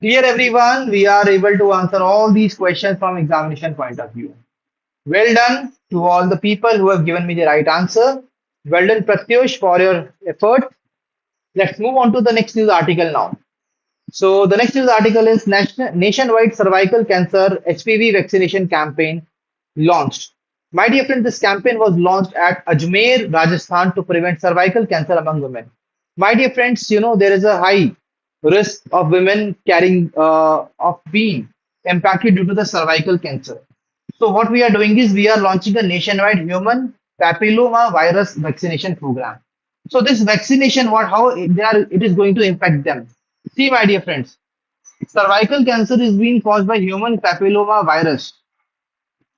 Clear, everyone? We are able to answer all these questions from examination point of view. Well done to all the people who have given me the right answer. Well done, Pratyush, for your effort. Let's move on to the next news article now. So the next news article is Nationwide Cervical Cancer HPV Vaccination Campaign launched. My dear friends, this campaign was launched at Ajmer, Rajasthan to prevent cervical cancer among women. My dear friends, there is a high risk of women of being impacted due to the cervical cancer. So what we are doing is we are launching a nationwide human papilloma virus vaccination program. So this vaccination, it is going to impact them. See, my dear friends, cervical cancer is being caused by human papilloma virus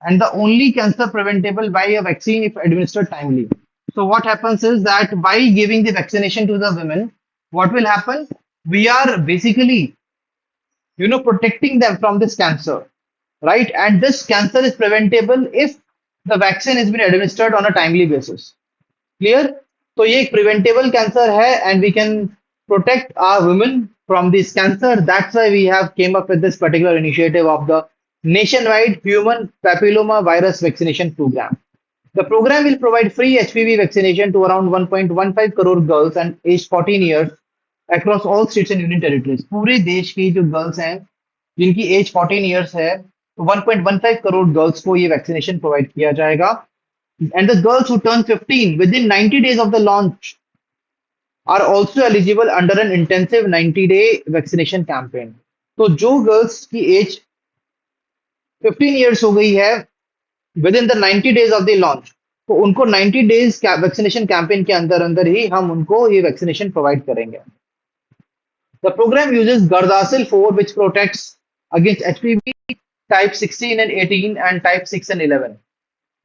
and the only cancer preventable by a vaccine if administered timely. So what happens is that by giving the vaccination to the women, what will happen? We are basically, protecting them from this cancer, right? And this cancer is preventable if the vaccine has been administered on a timely basis. Clear? तो ये एक preventable cancer है and we can protect our women from this cancer. That's why we have came up with this particular initiative of the nationwide human papilloma virus vaccination program. The program will provide free HPV vaccination to around 1.15 crore girls and aged 14 years across all states and union territories. पूरे देश की जो girls हैं जिनकी as 14 years है तो 1.15 crore girls को ये वैक्सीनेशन प्रोवाइड किया जाएगा. And the girls who turn 15 within 90 days of the launch are also eligible under an intensive 90-day vaccination campaign. तो जो गर्ल्स की एज 15 इयर्स हो गई है with in the 90 days of the launch, तो उनको 90 डेज वैक्सीनेशन कैंपेन के अंदर अंदर ही हम उनको ये वैक्सीनेशन प्रोवाइड करेंगे. The program uses Gardasil 4 which protects against HPV type 16 and 18 and type 6 and 11.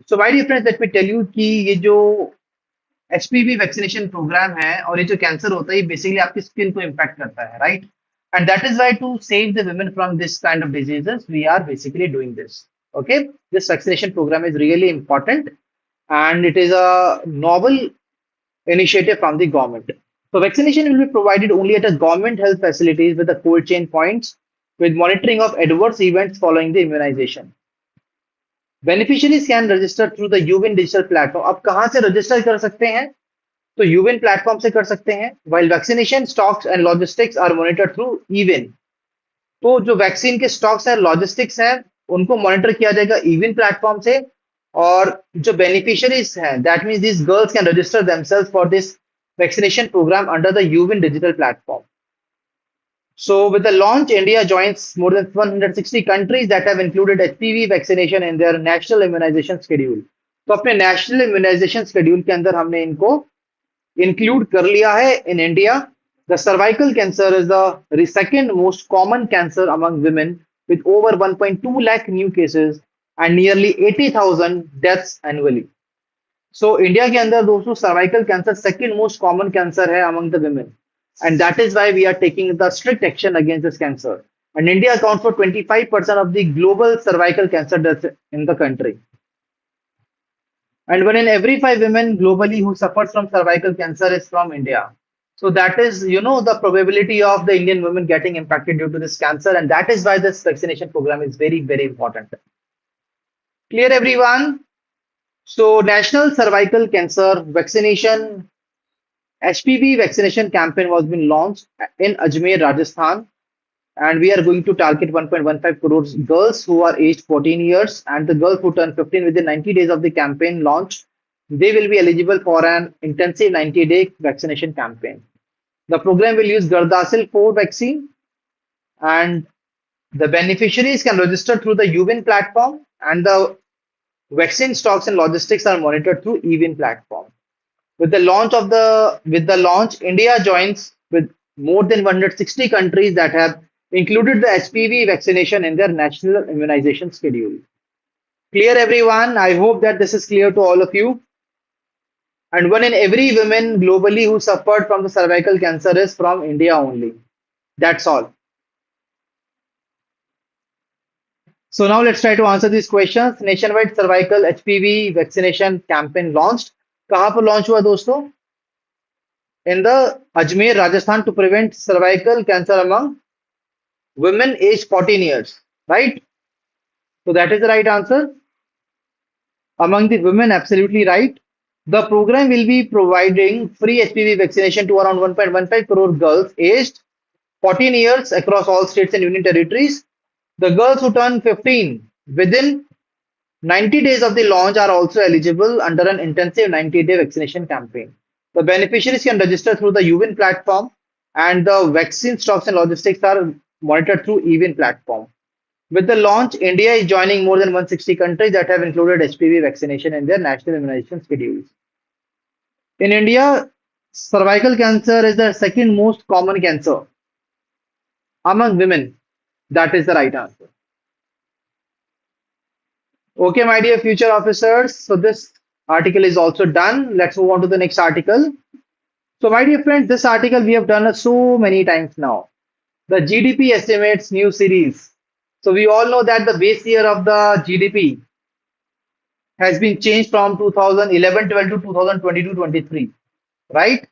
So my dear friends, let me tell you कि ये जो HPV वैक्सीनेशन प्रोग्राम है और ये जो कैंसर होता है ये बेसिकली आपकी स्किन को इम्पैक्ट करता है, right? And that is why to save the women from this kind of diseases we are basically doing this. Okay, this vaccination program is really important and it is a novel initiative from the government. So vaccination will be provided only at a government health facilities with the cold chain points with monitoring of adverse events following the immunization. Beneficiaries can register through the UWIN digital platform. अब कहाँ से register कर सकते हैं? तो UWIN platform से कर सकते हैं. While vaccination stocks and logistics are monitored through EWIN. तो जो वैक्सीन के स्टॉक्स हैं, लॉजिस्टिक्स हैं, उनको मॉनिटर किया जाएगा EWIN प्लेटफॉर्म से. और जो बेनिफिशियरीज हैं, that means this girls can register themselves for this vaccination program under the UWIN digital platform. So with the launch, India joins more than 160 countries that have included HPV vaccination in their national immunization schedule. तो अपने national immunisation schedule के अंदर हमने इनको include कर लिया है. In India the cervical cancer is the second most common cancer among women with over 1.2 lakh new cases and nearly 80,000 deaths annually. So India के अंदर दोस्तों cervical cancer second most common cancer है among the women. And that is why we are taking the strict action against this cancer. And India accounts for 25% of the global cervical cancer deaths in the country. And one in every 5 women globally who suffers from cervical cancer is from India. So that is, the probability of the Indian women getting impacted due to this cancer. And that is why this vaccination program is very, very important. Clear, everyone? So National Cervical Cancer Vaccination HPV vaccination campaign was been launched in Ajmer, Rajasthan, and we are going to target 1.15 crores girls who are aged 14 years and the girls who turn 15 within 90 days of the campaign launch. They will be eligible for an intensive 90-day vaccination campaign. The program will use Gardasil 4 vaccine and the beneficiaries can register through the UWIN platform and the vaccine stocks and logistics are monitored through EWIN platform. With the launch, India joins with more than 160 countries that have included the HPV vaccination in their national immunization schedule. Clear, everyone? I hope that this is clear to all of you. And one in every woman globally who suffered from the cervical cancer is from India only. That's all. So now let's try to answer these questions. Nationwide cervical HPV vaccination campaign launched. कहाँ पर launch हुआ दोस्तों? In the Ajmer, Rajasthan, to prevent cervical cancer among women aged 14 years, right? So that is the right answer. Among the women, absolutely right. The program will be providing free HPV vaccination to around 1.15 crore girls aged 14 years across all states and union territories. The girls who turn 15 within 90 days of the launch are also eligible under an intensive 90-day vaccination campaign. The beneficiaries can register through the UWIN platform and the vaccine stocks and logistics are monitored through EWIN platform. With the launch, India is joining more than 160 countries that have included HPV vaccination in their national immunization schedules. In India, cervical cancer is the second most common cancer among women. That is the right answer. Okay, my dear future officers. So this Article is also done. Let's move on to the next article. So, my dear friends, this article we have done so many times now. The GDP estimates new series. So, we all know that the base year of the GDP has been changed from 2011-12 to 2022-23, right?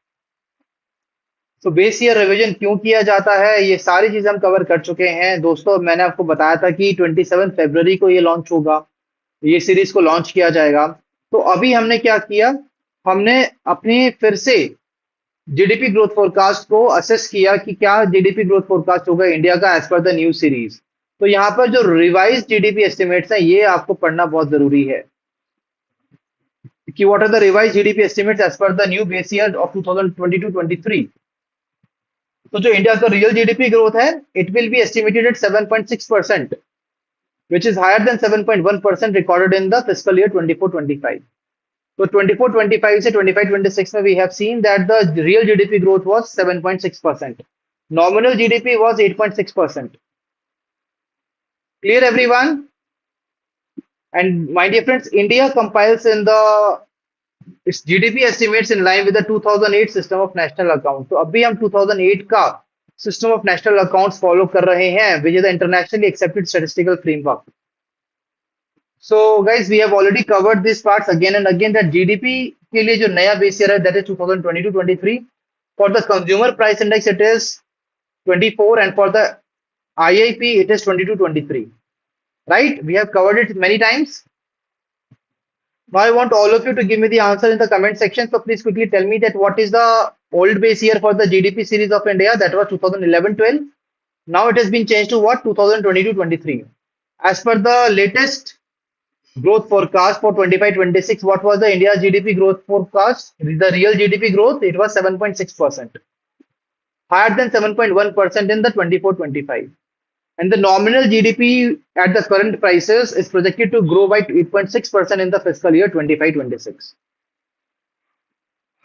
तो base year revision क्यों किया जाता है ये सारी चीजें हम cover कर चुके हैं दोस्तों मैंने आपको बताया था कि 27 फरवरी को ये लॉन्च होगा ये सीरीज को लॉन्च किया जाएगा तो अभी हमने क्या किया हमने अपनी फिर से जीडीपी ग्रोथ फोरकास्ट को असेस किया कि क्या जीडीपी ग्रोथ फोरकास्ट होगा इंडिया का as per the new series तो यहाँ पर जो रिवाइज जीडीपी एस्टिमेट्स हैं ये आपको पढ़ना बहुत जरूरी है कि what are the revise GDP estimates as per the new base year of 2022-23 तो जो इंडिया का रियल जीडीपी ग्रोथ है it will be estimated at 7.6% which is higher than 7.1% recorded in the fiscal year 24-25. So 24-25 से 25-26 में we have seen that the real GDP growth was 7.6%. Nominal GDP was 8.6%. Clear everyone? And my dear friends, India compiles in the its GDP estimates in line with the 2008 system of national account. तो अभी हम 2008 का system of national accounts follow कर रहे हैं, which is the internationally accepted statistical framework. So guys, we have already covered these parts again and again that GDP के लिए जो नया base year है that is 2022-23. For the consumer price index it is 24 and for the IIP it is 22-23. Right? We have covered it many times. Now I want all of you to give me the answer in the comment section. So please quickly tell me that what is the old base year for the GDP series of India that was 2011-12. Now it has been changed to what 2022-23. As per the latest growth forecast for 25-26, what was the India GDP growth forecast? The real GDP growth it was 7.6%, higher than 7.1% in the 24-25. And the nominal GDP at the current prices is projected to grow by 8.6% in the fiscal year 25-26.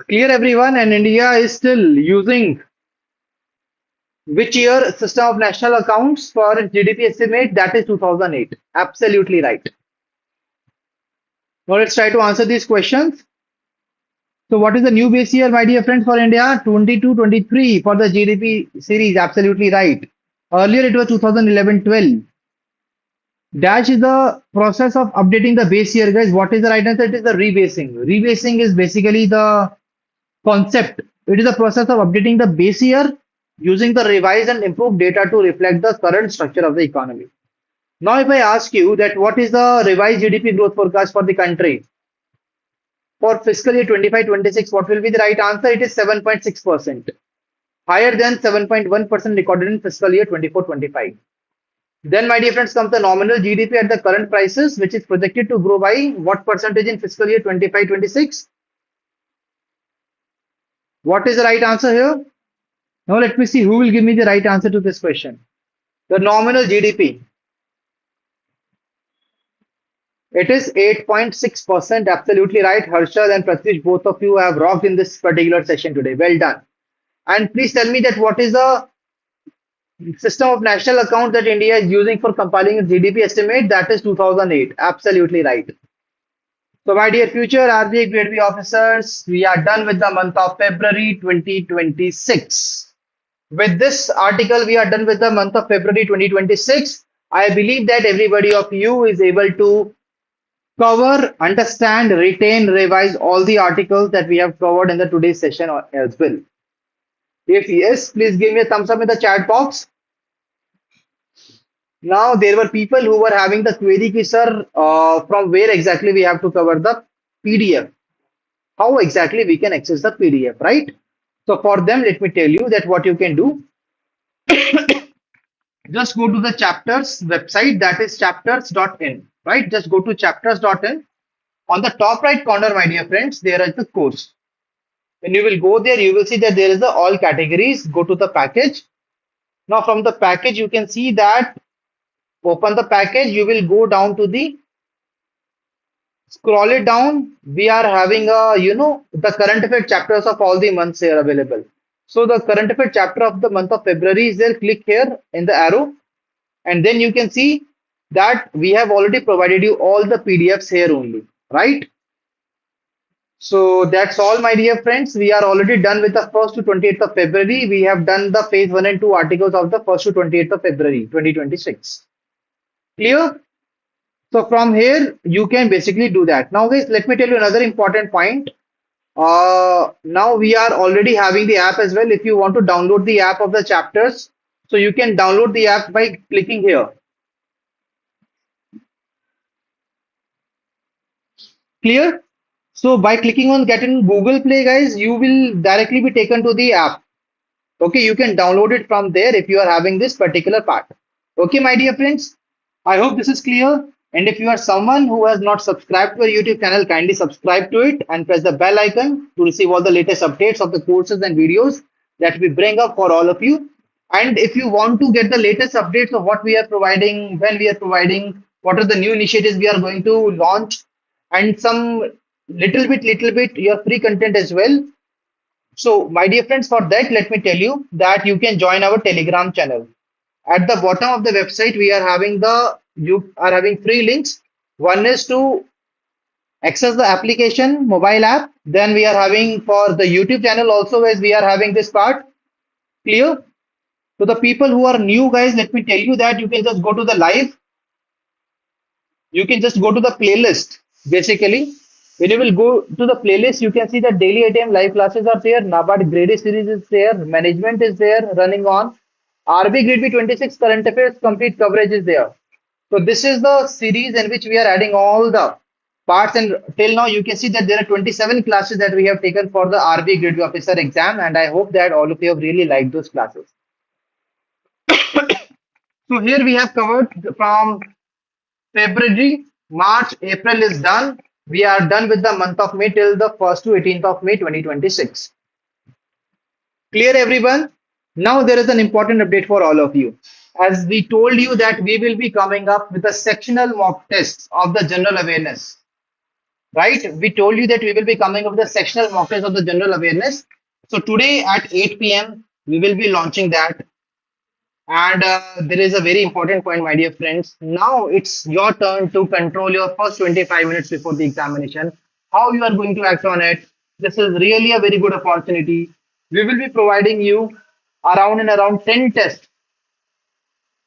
Clear everyone? And India is still using which year system of national accounts for its GDP estimate? That is 2008. Absolutely right. Now let's try to answer these questions. So what is the new base year, my dear friends, for India? 22-23 for the GDP series. Absolutely right. Earlier it was 2011-12. Dash is the process of updating the base year, guys. What is the right answer? It is the rebasing. Rebasing is basically the concept. It is a process of updating the base year using the revised and improved data to reflect the current structure of the economy. Now, if I ask you that what is the revised GDP growth forecast for the country for fiscal year 25-26, what will be the right answer? It is 7.6%. Higher than 7.1% recorded in fiscal year 24-25. Then, my dear friends, comes the nominal GDP at the current prices, which is projected to grow by what percentage in fiscal year 25-26? What is the right answer here? Now, let me see who will give me the right answer to this question. The nominal GDP. It is 8.6%. Absolutely right. Harshad and Pratish, both of you have rocked in this particular session today. Well done. And please tell me that what is the system of national account that India is using for compiling its GDP estimate? That is 2008. Absolutely right. So my dear future RBI Grade B officers, we are done with the month of February 2026. With this article, we are done with the month of February 2026. I believe that everybody of you is able to cover, understand, retain, revise all the articles that we have covered in the today's session as well. If yes, please give me a thumbs up in the chat box. Now, there were people who were having the query, ki, sir, from where exactly we have to cover the PDF? How exactly we can access the PDF, right? So for them, let me tell you that what you can do. Just go to the chapters website, that is chapters.in, right? Just go to chapters.in. On the top right corner, my dear friends, there is the course. When you will go there, you will see that there is the all categories. Go to the package. Now from the package, you can see that open the package. You will go down to the scroll it down. We are having a, the current affair chapters of all the months here available. So the current affair chapter of the month of February is there. Click here in the arrow. And then you can see that we have already provided you all the PDFs here only, right? So that's all, my dear friends. We are already done with the 1st to 28th of February. We have done the phase 1 and 2 articles of the 1st to 28th of February 2026. Clear? So from here, you can basically do that. Now, guys, let me tell you another important point. Now we are already having the app as well. If you want to download the app of the chapters, so you can download the app by clicking here. Clear? So by clicking on get in Google Play, guys, you will directly be taken to the app. Okay, you can download it from there if you are having this particular part. Okay, my dear friends, I hope this is clear. And if you are someone who has not subscribed to our YouTube channel, kindly subscribe to it and press the bell icon to receive all the latest updates of the courses and videos that we bring up for all of you. And if you want to get the latest updates of what we are providing, when we are providing, what are the new initiatives we are going to launch, and some little bit your free content as well. So, my dear friends, for that, let me tell you that you can join our Telegram channel. At the bottom of the website, we are having you are having three links. One is to access the application, mobile app. Then we are having for the YouTube channel also, as we are having this part. Clear? So the people who are new, guys, let me tell you that you can just go to the live. You can just go to the playlist. Basically, when you will go to the playlist, you can see that daily 8 a.m. live classes are there. NABARD Grade A series is there. Management is there running on. RB Grade B 26 current affairs complete coverage is there. So this is the series in which we are adding all the parts, and till now you can see that there are 27 classes that we have taken for the RB Grade B officer exam, and I hope that all of you have really liked those classes. So here we have covered from February, March, April is done. We are done with the month of May till the 1st to 18th of May 2026. Clear, everyone? Now there is an important update for all of you. As we told you that we will be coming up with a sectional mock test of the general awareness, right? We told you that we will be coming up with a sectional mock test of the general awareness. So today at 8 p.m. we will be launching that. And there is a very important point, my dear friends. Now it's your turn to control your first 25 minutes before the examination. How you are going to act on it. This is really a very good opportunity. We will be providing you around 10 tests.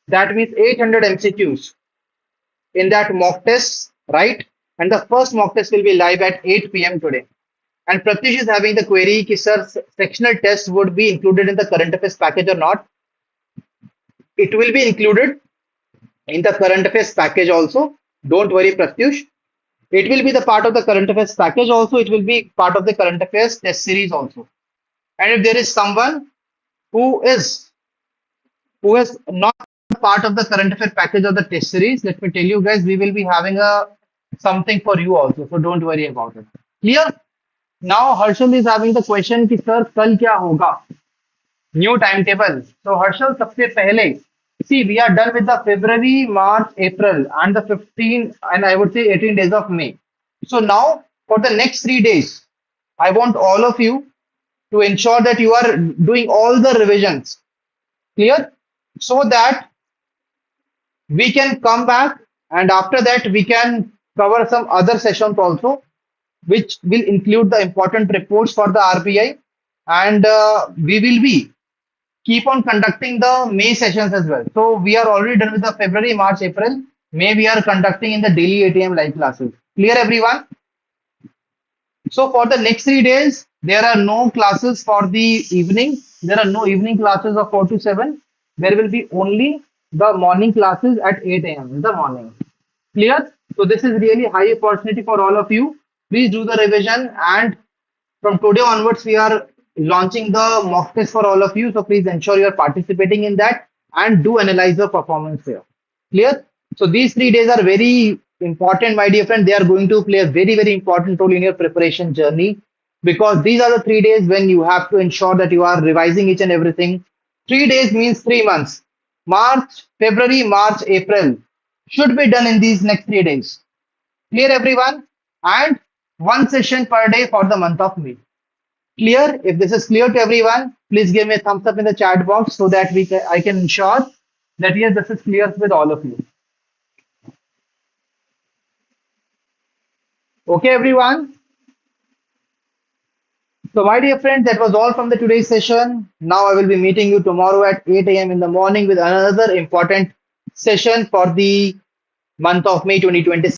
That means 800 MCQs in that mock test, right? And the first mock test will be live at 8 p.m. today. And Pratish is having the query, ki, sir, sectional test would be included in the current affairs package or not? It will be included in the current affairs package also. Don't worry, Pratyush. It will be the part of the current affairs package also. It will be part of the current affairs test series also. And if there is someone who is not part of the current affair package or the test series, let me tell you guys, we will be having a something for you also. So don't worry about it. Clear? Now Harshal is having the question कि sir कल क्या होगा? New timetable. So Harshal, सबसे पहले, see, we are done with the February, March, April, and the 15, and I would say 18 days of May. So now for the next 3 days, I want all of you to ensure that you are doing all the revisions. Clear? So that we can come back, and after that we can cover some other sessions also, which will include the important reports for the RBI, and we will be keep on conducting the May sessions as well. So we are already done with the February, March, April. May we are conducting in the daily 8 a.m. live classes. Clear, everyone? So for the next 3 days, there are no classes for the evening. There are no evening classes of 4 to 7. There will be only the morning classes at 8 a.m. in the morning. Clear? So this is really high opportunity for all of you. Please do the revision, and from today onwards, we are launching the mock test for all of you. So please ensure you are participating in that and do analyze your performance here. Clear? So these 3 days are very important, my dear friend. They are going to play a very important role in your preparation journey, because these are the 3 days when you have to ensure that you are revising each and everything. 3 days means 3 months. March, February, March, April should be done in these next 3 days. Clear, everyone? And one session per day for the month of May. Clear? If this is clear to everyone, please give me a thumbs up in the chat box so that I can ensure that yes, this is clear with all of you. Okay, everyone. So, my dear friends, that was all from the today's session. Now, I will be meeting you tomorrow at 8 a.m. in the morning with another important session for the month of May 2026.